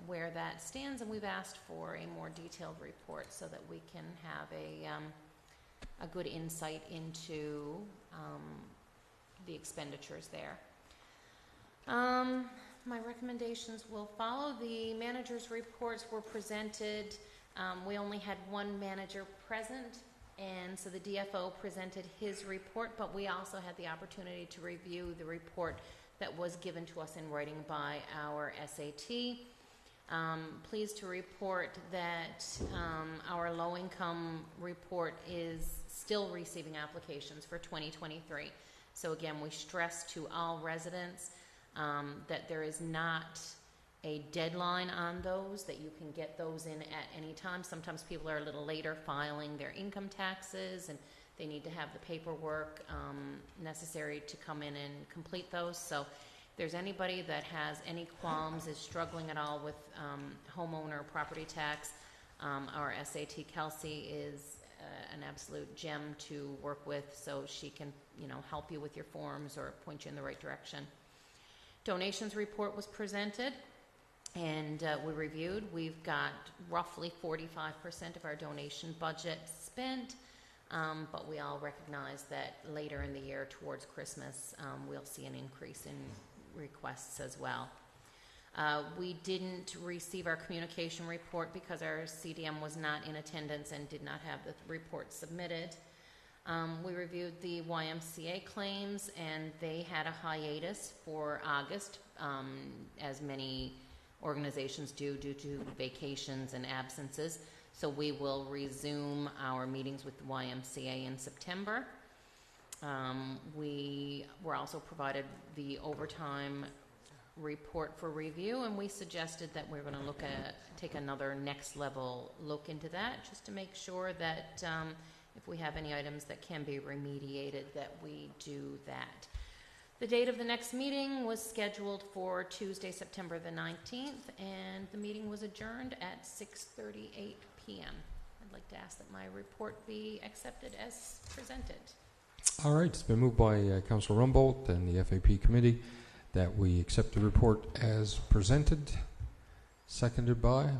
Speaker 5: where that stands, and we've asked for a more detailed report so that we can have a good insight into the expenditures there. My recommendations will follow. The manager's reports were presented. We only had one manager present, and so the DFO presented his report, but we also had the opportunity to review the report that was given to us in writing by our SAT. Pleased to report that our low-income report is still receiving applications for 2023. So again, we stress to all residents that there is not a deadline on those, that you can get those in at any time. Sometimes people are a little later filing their income taxes, and they need to have the paperwork necessary to come in and complete those. So if there's anybody that has any qualms, is struggling at all with homeowner property tax, our SAT Kelsey is an absolute gem to work with, so she can, you know, help you with your forms or point you in the right direction. Donations report was presented, and we reviewed. We've got roughly 45% of our donation budget spent, but we all recognize that later in the year, towards Christmas, we'll see an increase in requests as well. We didn't receive our communication report because our CDM was not in attendance and did not have the report submitted. We reviewed the YMCA claims, and they had a hiatus for August, as many organizations do due to vacations and absences. So we will resume our meetings with the YMCA in September. We were also provided the overtime report for review, and we suggested that we're going to take another next level look into that, just to make sure that if we have any items that can be remediated, that we do that. The date of the next meeting was scheduled for Tuesday, September the 19th, and the meeting was adjourned at 6:38 p.m. I'd like to ask that my report be accepted as presented.
Speaker 1: All right, it's been moved by Councillor Rumbold and the FAP committee that we accept the report as presented. Seconded by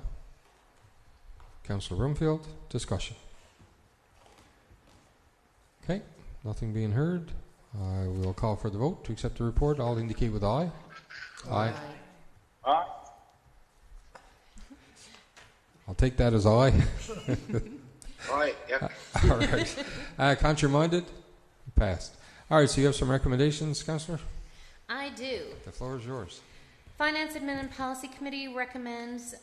Speaker 1: Councillor Broomfield. Discussion. Okay, nothing being heard. I will call for the vote to accept the report. All indicate with aye. Aye.
Speaker 10: Aye.
Speaker 1: I'll take that as aye.
Speaker 10: Aye, yep.
Speaker 1: All right. Contrary-minded? Passed. All right, so you have some recommendations, Councillor?
Speaker 5: I do.
Speaker 1: The floor is yours.
Speaker 5: Finance, Admin, and Policy Committee recommends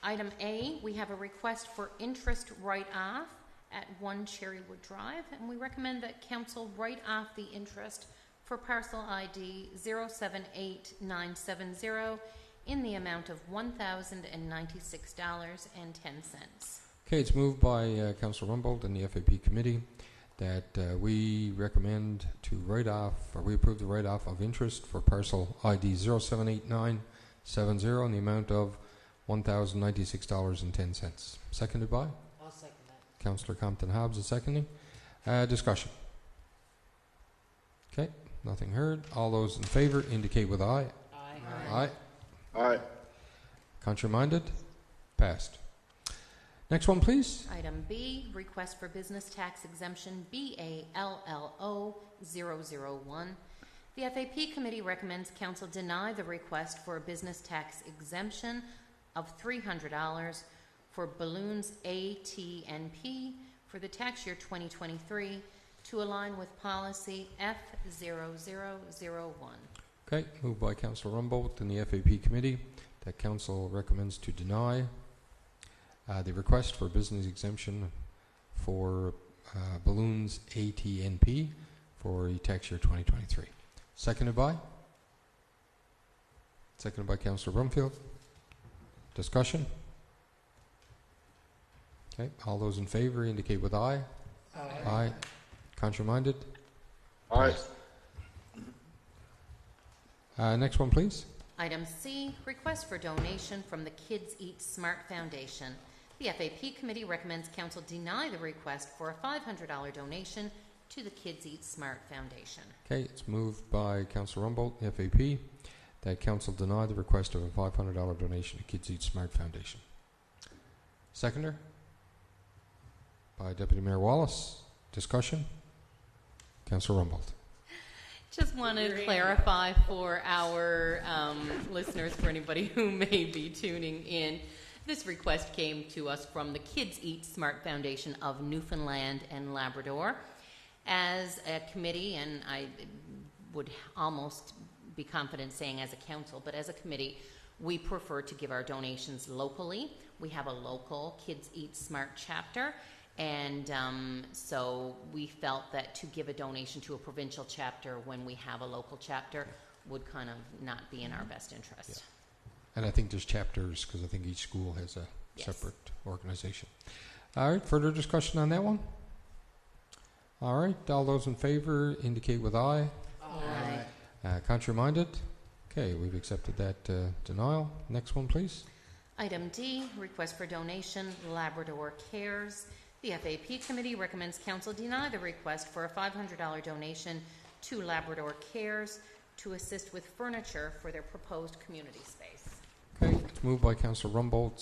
Speaker 5: item A. We have a request for interest write-off at 1 Cherrywood Drive, and we recommend that Council write off the interest for parcel ID 078970 in the amount of $1,096.10.
Speaker 1: Okay, it's moved by Councillor Rumbold and the FAP Committee that we recommend to write off, or we approve the write-off of interest for parcel ID 078970 in the amount of $1,096.10. Seconded by?
Speaker 2: I'll second that.
Speaker 1: Councillor Compton Hobbs is seconding. Discussion. Okay, nothing heard. All those in favour indicate with aye.
Speaker 2: Aye.
Speaker 1: Aye.
Speaker 10: Aye.
Speaker 1: Contrary-minded? Passed. Next one, please.
Speaker 5: Item B, request for business tax exemption BALLO001. The FAP Committee recommends Council deny the request for a business tax exemption of $300 for balloons ATNP for the tax year 2023 to align with policy F0001.
Speaker 1: Okay, moved by Councillor Rumbold and the FAP Committee that Council recommends to deny the request for business exemption for balloons ATNP for the tax year 2023. Seconded by? Seconded by Councillor Brumfield. Discussion? Okay, all those in favour indicate with aye.
Speaker 8: Aye.
Speaker 1: Aye. Contrary-minded?
Speaker 10: Aye.
Speaker 1: Next one, please.
Speaker 5: Item C, request for donation from the Kids Eat Smart Foundation. The FAP Committee recommends Council deny the request for a $500 donation to the Kids Eat Smart Foundation.
Speaker 1: Okay, it's moved by Councillor Rumbold, FAP, that Council deny the request of a $500 donation to Kids Eat Smart Foundation. Seconder? By Deputy Mayor Wallace. Discussion? Councillor Rumbold.
Speaker 5: Just want to clarify for our listeners, for anybody who may be tuning in, this request came to us from the Kids Eat Smart Foundation of Newfoundland and Labrador. As a committee, and I would almost be confident saying as a council, but as a committee, we prefer to give our donations locally. We have a local Kids Eat Smart chapter, and so we felt that to give a donation to a provincial chapter when we have a local chapter would kind of not be in our best interest.
Speaker 1: Yeah. And I think there's chapters because I think each school has a separate organization. All right, further discussion on that one? All right, all those in favour indicate with aye.
Speaker 5: Aye.
Speaker 1: Contrary-minded? Okay, we've accepted that denial. Next one, please.
Speaker 5: Item D, request for donation, Labrador Cares. The FAP Committee recommends Council deny the request for a $500 donation to Labrador Cares to assist with furniture for their proposed community space.
Speaker 1: Okay, it's moved by Councillor Rumbold,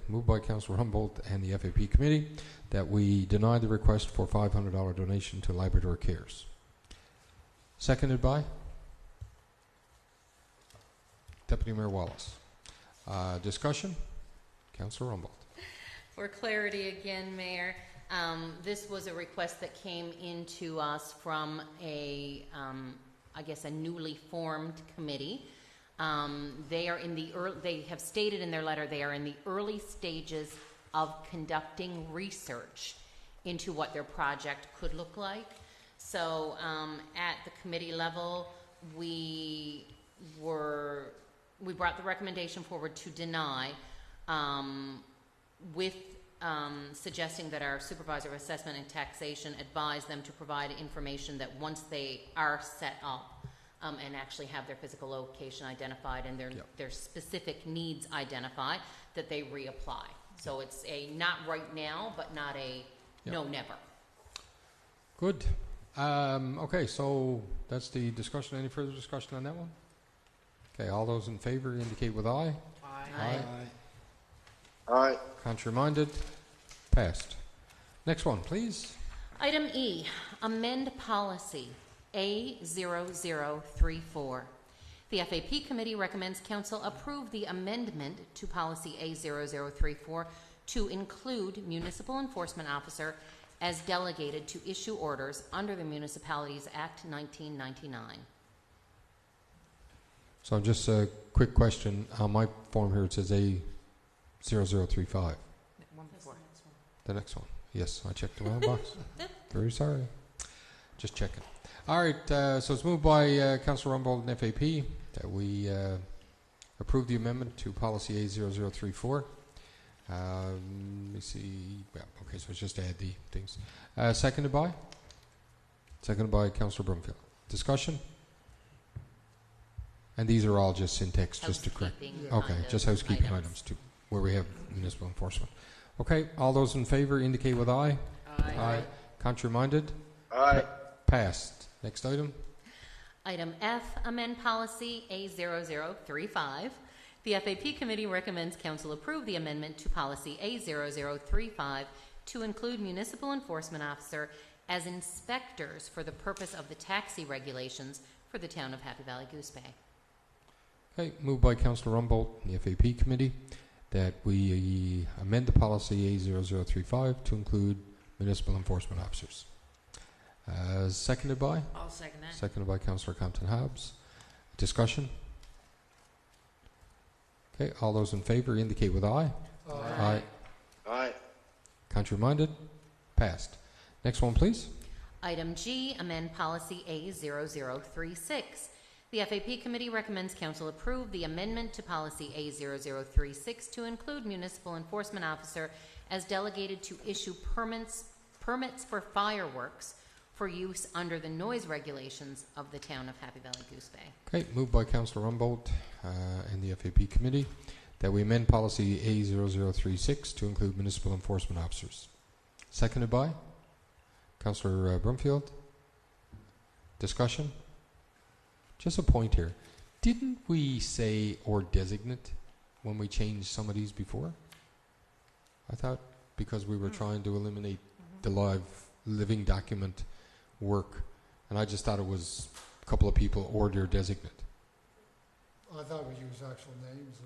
Speaker 1: moved by Councillor Rumbold and the FAP Committee that we deny the request for $500 donation to Labrador Cares. Seconded by Deputy Mayor Wallace. Discussion? Councillor Rumbold.
Speaker 5: For clarity again, Mayor, this was a request that came into us from a newly formed committee. They are in the they have stated in their letter they are in the early stages of conducting research into what their project could look like. So at the committee level, we brought the recommendation forward to deny, with suggesting that our supervisor of assessment and taxation advise them to provide information that once they are set up and actually have their physical location identified and their specific needs identified, that they reapply. So it's a not right now, but not a no never.
Speaker 1: Good. Okay, so that's the discussion. Any further discussion on that one? Okay, all those in favour indicate with aye.
Speaker 2: Aye.
Speaker 10: Aye.
Speaker 1: Contrary-minded? Passed. Next one, please.
Speaker 5: Item E, amend policy A0034. The FAP Committee recommends Council approve the amendment to policy A0034 to include municipal enforcement officer as delegated to issue orders under the Municipalities Act 1999.
Speaker 1: So just a quick question. On my form here, it says A0035.
Speaker 2: That's the next one.
Speaker 1: The next one. Yes, I checked the wrong box. Very sorry. Just checking. All right, so it's moved by Councillor Rumbold and FAP that we approve the amendment to policy A0034. Let me see. Well, okay, so it's just add the things. Seconded by? Seconded by Councillor Brumfield. Discussion? And these are all just syntax, just to correct. Okay, just housekeeping items too, where we have municipal enforcement. Okay, all those in favour indicate with aye.
Speaker 2: Aye.
Speaker 1: Contrary-minded?
Speaker 10: Aye.
Speaker 1: Passed. Next item.
Speaker 5: Item F, amend policy A0035. The FAP Committee recommends Council approve the amendment to policy A0035 to include municipal enforcement officer as inspectors for the purpose of the taxi regulations for the town of Happy Valley Goose Bay.
Speaker 1: Okay, moved by Councillor Rumbold and the FAP Committee that we amend the policy A0035 to include municipal enforcement officers. Seconded by?
Speaker 2: I'll second that.
Speaker 1: Seconded by Councillor Compton-Hobbs. Discussion? Okay, all those in favour indicate with aye.
Speaker 10: Aye. Aye.
Speaker 1: Contrary-minded? Passed. Next one, please.
Speaker 5: Item G, amend policy A0036. The FAP Committee recommends Council approve the amendment to policy A0036 to include municipal enforcement officer as delegated to issue permits for fireworks for use under the noise regulations of the town of Happy Valley Goose Bay.
Speaker 1: Okay, moved by Councillor Rumbold and the FAP Committee that we amend policy A0036 to include municipal enforcement officers. Seconded by Councillor Brumfield. Discussion? Just a point here. Didn't we say or designate when we changed some of these before? I thought because we were trying to eliminate the living document work, and I just thought it was a couple of people or their designate.
Speaker 8: I thought we used actual names.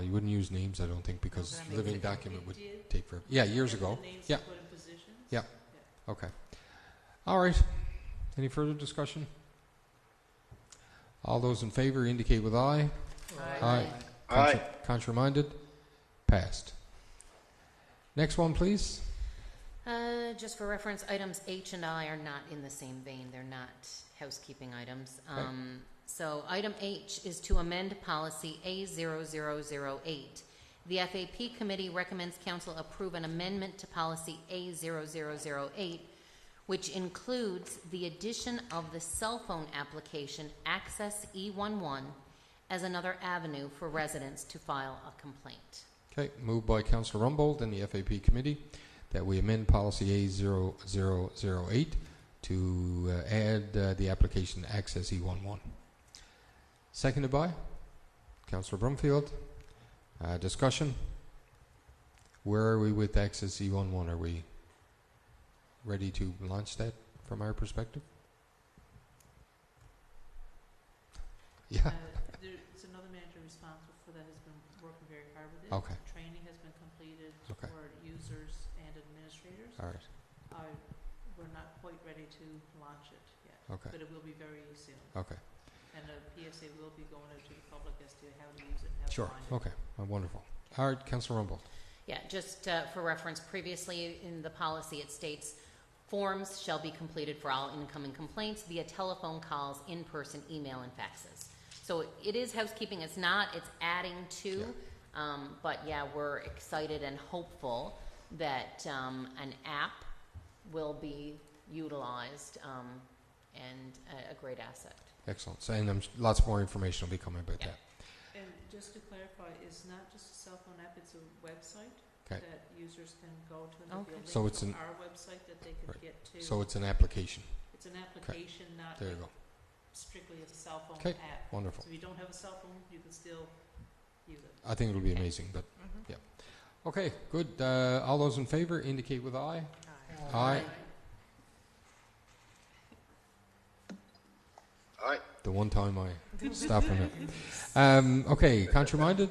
Speaker 1: You wouldn't use names, I don't think, because
Speaker 11: No,
Speaker 1: living
Speaker 11: it
Speaker 1: document would
Speaker 11: did.
Speaker 1: take forever. Yeah, years
Speaker 11: And
Speaker 1: ago.
Speaker 11: the names
Speaker 1: Yeah.
Speaker 11: you put in positions?
Speaker 1: Yeah. Okay. All right. Any further discussion? All those in favour indicate with aye.
Speaker 2: Aye.
Speaker 10: Aye.
Speaker 1: Contrary-minded? Passed. Next one, please.
Speaker 5: Just for reference, items H and I are not in the same vein. They're not housekeeping items. So item H is to amend policy A0008. The FAP Committee recommends Council approve an amendment to policy A0008, which includes the addition of the cell phone application Access E11 as another avenue for residents to file a complaint.
Speaker 1: Okay, moved by Councillor Rumbold and the FAP Committee that we amend policy A0008 to add the application Access E11. Seconded by Councillor Brumfield. Discussion? Where are we with Access E11? Are we ready to launch that from our perspective? Yeah.
Speaker 11: There's another manager responsible for that has been working very hard with it.
Speaker 1: Okay.
Speaker 11: Training has been completed
Speaker 1: Okay.
Speaker 11: for users and administrators.
Speaker 1: All right.
Speaker 11: We're not quite ready to launch it yet,
Speaker 1: Okay.
Speaker 11: but it will be very soon.
Speaker 1: Okay.
Speaker 11: And the PSA will be going out to the public as to how to use it and how
Speaker 1: Sure.
Speaker 11: to find it.
Speaker 1: Okay. Wonderful. All right, Councillor Rumbold.
Speaker 5: Yeah, just for reference, previously in the policy it states forms shall be completed for all incoming complaints via telephone calls, in-person, email, and faxes. So it is housekeeping. It's not. It's adding to. But yeah, we're excited and hopeful that an app will be utilized and a great asset.
Speaker 1: Excellent. So, and lots more information will be coming about
Speaker 5: Yeah.
Speaker 1: that.
Speaker 11: And just to clarify, it's not just a cell phone app, it's a website
Speaker 1: Okay.
Speaker 11: that users can go to. And there'll be a
Speaker 5: Okay.
Speaker 11: link
Speaker 1: So it's
Speaker 11: from
Speaker 1: an-
Speaker 11: our website that they can
Speaker 1: Right.
Speaker 11: get to.
Speaker 1: So it's an application.
Speaker 11: It's an application, not
Speaker 1: There you
Speaker 11: like
Speaker 1: go.
Speaker 11: strictly a cell phone
Speaker 1: Okay.
Speaker 11: app.
Speaker 1: Wonderful.
Speaker 11: So if you don't have a cell phone, you can still use it.
Speaker 1: I think it'll be
Speaker 5: Okay.
Speaker 1: amazing, but yeah. Okay, good. All those in favour indicate with aye. Aye. the one time I stopped on it. Okay, contrary-minded?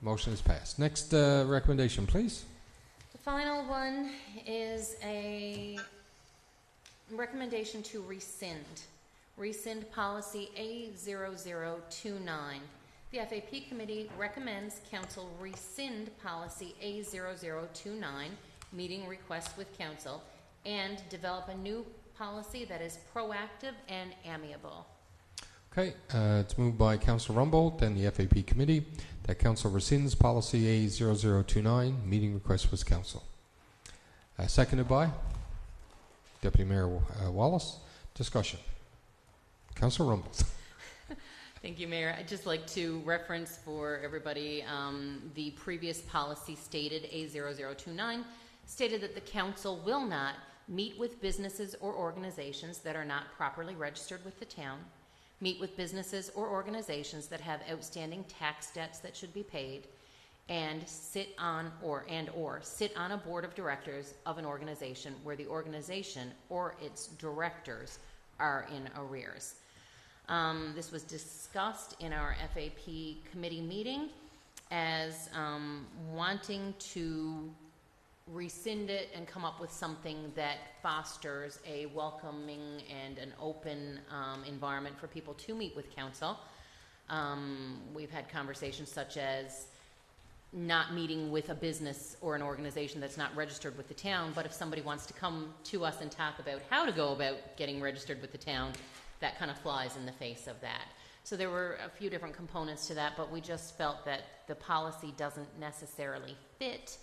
Speaker 1: Motion is passed. Next recommendation, please.
Speaker 5: The final one is a recommendation to rescind policy A0029. The FAP committee recommends council rescind policy A0029, meeting requests with council, and develop a new policy that is proactive and amiable.
Speaker 1: Okay, it's moved by Councillor Rumbold and the FAP committee that council rescinds policy A0029, meeting request with council. Seconded by Deputy Mayor Wallace. Discussion. Councillor Rumbold.
Speaker 5: Thank you, Mayor. I'd just like to reference for everybody, the previous policy stated, A0029, stated that the council will not meet with businesses or organizations that are not properly registered with the town, meet with businesses or organizations that have outstanding tax debts that should be paid, and sit on or sit on a board of directors of an organization where the organization or its directors are in arrears. This was discussed in our FAP committee meeting as wanting to rescind it and come up with something that fosters a welcoming and an open environment for people to meet with council. We've had conversations such as not meeting with a business or an organization that's not registered with the town, but if somebody wants to come to us and talk about how to go about getting registered with the town, that kind of flies in the face of that. So there were a few different components to that, but we just felt that the policy doesn't necessarily fit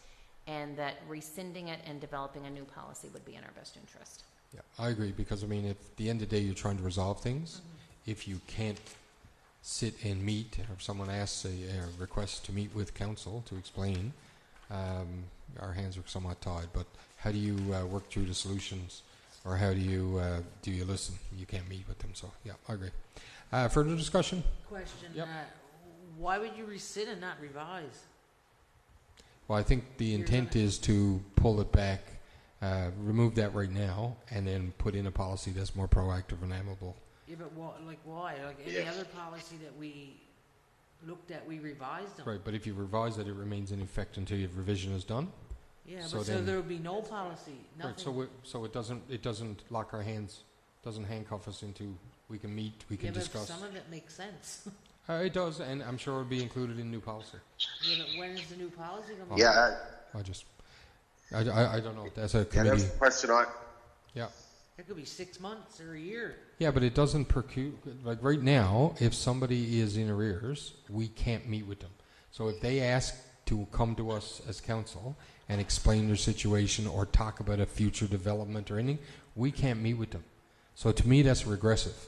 Speaker 5: and that rescinding it and developing a new policy would be in our best interest.
Speaker 1: Yeah, I agree, because I mean, if at the end of the day you're trying to resolve things, if you can't sit and meet, or if someone asks a request to meet with council to explain, our hands are somewhat tied. But how do you work through the solutions, or how do you listen? You can't meet with them, so yeah, I agree. Further discussion?
Speaker 2: Question,
Speaker 1: Yep.
Speaker 2: Why would you rescind and not revise?
Speaker 1: Well, I think the intent is to pull it back, remove that right now, and then put in a policy that's more proactive and amiable.
Speaker 2: Yeah, but why? Like any other policy that we looked at, we revised them.
Speaker 1: Right, but if you revise it, it remains in effect until your revision is done.
Speaker 2: Yeah,
Speaker 1: So
Speaker 2: but so
Speaker 1: then-
Speaker 2: there would be no policy, nothing.
Speaker 1: Right, so it doesn't lock our hands, doesn't handcuff us into, we can meet, we can
Speaker 2: yeah, but
Speaker 1: discuss.
Speaker 2: some of it makes sense.
Speaker 1: It does, and I'm sure it'll be included in new policy.
Speaker 2: Yeah, but when is the new policy going to
Speaker 10: Yeah,
Speaker 1: I don't know. That's a
Speaker 10: yeah,
Speaker 1: committee.
Speaker 10: that's the question
Speaker 1: Yeah.
Speaker 2: It could be 6 months or a year.
Speaker 1: Yeah, but it doesn't like right now, if somebody is in arrears, we can't meet with them. So if they ask to come to us as council and explain their situation or talk about a future development or anything, we can't meet with them. So to me, that's regressive.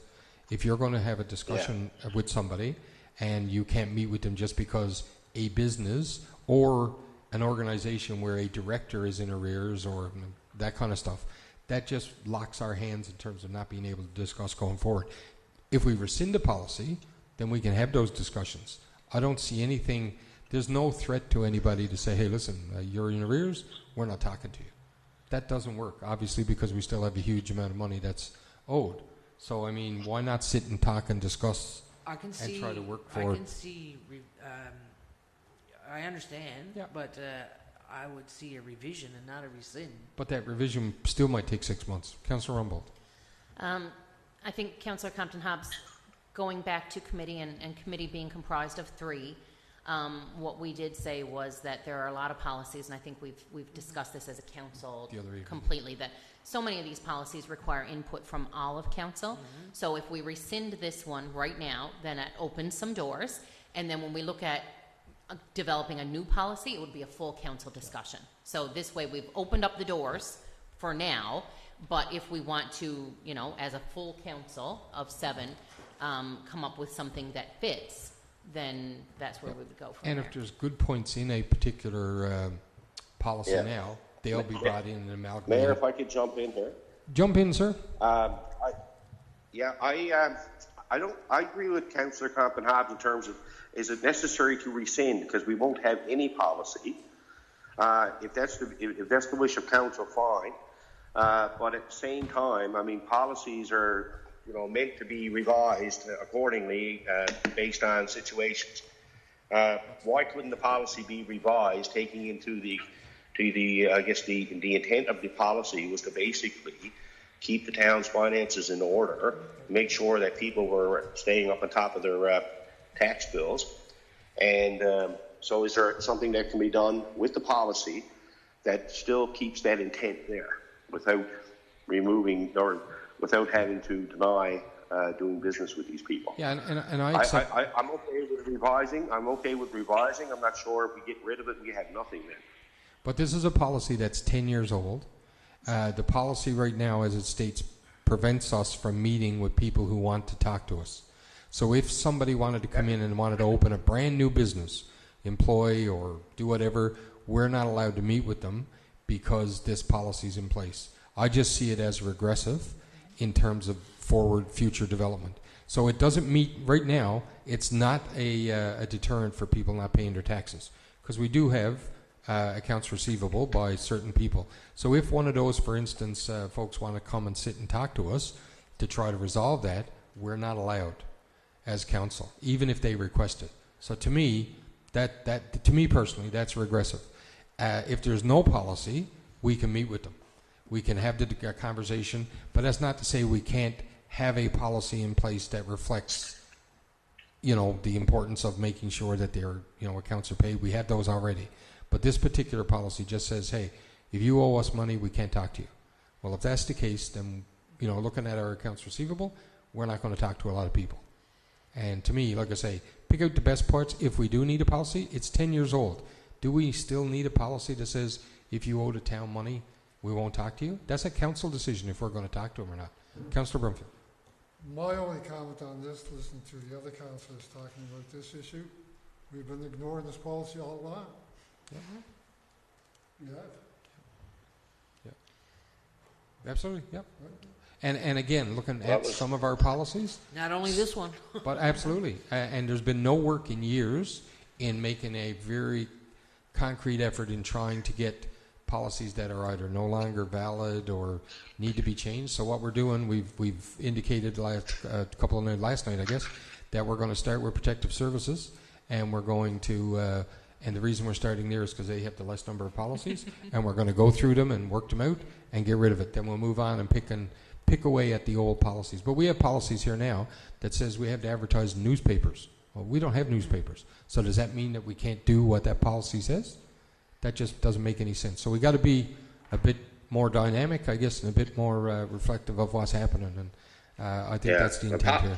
Speaker 1: If you're going to have a discussion with somebody and you can't meet with them just because a business or an organization where a director is in arrears or that kind of stuff, that just locks our hands in terms of not being able to discuss going forward. If we rescind the policy, then we can have those discussions. I don't see anything, there's no threat to anybody to say, hey, listen, you're in arrears, we're not talking to you. That doesn't work, obviously, because we still have a huge amount of money that's owed. So, I mean, why not sit and talk and discuss
Speaker 2: I can
Speaker 1: and try to work for
Speaker 2: I can see, I understand, but I would see a revision and not a rescind.
Speaker 1: But that revision still might take 6 months. Councillor Rumbold.
Speaker 5: I think Councillor Compton-Hobbs, going back to committee and committee being comprised of 3, what we did say was that there are a lot of policies, and I think we've discussed this as a council completely, that so many of these policies require input from all of council. So if we rescind this one right now, then it opens some doors, and then when we look at developing a new policy, it would be a full council discussion. So this way we've opened up the doors for now, but if we want to, as a full council of 7, come up with something that fits, then that's where we would go from
Speaker 1: And
Speaker 5: there.
Speaker 1: if there's good points in a particular policy now, they'll be brought in and amalgamated.
Speaker 10: Mayor, if I could jump in here.
Speaker 1: Jump in, sir.
Speaker 10: I agree with Councillor Compton-Hobbs in terms of, is it necessary to rescind, because we won't have any policy. If that's the wish of council, fine. But at the same time, I mean, policies are meant to be revised accordingly based on situations. Why couldn't the policy be revised, taking into the intent of the policy was to basically keep the town's finances in order, make sure that people were staying up on top of their tax bills. And so is there something that can be done with the policy that still keeps that intent there without removing or without having to deny doing business with these people?
Speaker 1: Yeah, and I accept...
Speaker 10: I'm okay with revising. I'm not sure if we get rid of it, we have nothing then.
Speaker 1: But this is a policy that's 10 years old. The policy right now, as it states, prevents us from meeting with people who want to talk to us. So if somebody wanted to come in and wanted to open a brand new business, employ or do whatever, we're not allowed to meet with them because this policy is in place. I just see it as regressive in terms of forward future development. So it doesn't meet, right now, it's not a deterrent for people not paying their taxes, because we do have accounts receivable by certain people. So if one of those, for instance, folks want to come and sit and talk to us to try to resolve that, we're not allowed as council, even if they request it. So to me, to me personally, that's regressive. If there's no policy, we can meet with them. We can have the conversation, but that's not to say we can't have a policy in place that reflects, the importance of making sure that their, accounts are paid. We have those already. But this particular policy just says, hey, if you owe us money, we can't talk to you. Well, if that's the case, then, looking at our accounts receivable, we're not going to talk to a lot of people. And to me, like I say, pick out the best parts. If we do need a policy, it's 10 years old. Do we still need a policy that says if you owe the town money, we won't talk to you? That's a council decision if we're going to talk to them or not. Councillor Brumfield.
Speaker 8: My only comment on this, listening to the other councillors talking about this issue, we've been ignoring this policy all along.
Speaker 1: Mm-hmm.
Speaker 8: Yeah.
Speaker 1: Yeah. Absolutely, yep. And again, looking at some of our policies.
Speaker 2: Not only this one.
Speaker 1: But absolutely. And there's been no work in years in making a very concrete effort in trying to get policies that are either no longer valid or need to be changed. So what we're doing, we've indicated last night, I guess, that we're going to start with protective services, and we're going to, and the reason we're starting there is because they have the less number of policies, and we're going to go through them and work them out and get rid of it. Then we'll move on and pick away at the old policies. But we have policies here now that says we have to advertise in newspapers. Well, we don't have newspapers. So does that mean that we can't do what that policy says? That just doesn't make any sense. So we got to be a bit more dynamic, I guess, and a bit more reflective of what's happening. And I think that's the intent here.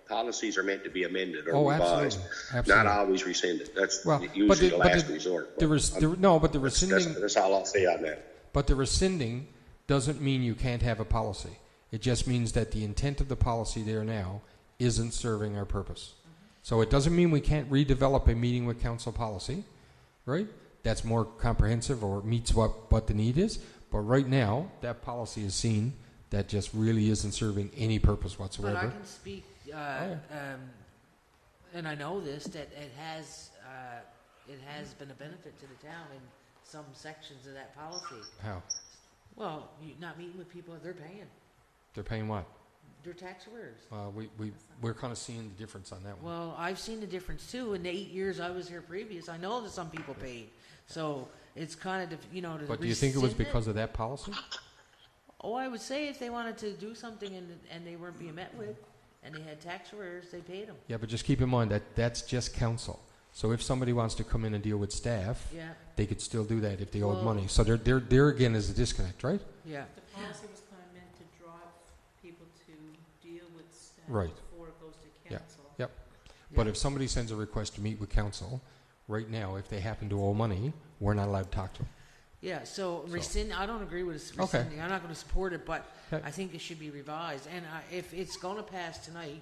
Speaker 10: Policies are meant to be amended or revised,
Speaker 1: absolutely.
Speaker 10: not always rescinded. That's usually the last resort.
Speaker 1: The rescinding.
Speaker 10: That's all I'll say on that.
Speaker 1: But the rescinding doesn't mean you can't have a policy. It just means that the intent of the policy there now isn't serving our purpose. So it doesn't mean we can't redevelop a meeting with council policy, right? That's more comprehensive or meets what the need is. But right now, that policy is seen that just really isn't serving any purpose whatsoever.
Speaker 2: But I can speak, and I know this, that it has been a benefit to the town in some sections of that policy.
Speaker 1: How?
Speaker 2: Well, you're not meeting with people that they're paying.
Speaker 1: They're paying what?
Speaker 2: Their tax arrears.
Speaker 1: We're kind of seeing the difference on that one.
Speaker 2: Well, I've seen the difference too. In the 8 years I was here previous, I know that some people paid. So it's kind of, to
Speaker 1: But do you think it was because of that policy?
Speaker 2: Oh, I would say if they wanted to do something and they weren't being met with, and they had tax arrears, they paid them.
Speaker 1: Yeah, but just keep in mind that that's just council. So if somebody wants to come in and deal with staff, they could still do that if they owed money. So there again is a disconnect, right?
Speaker 2: Yeah.
Speaker 11: The policy was kind of meant to drive people to deal with staff before it goes to council.
Speaker 1: Yep. But if somebody sends a request to meet with council, right now, if they happen to owe money, we're not allowed to talk to them.
Speaker 2: Yeah, so rescind. I don't agree with rescinding. I'm not going to support it, but I think it should be revised. And if it's going to pass tonight,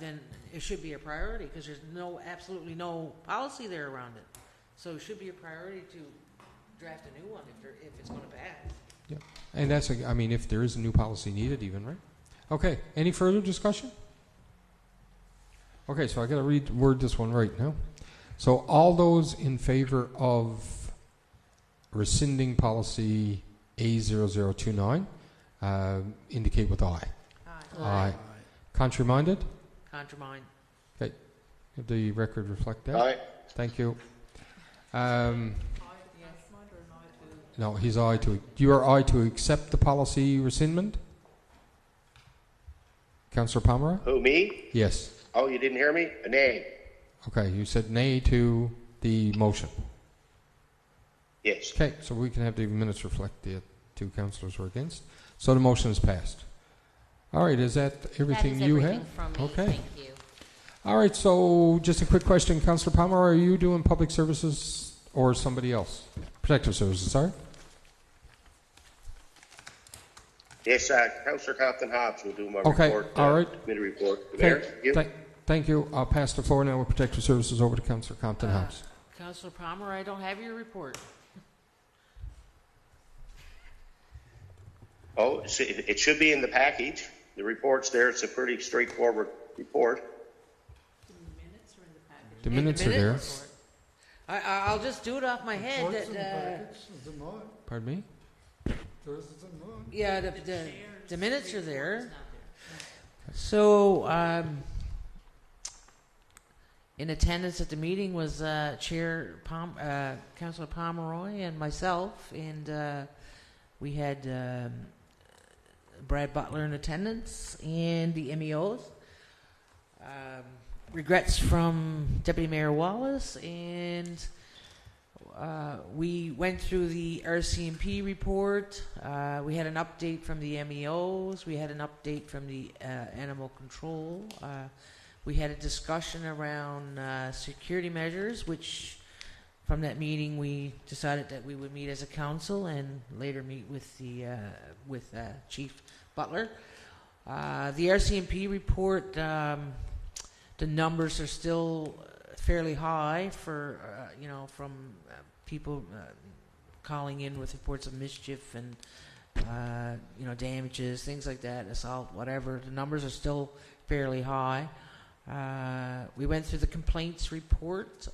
Speaker 2: then it should be a priority because there's absolutely no policy there around it. So it should be a priority to draft a new one if it's going to pass.
Speaker 1: Yeah, and that's if there is a new policy needed, even, right? Okay. Any further discussion? Okay, so I got to word this one right now. So all those in favor of rescinding policy A0029 indicate with aye. Aye. Contrary-minded?
Speaker 2: Contramine.
Speaker 1: Okay. Have the record reflect that?
Speaker 10: Aye.
Speaker 1: Thank you.
Speaker 11: Yes. Or not to?
Speaker 1: No, he's aye to. You are aye to accept the policy rescindment? Councillor Pomeroy?
Speaker 10: Who, me?
Speaker 1: Yes.
Speaker 10: Oh, you didn't hear me? A nay.
Speaker 1: Okay, you said nay to the motion.
Speaker 10: Yes.
Speaker 1: Okay, so we can have the minutes reflect the two councillors were against. So the motion is passed. All right, is that everything
Speaker 5: That is
Speaker 1: you
Speaker 5: everything
Speaker 1: have?
Speaker 5: from me.
Speaker 1: Okay.
Speaker 5: Thank you.
Speaker 1: All right, so just a quick question, Councillor Pomeroy, are you doing public services or somebody else? Protective services, sorry?
Speaker 10: Yes, Councillor Compton Hobbs will do my
Speaker 1: Okay,
Speaker 10: report.
Speaker 1: all right.
Speaker 10: Committee report. Mayor,
Speaker 1: Thank you. I'll pass the floor now with Protective Services over to Councillor Compton Hobbs.
Speaker 2: Councillor Palmer, I don't have your report.
Speaker 10: Oh, it should be in the package. The report's there. It's a pretty straightforward report.
Speaker 1: The minutes are there.
Speaker 2: I'll just do it off my head.
Speaker 8: Reports in the package, is it not?
Speaker 1: Pardon me?
Speaker 8: There's it in mine.
Speaker 2: Yeah, the minutes are there. So, in attendance at the meeting was Councillor Pomeroy and myself, and we had Brad Butler in attendance and the MEOs. Regrets from Deputy Mayor Wallace, and we went through the RCMP report. We had an update from the MEOs. We had an update from the animal control. We had a discussion around security measures, which from that meeting we decided that we would meet as a council and later meet with the Chief Butler. The RCMP report, the numbers are still fairly high for from people calling in with reports of mischief and damages, things like that, assault, whatever. The numbers are still fairly high. We went through the complaints report.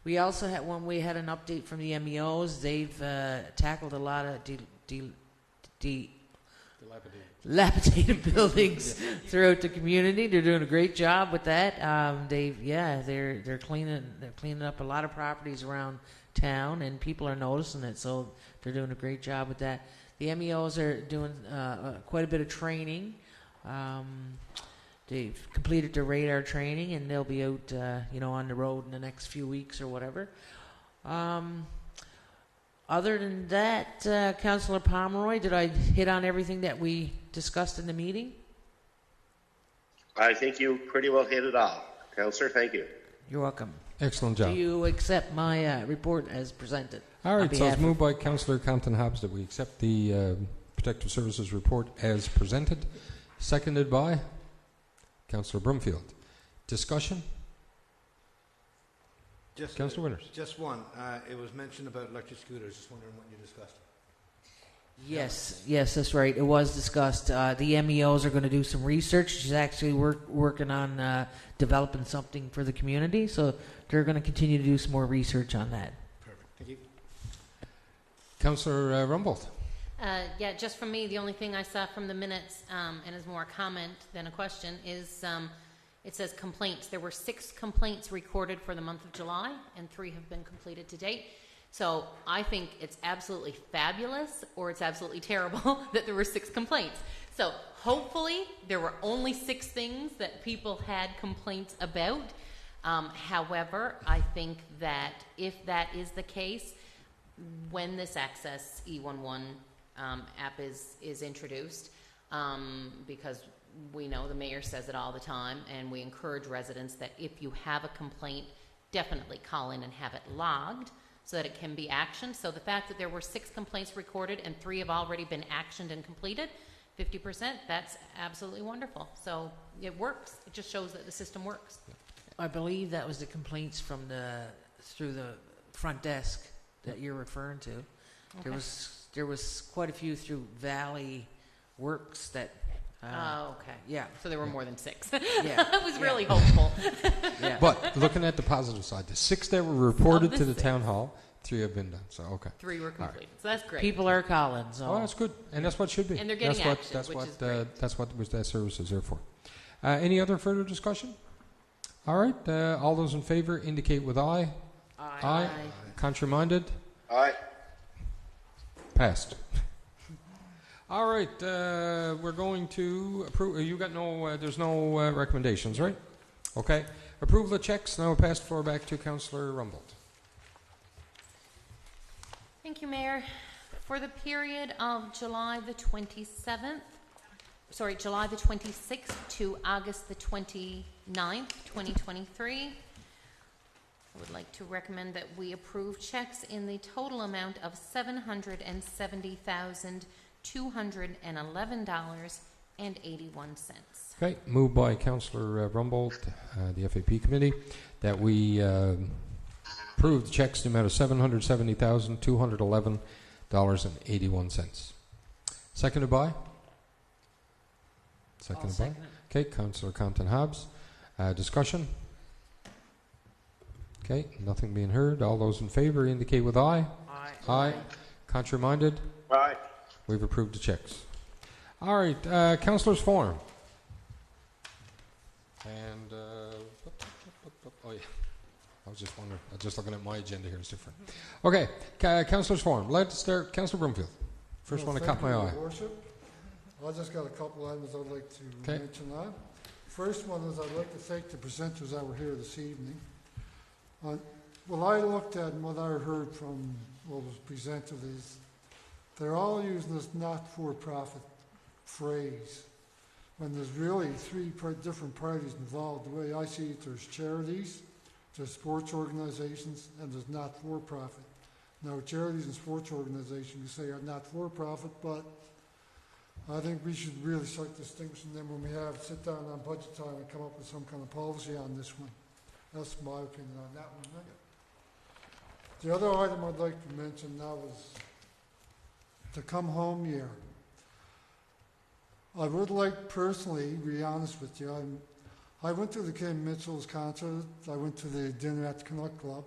Speaker 2: We also had we had an update from the MEOs. They've tackled a lot of dilapidated buildings throughout the community. They're doing a great job with that. They're cleaning up a lot of properties around town, and people are noticing it. So they're doing a great job with that. The MEOs are doing quite a bit of training. They've completed their radar training, and they'll be out, on the road in the next few weeks or whatever. Other than that, Councillor Pomeroy, did I hit on everything that we discussed in the meeting?
Speaker 10: I think you pretty well hit it all. Councillor, thank you.
Speaker 2: You're welcome.
Speaker 1: Excellent job.
Speaker 2: Do you accept my report as presented?
Speaker 1: All right, so it's moved by Councillor Compton Hobbs that we accept the Protective Services report as presented. Seconded by Councillor Brumfield. Discussion? Councillor Winters.
Speaker 6: Just one. It was mentioned about electric scooters. Just wondering what you discussed.
Speaker 2: Yes, that's right. It was discussed. The MEOs are going to do some research. She's actually working on developing something for the community, so they're going to continue to do some more research on that.
Speaker 6: Perfect. Thank you.
Speaker 1: Councillor Rumbold.
Speaker 5: Just from me, the only thing I saw from the minutes, and is more a comment than a question, is it says complaints. There were 6 complaints recorded for the month of July, and 3 have been completed to date. So I think it's absolutely fabulous, or it's absolutely terrible that there were 6 complaints. So hopefully there were only 6 things that people had complaints about. However, I think that if that is the case, when this Access E11 app is introduced, because we know the mayor says it all the time, and we encourage residents that if you have a complaint, definitely call in and have it logged so that it can be actioned. So the fact that there were 6 complaints recorded and 3 have already been actioned and completed, 50%, that's absolutely wonderful. So it works. It just shows that the system works.
Speaker 2: I believe that was the complaints from through the front desk that you're referring to.
Speaker 5: Okay.
Speaker 2: There was quite a few through Valley Works that
Speaker 5: Oh, okay.
Speaker 2: Yeah.
Speaker 5: So there were more than 6.
Speaker 2: Yeah.
Speaker 5: I was really hopeful.
Speaker 2: Yeah.
Speaker 1: But looking at the positive side, the 6 that were reported
Speaker 5: Of the
Speaker 1: to the
Speaker 5: 6.
Speaker 1: town hall, 3 have been done. So okay.
Speaker 5: 3 were completed. So that's great.
Speaker 2: People are calling, so.
Speaker 1: Oh, that's good, and that's what it should be.
Speaker 5: And they're getting
Speaker 1: that's what,
Speaker 5: action,
Speaker 1: that's
Speaker 5: which
Speaker 1: what,
Speaker 5: is great.
Speaker 1: That's what that service is there for. Any other further discussion? All right. All those in favor indicate with aye. Aye. Contrary-minded?
Speaker 10: Aye.
Speaker 1: Passed. All right. We're going to approve. You got no. There's no recommendations, right? Okay. Approval of checks. Now we'll pass the floor back to Councillor Rumbold.
Speaker 5: Thank you, Mayor. For the period of July the 26th to August the 29th, 2023, I would like to recommend that we approve checks in the total amount of $770,211.81.
Speaker 1: Okay. Moved by Councillor Rumbold, the FAP committee, that we approve the checks in the amount of $770,211.81. Seconded by? Seconded by?
Speaker 2: second it.
Speaker 1: Okay, Councillor Compton Hobbs. Discussion? Okay, nothing being heard. All those in favor indicate with aye. Aye. Contrary-minded?
Speaker 10: Aye.
Speaker 1: We've approved the checks. All right, Councillors' Forum. And, oh yeah, I was just wondering, I was just looking at my agenda here, it's different. Okay, Councillors' Forum. Let's start, Councillor Broomfield. First one that caught my eye.
Speaker 8: Your Worship. I just got a couple items I'd like to
Speaker 1: Okay.
Speaker 8: mention on. First one is I'd like to thank the presenters that were here this evening. What I looked at and what I heard from what was presented is they're all using this not-for-profit phrase when there's really 3 different parties involved. The way I see it, there's charities, there's sports organizations, and there's not-for-profit. Now, charities and sports organizations, you say, are not-for-profit, but I think we should really start distinguishing them when we sit down on budget time and come up with some kind of policy on this one. That's my opinion on that one. Right? The other item I'd like to mention now is the come home year. I would like personally, to be honest with you, I went to the Kim Mitchell's concert. I went to the dinner at the Canuck Club.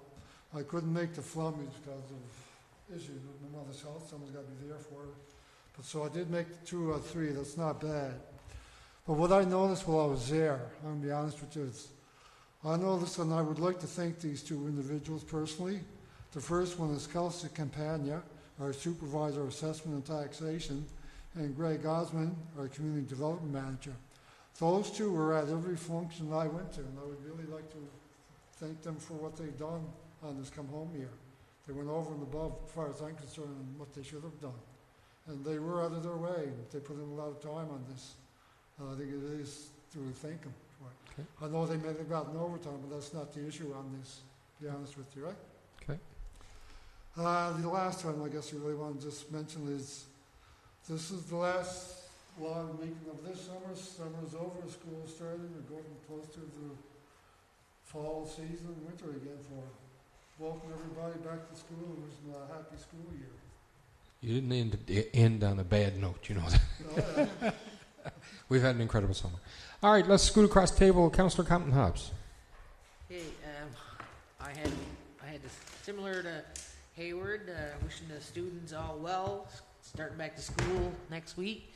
Speaker 8: I couldn't make the Flummies because of issues with my mother's health. Someone's got to be there for her. But so I did make the 2 or 3. That's not bad. But what I noticed while I was there, I'm going to be honest with you, is I noticed, and I would like to thank these 2 individuals personally. The first one is Kelsey Campagna, our Supervisor of Assessment and Taxation, and Greg Osmond, our Community Development Manager. Those 2 were at every function I went to, and I would really like to thank them for what they've done on this come home year. They went over and above, as far as I'm concerned, on what they should have done. And they were out of their way. They put in a lot of time on this. I think it is to thank them for it.
Speaker 1: Okay.
Speaker 8: I know they may have gotten overtime, but that's not the issue on this, to be honest with you, right?
Speaker 1: Okay.
Speaker 8: The last one I guess you really want to just mention is this is the last long weekend of this summer. Summer's over, school started. We're going close to the fall season and winter again for welcome everybody back to school and wishing a happy school year.
Speaker 1: You didn't end on a bad note, you know that.
Speaker 8: Oh, yeah.
Speaker 1: We've had an incredible summer. All right, let's scoot across the table. Councillor Compton Hobbs.
Speaker 2: Hey, I had this similar to Hayward, wishing the students all well, starting back to school next week.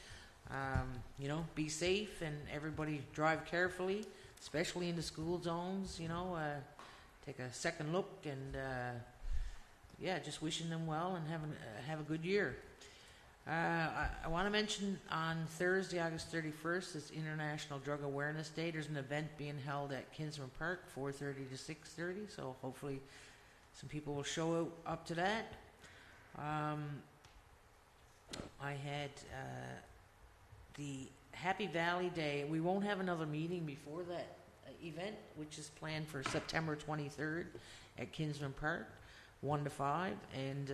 Speaker 2: Be safe and everybody drive carefully, especially in the school zones. Take a second look and just wishing them well and have a good year. I want to mention on Thursday, August 31st, is International Drug Awareness Day. There's an event being held at Kinsman Park, 4:30 to 6:30. So hopefully, some people will show up to that. I had the Happy Valley Day. We won't have another meeting before that event, which is planned for September 23rd at Kinsman Park, 1 to 5, and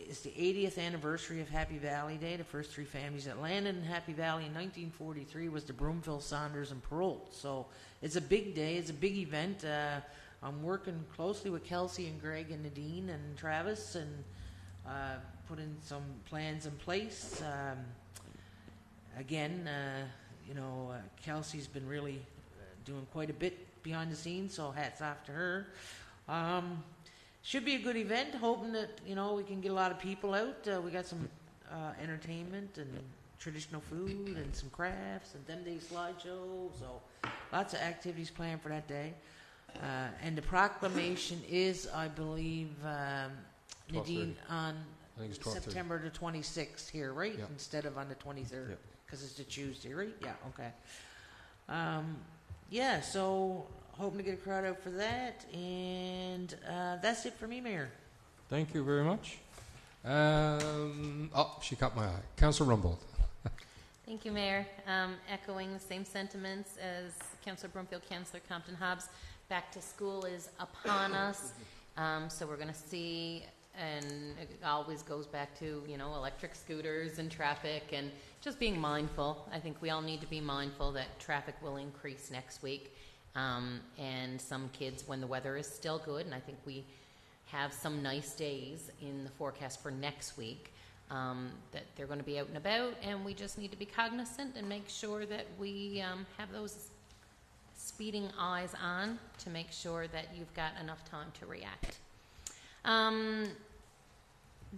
Speaker 2: it's the 80th anniversary of Happy Valley Day. The first 3 families that landed in Happy Valley in 1943 was the Broomfield, Saunders, and Perrault. So it's a big day. It's a big event. I'm working closely with Kelsey and Greg and Nadine and Travis and putting some plans in place. again, Kelsey's been really doing quite a bit behind the scenes, so hats off to her. Should be a good event, hoping that, we can get a lot of people out. We got some entertainment and traditional food and some crafts and 10-day slideshow, so lots of activities planned for that day. And the proclamation is, I believe, Nadine, on
Speaker 1: I think it's 12:30.
Speaker 2: September the 26th here, right?
Speaker 1: Yeah.
Speaker 2: Instead of on the 23rd,
Speaker 1: Yeah.
Speaker 2: because it's the Tuesday, right? Yeah, okay. So hoping to get a crowd out for that, and that's it for me, Mayor.
Speaker 1: Thank you very much. She caught my eye. Councillor Rumbold.
Speaker 5: Thank you, Mayor. Echoing the same sentiments as Councillor Brumfield, Councillor Compton-Hobbs. Back to school is upon us, so we're going to see, and it always goes back to, electric scooters and traffic and just being mindful. I think we all need to be mindful that traffic will increase next week, and some kids, when the weather is still good, and I think we have some nice days in the forecast for next week, that they're going to be out and about, and we just need to be cognizant and make sure that we have those speeding eyes on to make sure that you've got enough time to react.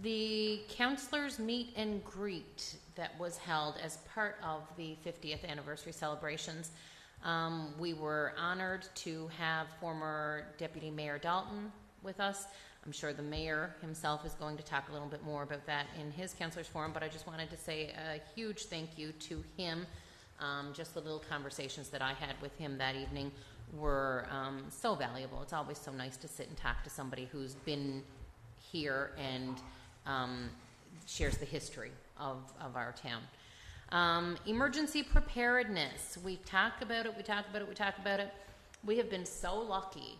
Speaker 5: The counselors meet and greet that was held as part of the 50th anniversary celebrations. We were honored to have former Deputy Mayor Dalton with us. I'm sure the mayor himself is going to talk a little bit more about that in his counselors forum, but I just wanted to say a huge thank you to him. Just the little conversations that I had with him that evening were so valuable. It's always so nice to sit and talk to somebody who's been here and shares the history of our town. Emergency preparedness. We talk about it. We have been so lucky.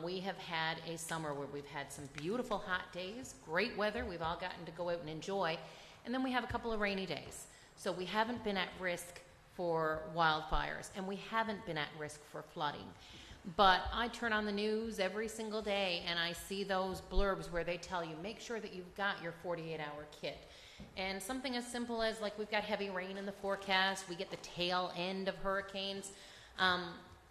Speaker 5: We have had a summer where we've had some beautiful hot days, great weather. We've all gotten to go out and enjoy. And then we have a couple of rainy days. So we haven't been at risk for wildfires, and we haven't been at risk for flooding. But I turn on the news every single day, and I see those blurbs where they tell you, make sure that you've got your 48-hour kit. And something as simple as, like, we've got heavy rain in the forecast, we get the tail end of hurricanes,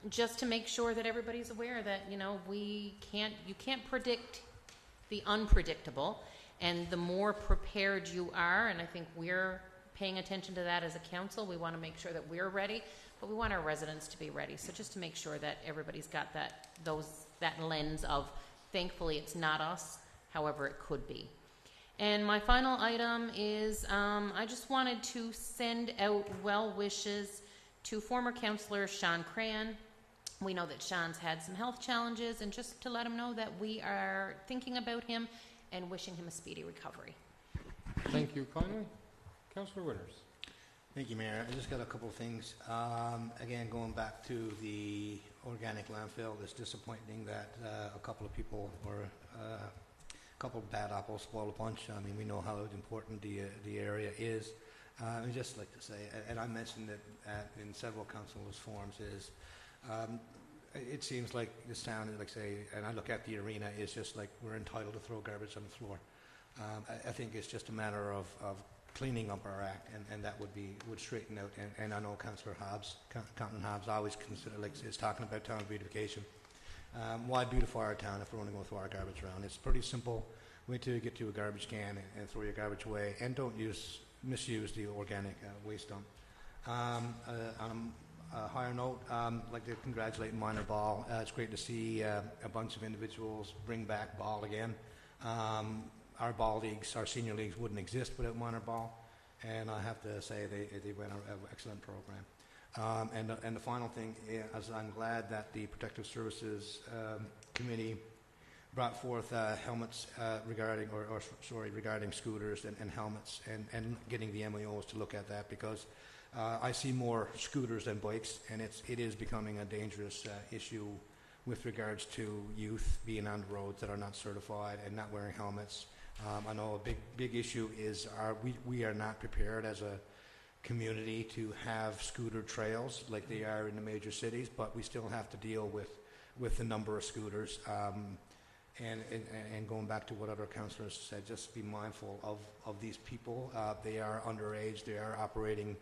Speaker 5: just to make sure that everybody's aware that, you can't predict the unpredictable, and the more prepared you are, and I think we're paying attention to that as a council. We want to make sure that we're ready, but we want our residents to be ready. So just to make sure that everybody's got that lens of, thankfully it's not us, however it could be. And my final item is I just wanted to send out well wishes to former councillor Sean Cran. We know that Sean's had some health challenges, and just to let him know that we are thinking about him and wishing him a speedy recovery.
Speaker 1: Thank you kindly. Councillor Winters.
Speaker 6: Thank you, Mayor. I just got a couple of things. Again, going back to the organic landfill, it's disappointing that a couple of people, or a couple of bad apples spoil a punch. I mean, we know how important the area is. I'd just like to say, and I mentioned it in several councillors' forums, is it seems like this town, like say, and I look at the arena, is just like we're entitled to throw garbage on the floor. I think it's just a matter of cleaning up our act, and that would straighten out. And I know Councillor Compton-Hobbs always is talking about town beautification. Why beautify our town if we're only going to throw our garbage around? It's pretty simple. Wait till you get to a garbage can and throw your garbage away, and don't misuse the organic waste dump. On a higher note, I'd like to congratulate Minor Ball. It's great to see a bunch of individuals bring back ball again. Our ball leagues, our senior leagues, wouldn't exist without Minor Ball, and I have to say they ran an excellent program. And the final thing is, I'm glad that the Protective Services Committee brought forth helmets regarding scooters and helmets, and getting the MOOs to look at that, because I see more scooters than bikes, and it is becoming a dangerous issue with regards to youth being on the roads that are not certified and not wearing helmets. I know a big issue is we are not prepared as a community to have scooter trails like they are in the major cities, but we still have to deal with the number of scooters. And going back to what other councillors said, just be mindful of these people. They are underage. They are operating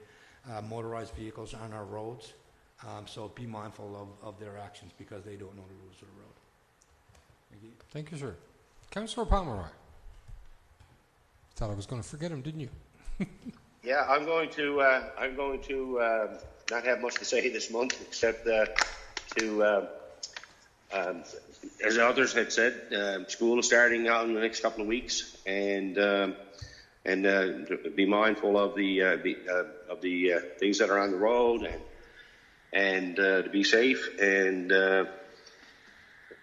Speaker 6: motorized vehicles on our roads. So be mindful of their actions because they don't know the rules of the road. Thank you.
Speaker 1: Thank you, sir. Councillor Pomeroy. Thought I was going to forget him, didn't you?
Speaker 10: Yeah, I'm going to not have much to say this month, except to, as others had said, school is starting out in the next couple of weeks, and be mindful of the things that are on the road, and to be safe. And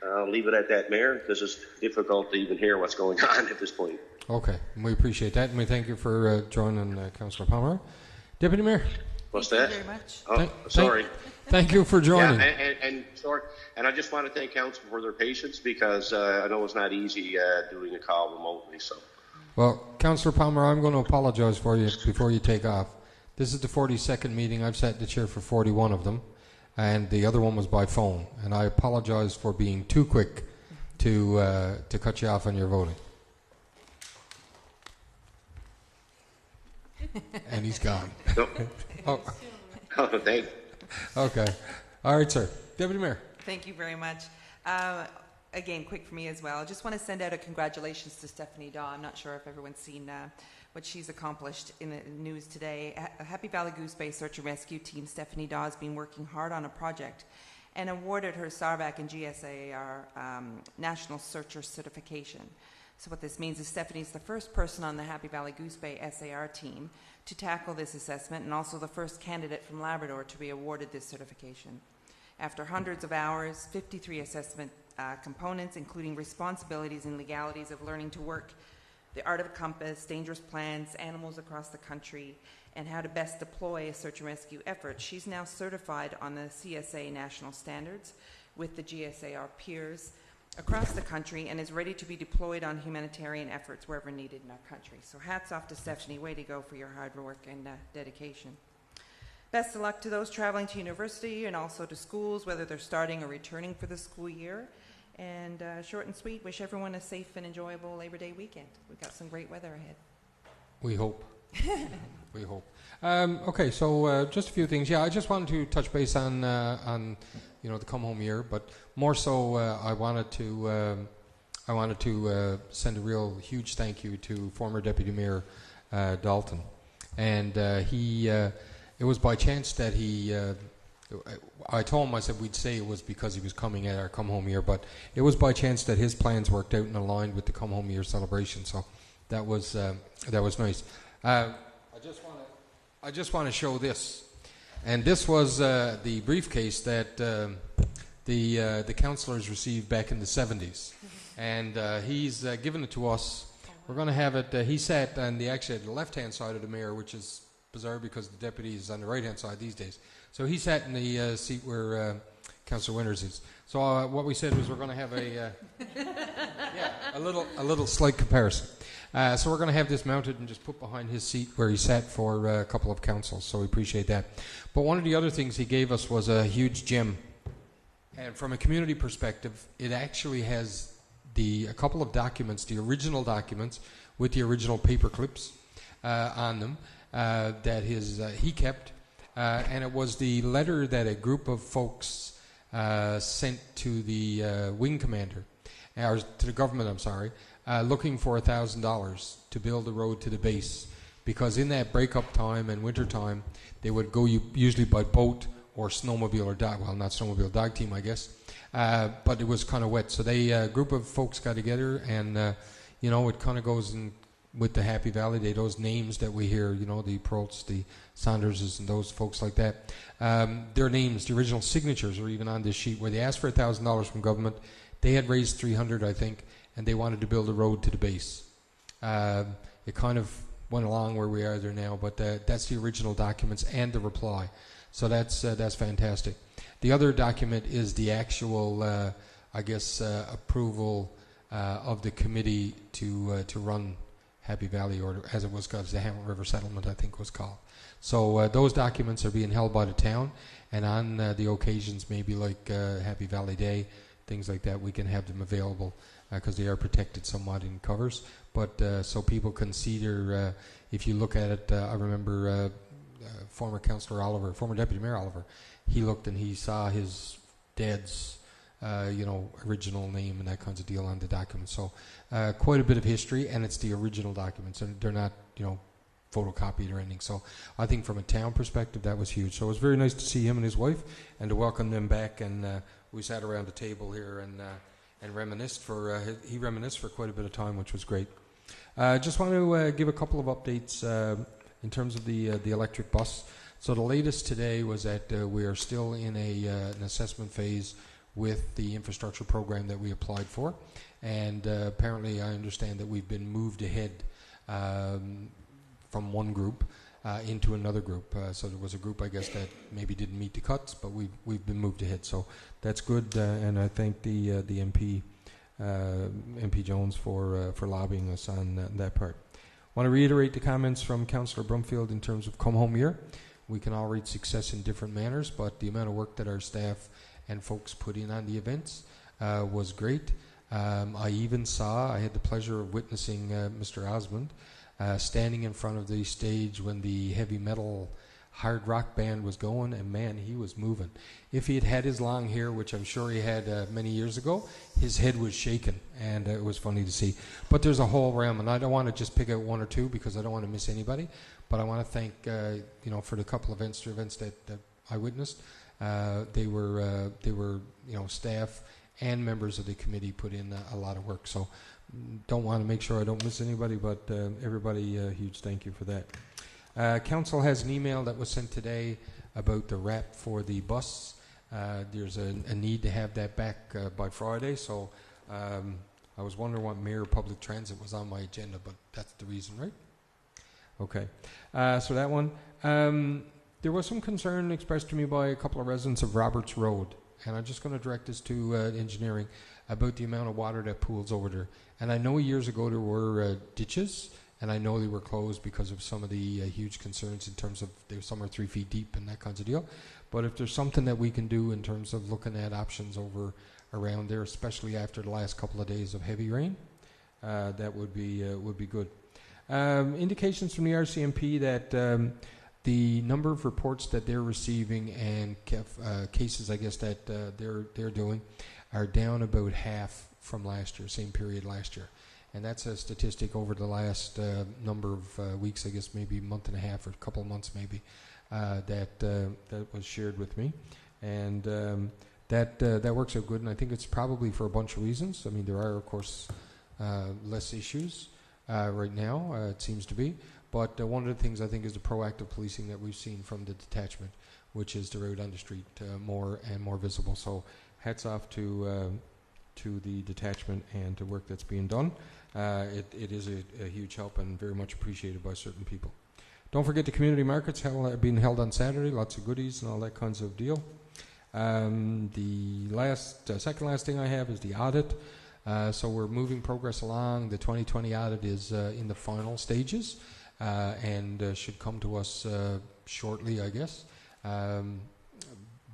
Speaker 10: I'll leave it at that, Mayor. This is difficult to even hear what's going on at this point.
Speaker 1: Okay, we appreciate that, and we thank you for joining Councillor Pomeroy. Deputy Mayor.
Speaker 10: What's that?
Speaker 9: Thank you very much.
Speaker 10: Oh, sorry.
Speaker 1: Thank you for joining.
Speaker 10: Yeah, and sorry, and I just want to thank council for their patience because I know it's not easy doing a call remotely. So,
Speaker 1: well, Councillor Palmer, I'm going to apologise for you before you take off. This is the 42nd meeting. I've sat in the chair for 41 of them, and the other one was by phone. And I apologise for being too quick to cut you off on your voting. And he's gone.
Speaker 10: no.
Speaker 1: Oh,
Speaker 10: Thank.
Speaker 1: okay. All right, sir. Deputy Mayor.
Speaker 9: Thank you very much. Again, quick for me as well. I just want to send out a congratulations to Stephanie Daw. I'm not sure if everyone's seen what she's accomplished in the news today. Happy Valley Goose Bay Search and Rescue Team Stephanie Daw has been working hard on a project and awarded her SARVAC and GSAR National Searcher Certification. So what this means is Stephanie's the first person on the Happy Valley Goose Bay SAR team to tackle this assessment, and also the first candidate from Labrador to be awarded this certification. After hundreds of hours, 53 assessment components, including responsibilities and legalities of learning to work, the art of compass, dangerous plants, animals across the country, and how to best deploy a search and rescue effort, she's now certified on the CSA national standards with the GSAR peers across the country and is ready to be deployed on humanitarian efforts wherever needed in our country. So hats off to Stephanie. Way to go for your hard work and dedication. Best of luck to those traveling to university and also to schools, whether they're starting or returning for the school year. And short and sweet, wish everyone a safe and enjoyable Labor Day weekend. We've got some great weather ahead.
Speaker 1: We hope. We hope. Okay, so just a few things. Yeah, I just wanted to touch base on the come home year, but more so, I wanted to send a real huge thank you to former Deputy Mayor Dalton, and it was by chance that I told him, I said we'd say it was because he was coming at our come home year, but it was by chance that his plans worked out and aligned with the come home year celebration. So that was nice. I just want to show this, and this was the briefcase that the councillors received back in the 70s, and he's given it to us. We're going to have it. He sat on the left-hand side of the mayor, which is bizarre because the deputy is on the right-hand side these days. So he sat in the seat where Councillor Winters is. So what we said was we're going to have a little slight comparison. So we're going to have this mounted and just put behind his seat where he sat for a couple of councils. So we appreciate that. But one of the other things he gave us was a huge gem. And from a community perspective, it actually has a couple of documents, the original documents with the original paper clips on them that he kept. And it was the letter that a group of folks sent to the wing commander, or to the government, I'm sorry, looking for $1,000 to build a road to the base. Because in that breakup time and winter time, they would go usually by boat or snowmobile or dog, well, not snowmobile, dog team, I guess. But it was kind of wet. So a group of folks got together, and, it kind of goes in with the Happy Valley Day, those names that we hear, the Peralts, the Saunderses, and those folks like that. Their names, the original signatures are even on this sheet where they asked for $1,000 from government. They had raised $300, I think, and they wanted to build a road to the base. It kind of went along where we are there now, but that's the original documents and the reply. So that's fantastic. The other document is the actual, approval of the committee to run Happy Valley, or as it was called, the Hamlet River Settlement, I think was called. So those documents are being held by the town, and on the occasions maybe like Happy Valley Day, things like that, we can have them available because they are protected somewhat in covers. But so people can see their, if you look at it, I remember former councillor Oliver, former deputy mayor Oliver, he looked and he saw his dad's, original name and that kinds of deal on the document. So quite a bit of history, and it's the original documents, and they're not, photocopied or anything. So I think from a town perspective, that was huge. So it was very nice to see him and his wife and to welcome them back. And we sat around the table here and reminisced he reminisced for quite a bit of time, which was great. Just want to give a couple of updates in terms of the electric bus. So the latest today was that we are still in an assessment phase with the infrastructure program that we applied for, and apparently I understand that we've been moved ahead from one group into another group. So there was a group, I guess, that maybe didn't meet the cuts, but we've been moved ahead. So that's good, and I thank the MP Jones for lobbying us on that part. I want to reiterate the comments from Councillor Brumfield in terms of come home year. We can all reach success in different manners, but the amount of work that our staff and folks put in on the events was great. I had the pleasure of witnessing Mr. Osmond standing in front of the stage when the heavy metal hard rock band was going, and man, he was moving. If he had had his long hair, which I'm sure he had many years ago, his head was shaking, and it was funny to see. But there's a whole realm, and I don't want to just pick out one or two because I don't want to miss anybody. But I want to thank, for the couple of events that I witnessed. They were staff and members of the committee put in a lot of work. So don't want to make sure I don't miss anybody, but everybody, huge thank you for that. Council has an email that was sent today about the wrap for the bus. There's a need to have that back by Friday, so I was wondering what Mayor Public Transit was on my agenda, but that's the reason, right? Okay, so that one. There was some concern expressed to me by a couple of residents of Roberts Road, and I'm just going to direct this to engineering about the amount of water that pools over there. And I know years ago there were ditches, and I know they were closed because of some of the huge concerns in terms of some are 3 feet deep and that kinds of deal. But if there's something that we can do in terms of looking at options over around there, especially after the last couple of days of heavy rain, that would be good. Indications from the RCMP that the number of reports that they're receiving and cases, I guess, that they're doing are down about half from last year, same period last year. And that's a statistic over the last number of weeks, I guess maybe a month and a half or a couple of months maybe, that was shared with me. And that works out good, and I think it's probably for a bunch of reasons. I mean, there are, of course, less issues right now, it seems to be. But one of the things I think is the proactive policing that we've seen from the detachment, which is they're out on the street more and more visible. So hats off to the detachment and the work that's being done. It is a huge help and very much appreciated by certain people. Don't forget the community markets being held on Saturday, lots of goodies and all that kinds of deal. The second last thing I have is the audit. So we're moving progress along. The 2020 audit is in the final stages and should come to us shortly, I guess.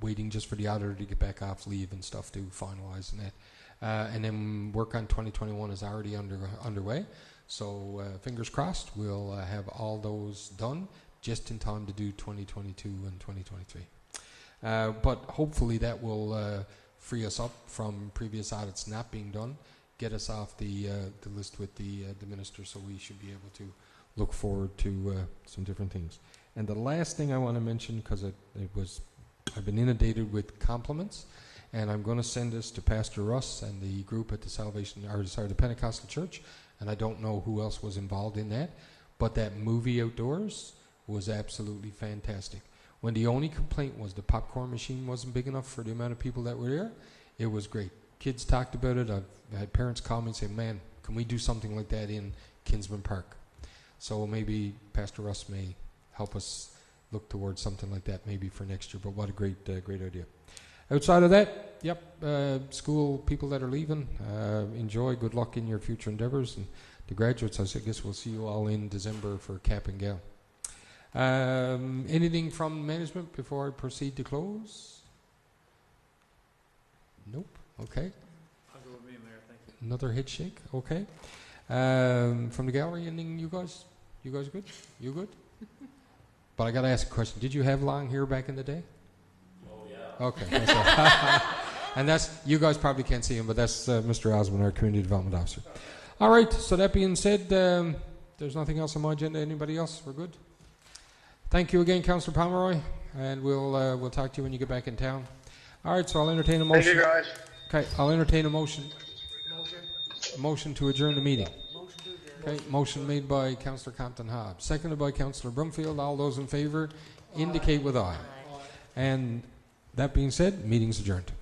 Speaker 1: Waiting just for the auditor to get back off leave and stuff to finalize that. And then work on 2021 is already underway. So fingers crossed, we'll have all those done just in time to do 2022 and 2023. But hopefully that will free us up from previous audits not being done, get us off the list with the minister, so we should be able to look forward to some different things. And the last thing I want to mention, because I've been inundated with compliments, and I'm going to send this to Pastor Russ and the group at the Pentecostal Church, and I don't know who else was involved in that, but that movie outdoors was absolutely fantastic. When the only complaint was the popcorn machine wasn't big enough for the amount of people that were there, it was great. Kids talked about it. I've had parents call me and say, man, can we do something like that in Kinsman Park? So maybe Pastor Russ may help us look towards something like that maybe for next year, but what a great idea. Outside of that, school people that are leaving, enjoy, good luck in your future endeavors, and the graduates, I guess we'll see you all in December for cap and gown. Anything from management before I proceed to close? Nope. Okay.
Speaker 7: I'll go with me, Mayor. Thank you.
Speaker 1: Another head shake. Okay. From the gallery, anything, you guys? You guys good? You good? But I got to ask a question. Did you have long hair back in the day? Oh, yeah. Okay. That's right. And that's, you guys probably can't see him, but that's Mr. Osmond, our Community Development Officer. All right, so that being said, there's nothing else on my agenda. Anybody else? We're good? Thank you again, Councillor Pomeroy, and we'll talk to you when you get back in town. All right, so I'll entertain a motion.
Speaker 10: Thank you, guys.
Speaker 1: Okay, I'll entertain a motion. Motion to adjourn the meeting. Okay, motion made by Councillor Compton Hobbs, seconded by Councillor Brumfield. All those in favour indicate with aye. And that being said, meeting's adjourned.